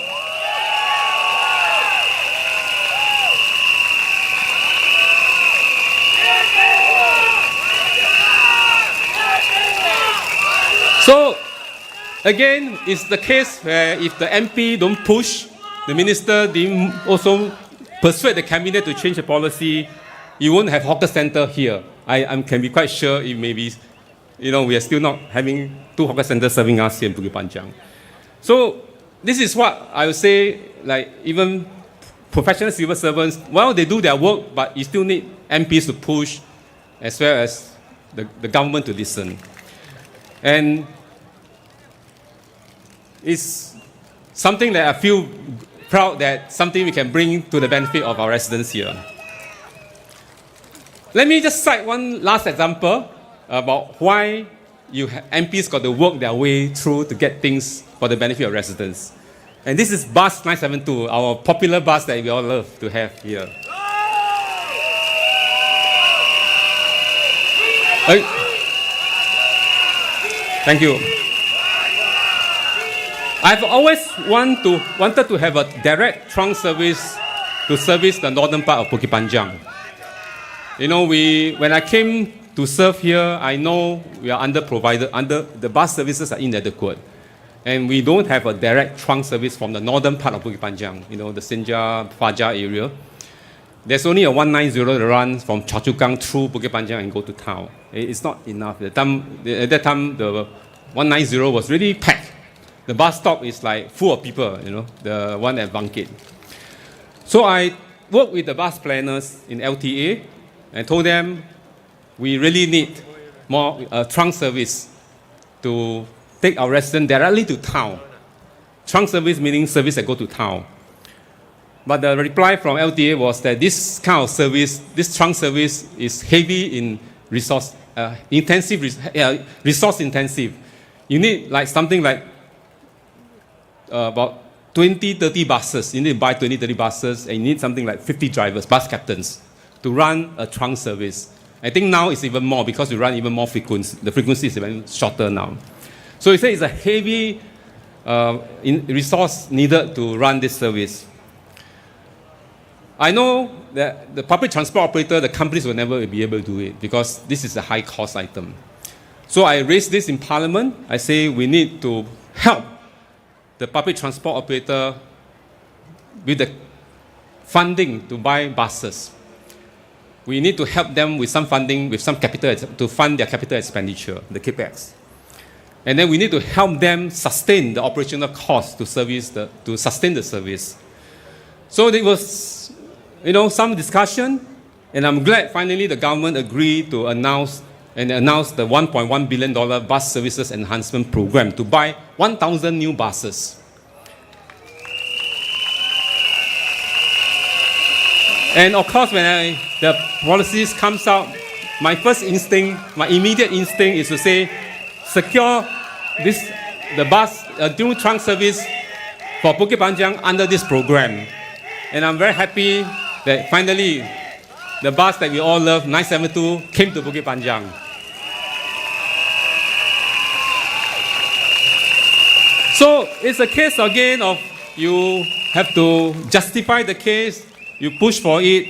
So, again, it's the case where if the MP don't push, the minister didn't also persuade the cabinet to change the policy, you won't have hawker center here. I can be quite sure it may be, we are still not having 2 hawker centers serving us here in Bukit Panjang. So this is what I would say, like even professional civil servants, well, they do their work, but you still need MPs to push as well as the government to listen. And it's something that I feel proud that something we can bring to the benefit of our residents here. Let me just cite one last example about why MPs got to work their way through to get things for the benefit of residents. And this is bus 972, our popular bus that we all love to have here. Thank you. I've always wanted to have a direct trunk service to service the northern part of Bukit Panjang. When I came to serve here, I know we are the bus services are inadequate. And we don't have a direct trunk service from the northern part of Bukit Panjang, the Senja, Fajar area. There's only a 190 that runs from Choa Chu Kang through Bukit Panjang and go to town. It's not enough. At that time, the 190 was really packed. The bus stop is like full of people, the one at Bukit. So I worked with the bus planners in LTA and told them we really need more trunk service to take our residents directly to town. Trunk service meaning service that go to town. But the reply from LTA was that this kind of service, this trunk service is heavy in resource intensive. You need like something like about 20-30 buses. You need to buy 20-30 buses, and you need something like 50 drivers, bus captains, to run a trunk service. I think now it's even more because we run even more frequency. The frequency is even shorter now. So he said it's a heavy resource needed to run this service. I know that the public transport operator, the companies will never be able to do it because this is a high cost item. So I raised this in Parliament. I say we need to help the public transport operator with the funding to buy buses. We need to help them with some funding, with some capital to fund their capital expenditure, the capex. And then we need to help them sustain the operational costs to sustain the service. So there was, some discussion, and I'm glad finally the government agreed to announce the $1.1 billion bus services enhancement program to buy 1,000 new buses. And of course, when the policies comes out, my immediate instinct is to say, secure the new trunk service for Bukit Panjang under this program. And I'm very happy that finally the bus that we all love, 972, came to Bukit Panjang. So it's a case again of you have to justify the case, you push for it,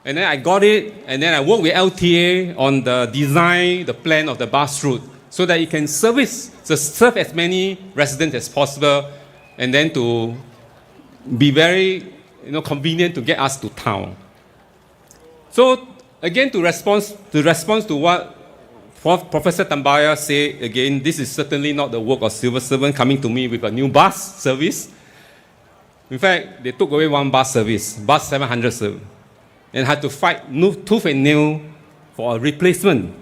and then I got it, and then I worked with LTA on the design, the plan of the bus route, so that it can serve as many residents as possible, and then to be very convenient to get us to town. So again, to respond to what Professor Tambaya said, again, this is certainly not the work of civil servant coming to me with a new bus service. In fact, they took away one bus service, bus 700 service, and had to fight tooth and nail for a replacement.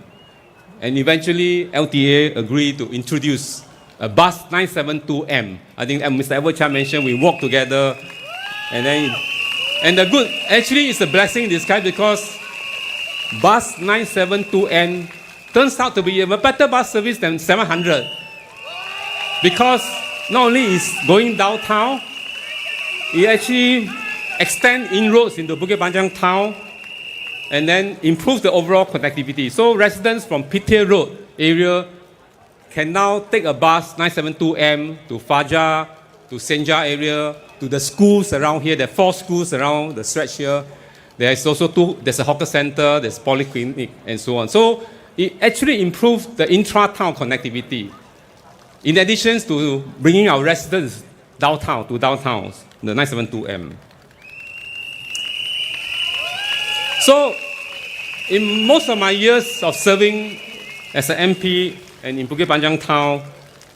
And eventually, LTA agreed to introduce a bus 972M. I think Mr. Edward Chan mentioned we worked together. Actually, it's a blessing in disguise because bus 972N turns out to be a better bus service than 700. Because not only is going downtown, it actually extends inroads into Bukit Panjang town and then improve the overall connectivity. So residents from Pithiel Road area can now take a bus 972M to Fajar, to Senja area, to the schools around here. There are 4 schools around the stretch here. There's also there's a hawker center, there's polyclinic, and so on. So it actually improves the intra-town connectivity. In addition to bringing our residents downtown, the 972M. So in most of my years of serving as an MP and in Bukit Panjang town,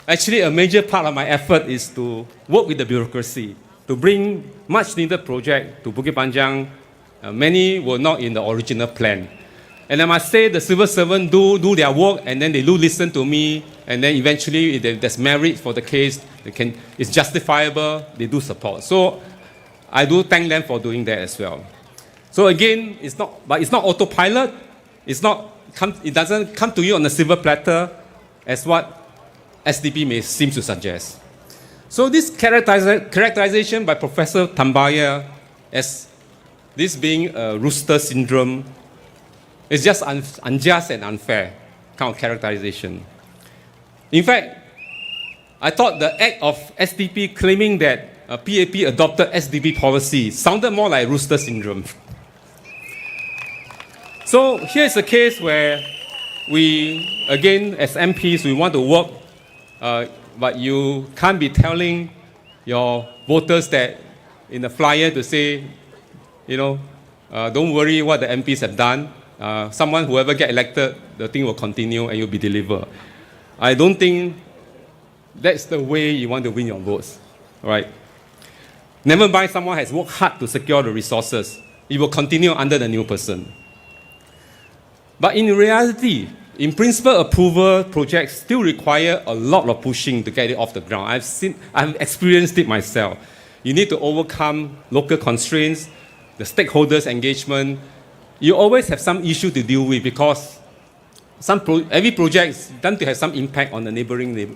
actually a major part of my effort is to work with the bureaucracy, to bring much needed project to Bukit Panjang. Many were not in the original plan. And I must say the civil servants do their work, and then they do listen to me, and then eventually if there's merit for the case, it's justifiable, they do support. So I do thank them for doing that as well. So again, it's not autopilot. It doesn't come to you on a silver platter as what SDP may seem to suggest. So this characterization by Professor Tambaya as this being a rooster syndrome is just unjust and unfair kind of characterization. In fact, I thought the act of SDP claiming that PAP adopted SDP policy sounded more like rooster syndrome. So here's a case where we, again, as MPs, we want to work, but you can't be telling your voters that in a flyer to say, don't worry what the MPs have done. Whoever get elected, the thing will continue and you'll be delivered. I don't think that's the way you want to win your votes, all right? Never mind, someone has worked hard to secure the resources. It will continue under the new person. But in reality, in principle, approval projects still require a lot of pushing to get it off the ground. I've experienced it myself. You need to overcome local constraints, the stakeholders' engagement. You always have some issue to deal with because every project is done to have some impact on the neighboring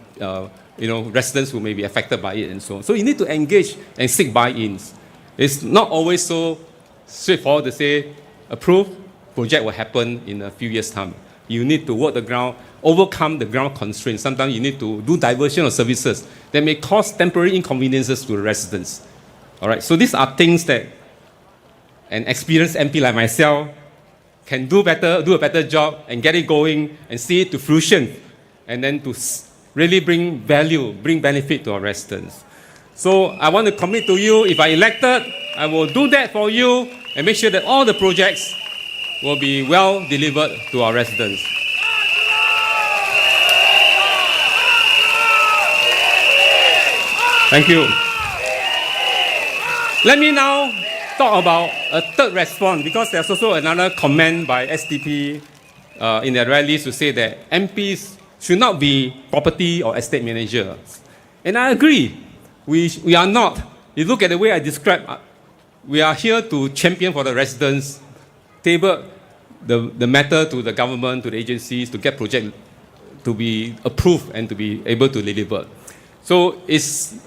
residents who may be affected by it and so on. So you need to engage and seek buy-ins. It's not always so straightforward to say, approve, project will happen in a few years' time. You need to work the ground, overcome the ground constraints. Sometimes you need to do diversion of services that may cause temporary inconveniences to the residents. All right, so these are things that an experienced MP like myself can do a better job and get it going and see it to fruition and then to really bring value, bring benefit to our residents. So I want to commit to you, if I elected, I will do that for you and make sure that all the projects will be well delivered to our residents. Thank you. Let me now talk about a third response, because there's also another comment by SDP in their rallies to say that MPs should not be property or estate managers. And I agree. We are not. You look at the way I describe, we are here to champion for the residents, table the matter to the government, to the agencies, to get projects to be approved and to be able to deliver. So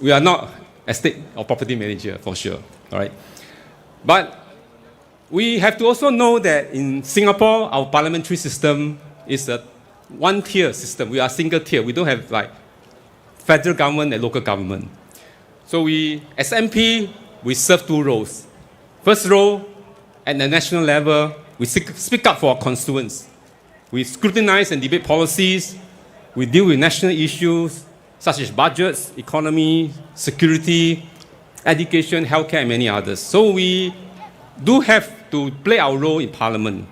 we are not estate or property manager for sure, all right? But we have to also know that in Singapore, our parliamentary system is a one-tier system. We are single tier. We don't have like federal government and local government. So as MP, we serve two roles. First role, at the national level, we speak up for our constituents. We scrutinize and debate policies. We deal with national issues such as budgets, economy, security, education, healthcare, and many others. So we do have to play our role in Parliament.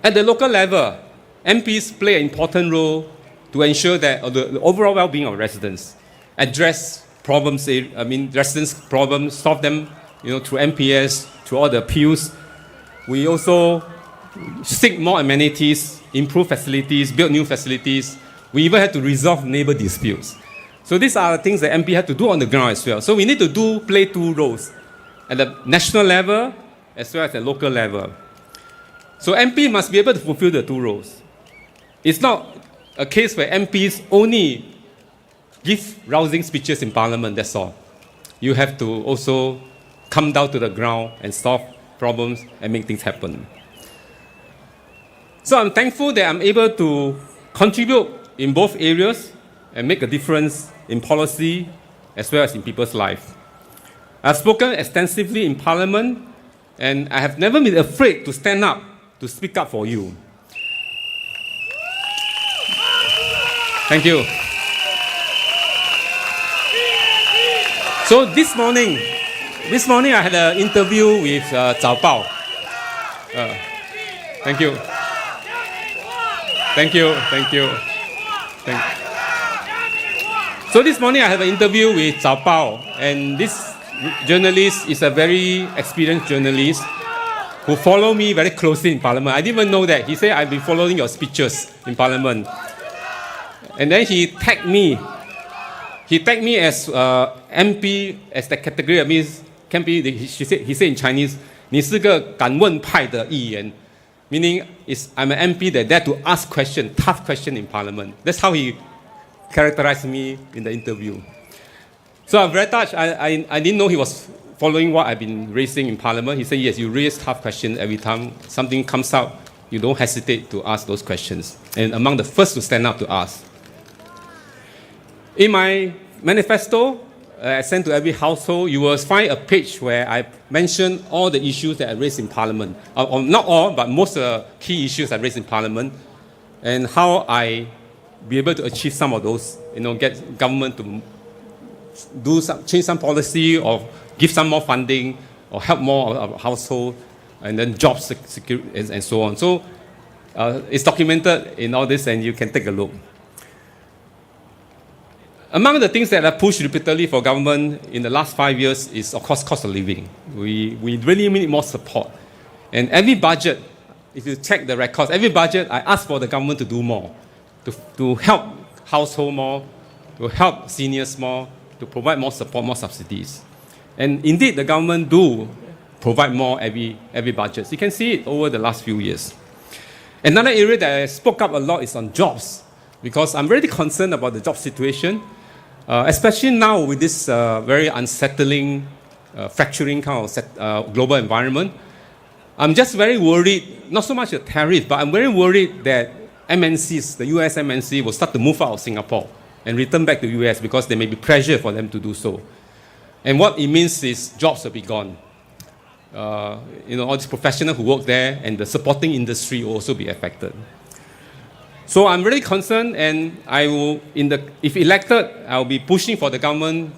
At the local level, MPs play an important role to ensure that the overall well-being of residents, address problems, residents' problems, solve them, through MPS, through all the appeals. We also seek more amenities, improve facilities, build new facilities. We even had to resolve neighbor disputes. So these are the things that MP have to do on the ground as well. So we need to play two roles, at the national level as well as the local level. So MP must be able to fulfill the two roles. It's not a case where MPs only give rousing speeches in Parliament, that's all. You have to also come down to the ground and solve problems and make things happen. So I'm thankful that I'm able to contribute in both areas and make a difference in policy as well as in people's lives. I've spoken extensively in Parliament, and I have never been afraid to stand up, to speak up for you. Thank you. So this morning I had an interview with Zhao Bao. Thank you. Thank you. Thank you. Thank you. So this morning I have an interview with Zhao Bao, and this journalist is a very experienced journalist who follow me very closely in Parliament. I didn't even know that. He said, I've been following your speeches in Parliament. And then he tagged me. He tagged me as MP, as the category. That means, can be, he said in Chinese, 你是个敢问派的议员. Meaning, I'm an MP that dare to ask questions, tough questions in Parliament. That's how he characterized me in the interview. So I'm very touched. I didn't know he was following what I've been raising in Parliament. He said, yes, you raise tough questions every time something comes out. You don't hesitate to ask those questions. And among the first to stand up to ask. In my manifesto, I sent to every household, you will find a page where I mention all the issues that I raised in Parliament. Or not all, but most of the key issues I raised in Parliament. And how I be able to achieve some of those, get government to change some policy or give some more funding or help more of household and then job security and so on. So it's documented in all this and you can take a look. Among the things that I pushed repeatedly for government in the last 5 years is, of course, cost of living. We really need more support. And every budget, if you check the records, every budget, I ask for the government to do more, to help household more, to help seniors more, to provide more support, more subsidies. And indeed, the government do provide more every budget. So you can see it over the last few years. Another area that I spoke up a lot is on jobs, because I'm really concerned about the job situation, especially now with this very unsettling, fracturing kind of global environment. I'm just very worried, not so much the tariff, but I'm very worried that MNCs, the US MNC, will start to move out of Singapore and return back to the US because there may be pressure for them to do so. And what it means is jobs will be gone. All these professionals who work there and the supporting industry will also be affected. So I'm really concerned, and I will, if elected, I'll be pushing for the government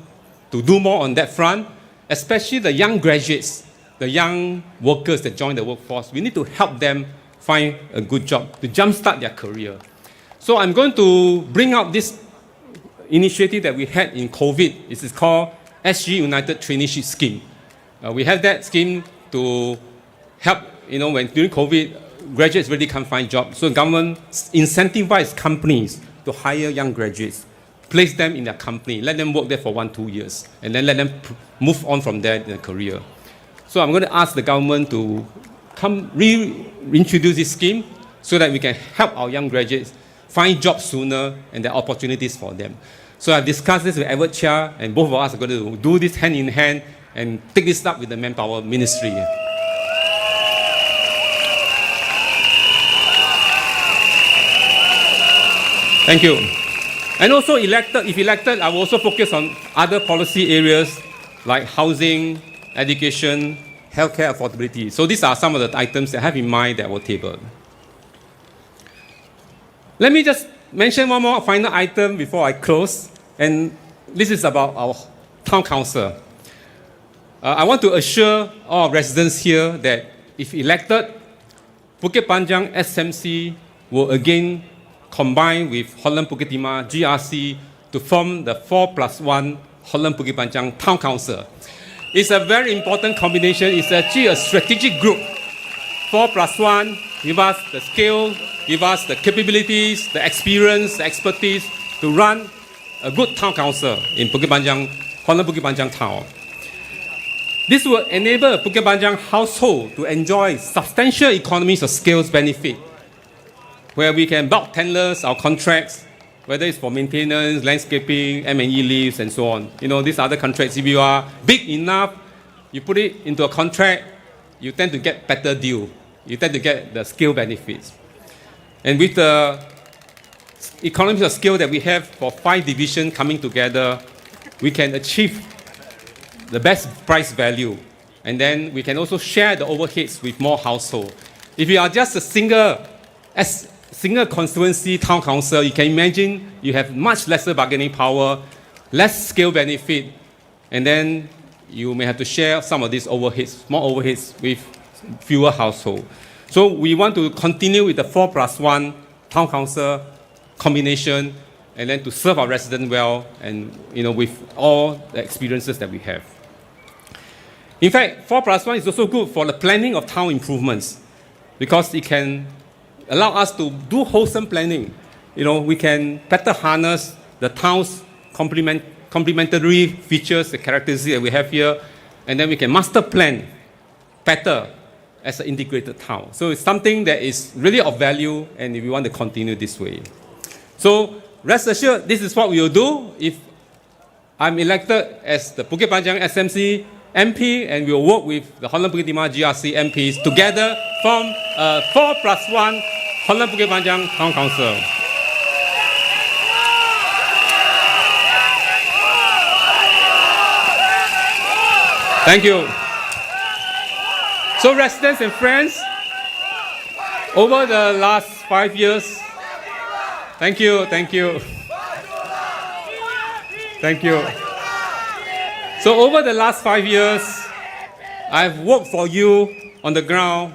to do more on that front, especially the young graduates, the young workers that join the workforce. We need to help them find a good job to jumpstart their career. So I'm going to bring out this initiative that we had in COVID. This is called SG United Traineeship Scheme. We have that scheme to help, when during COVID, graduates really can't find jobs. So government incentivize companies to hire young graduates, place them in their company, let them work there for 1-2 years, and then let them move on from there in their career. So I'm going to ask the government to reintroduce this scheme so that we can help our young graduates find jobs sooner and there are opportunities for them. So I've discussed this with Edward Chia, and both of us are going to do this hand in hand and take this up with the Manpower Ministry. Thank you. And also if elected, I will also focus on other policy areas like housing, education, healthcare affordability. So these are some of the items that I have in mind that I will table. Let me just mention one more final item before I close. And this is about our town council. I want to assure all residents here that if elected, Bukit Panjang SMC will again combine with Holland Bukit Timah GRC to form the 4+1 Holland Bukit Panjang Town Council. It's a very important combination. It's actually a strategic group. 4+1 give us the skill, give us the capabilities, the experience, the expertise to run a good town council in Bukit Panjang, Holland Bukit Panjang Town. This will enable Bukit Panjang household to enjoy substantial economies of scale benefit, where we can bulk tenders our contracts, whether it's for maintenance, landscaping, M&E leaves, and so on. These other contracts, if you are big enough, you put it into a contract, you tend to get better deal. You tend to get the scale benefits. And with the economies of scale that we have for 5 divisions coming together, we can achieve the best price value. And then we can also share the overheads with more households. If you are just a single constituency town council, you can imagine you have much lesser bargaining power, less scale benefit, and then you may have to share some of these overheads, more overheads with fewer households. So we want to continue with the 4+1 town council combination, and then to serve our residents well, and with all the experiences that we have. In fact, 4+1 is also good for the planning of town improvements, because it can allow us to do wholesome planning. We can better harness the town's complementary features, the characteristics that we have here, and then we can master plan better as an integrated town. So it's something that is really of value, and we want to continue this way. So rest assured, this is what we will do if I'm elected as the Bukit Panjang SMC MP, and we will work with the Holland Bukit Timah GRC MPs together from a 4+1 Holland Bukit Panjang Town Council. Thank you. So residents and friends, over the last 5 years, thank you. So over the last 5 years, I've worked for you on the ground.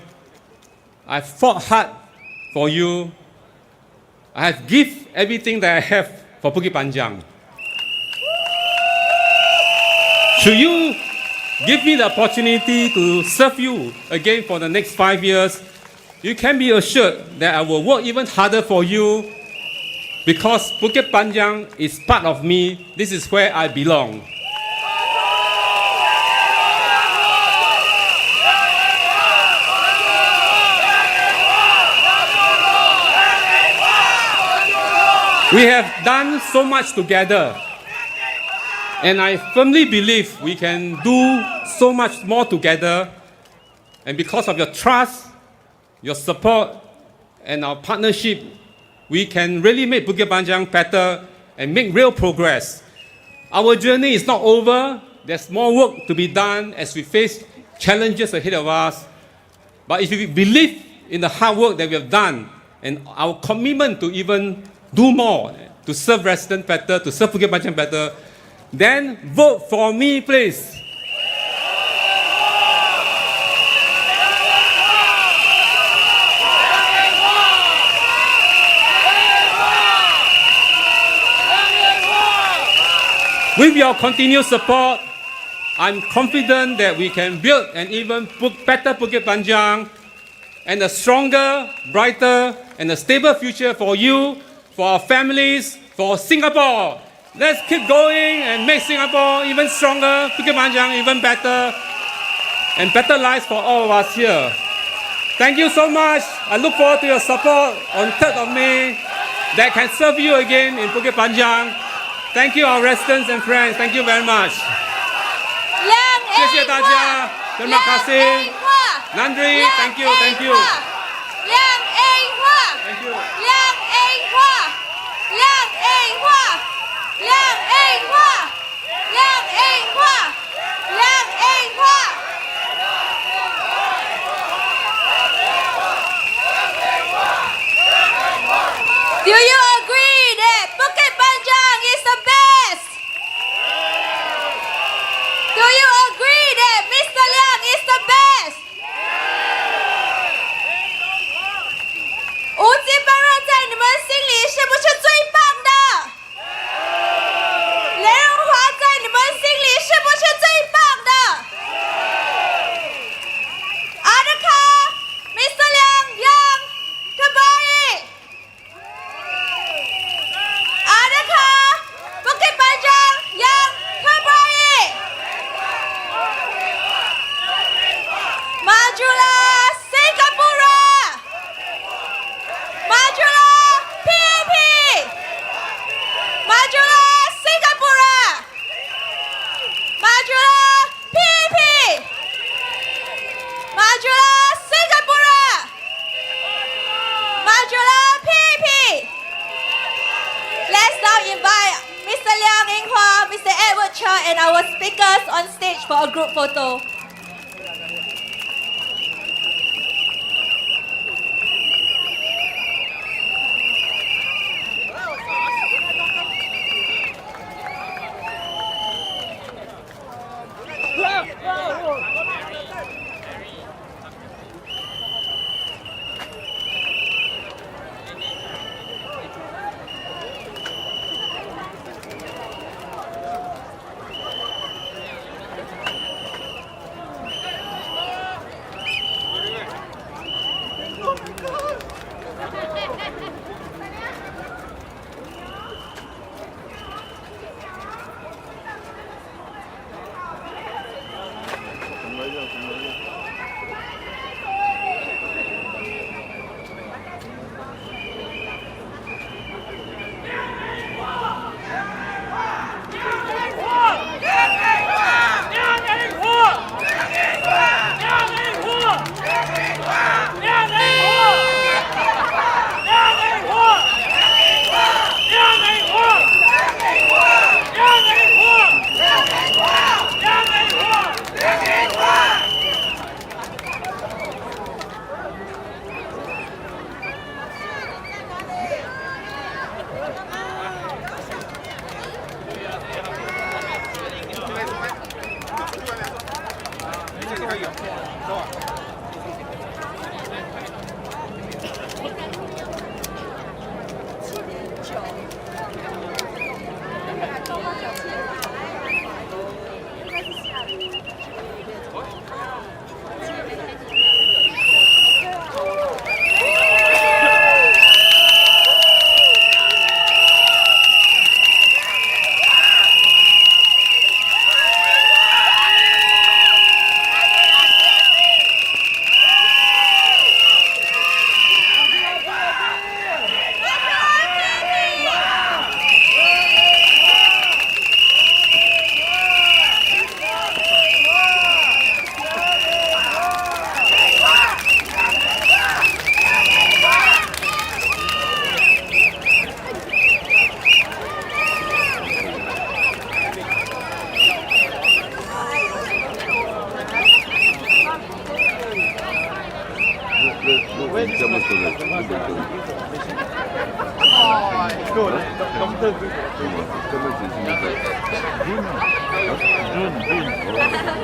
I've fought hard for you. I have given everything that I have for Bukit Panjang. Should you give me the opportunity to serve you again for the next 5 years, you can be assured that I will work even harder for you, because Bukit Panjang is part of me. This is where I belong. We have done so much together, and I firmly believe we can do so much more together. And because of your trust, your support, and our partnership, we can really make Bukit Panjang better and make real progress. Our journey is not over. There's more work to be done as we face challenges ahead of us. But if you believe in the hard work that we have done and our commitment to even do more, to serve residents better, to serve Bukit Panjang better, then vote for me, please. With your continued support, I'm confident that we can build an even better Bukit Panjang and a stronger, brighter, and a stable future for you, for our families, for Singapore. Let's keep going and make Singapore even stronger, Bukit Panjang even better, and better lives for all of us here. Thank you so much. I look forward to your support on 3rd of May that can serve you again in Bukit Panjang. Thank you, our residents and friends. Thank you very much. 谢谢大家. Terima kasih. Nandri, thank you. Thank you. Do you agree that Bukit Panjang is the best? Do you agree that Mr. Liang is the best? 吴基般若在你们心里是不是最棒的？雷荣华在你们心里是不是最棒的？ Adakah Mr. Liang yang terbaik? Adakah Bukit Panjang yang terbaik? Majulah Singapura! Majulah PAP! Majulah Singapura! Majulah PAP! Majulah Singapura! Majulah PAP! Let's now invite Mr. Liang Yinghua, Mr. Edward Chia, and our speakers on stage for a group photo.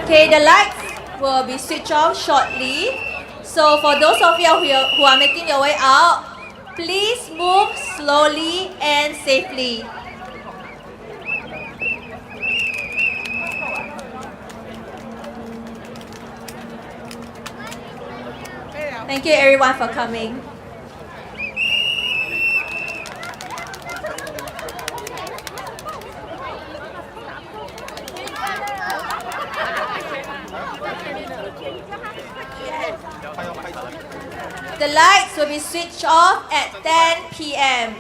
Okay, the lights will be switched off shortly. So for those of you who are making your way out, please move slowly and safely. Thank you everyone for coming. The lights will be switched off at 10 p.m.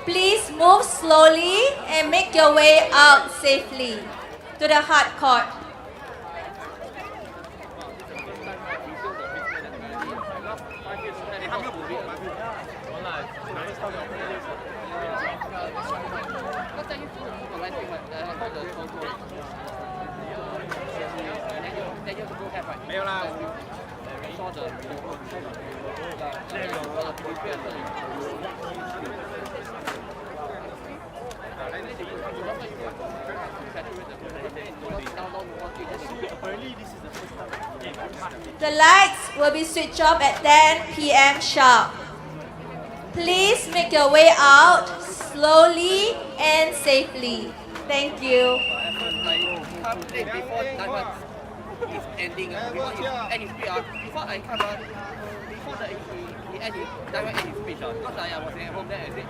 Please move slowly and make your way out safely to the hard court. The lights will be switched off at 10 p.m. sharp. Please make your way out slowly and safely. Thank you. It's ending. Before end his speech, before I come before he end his speech, because I was at home there, I said,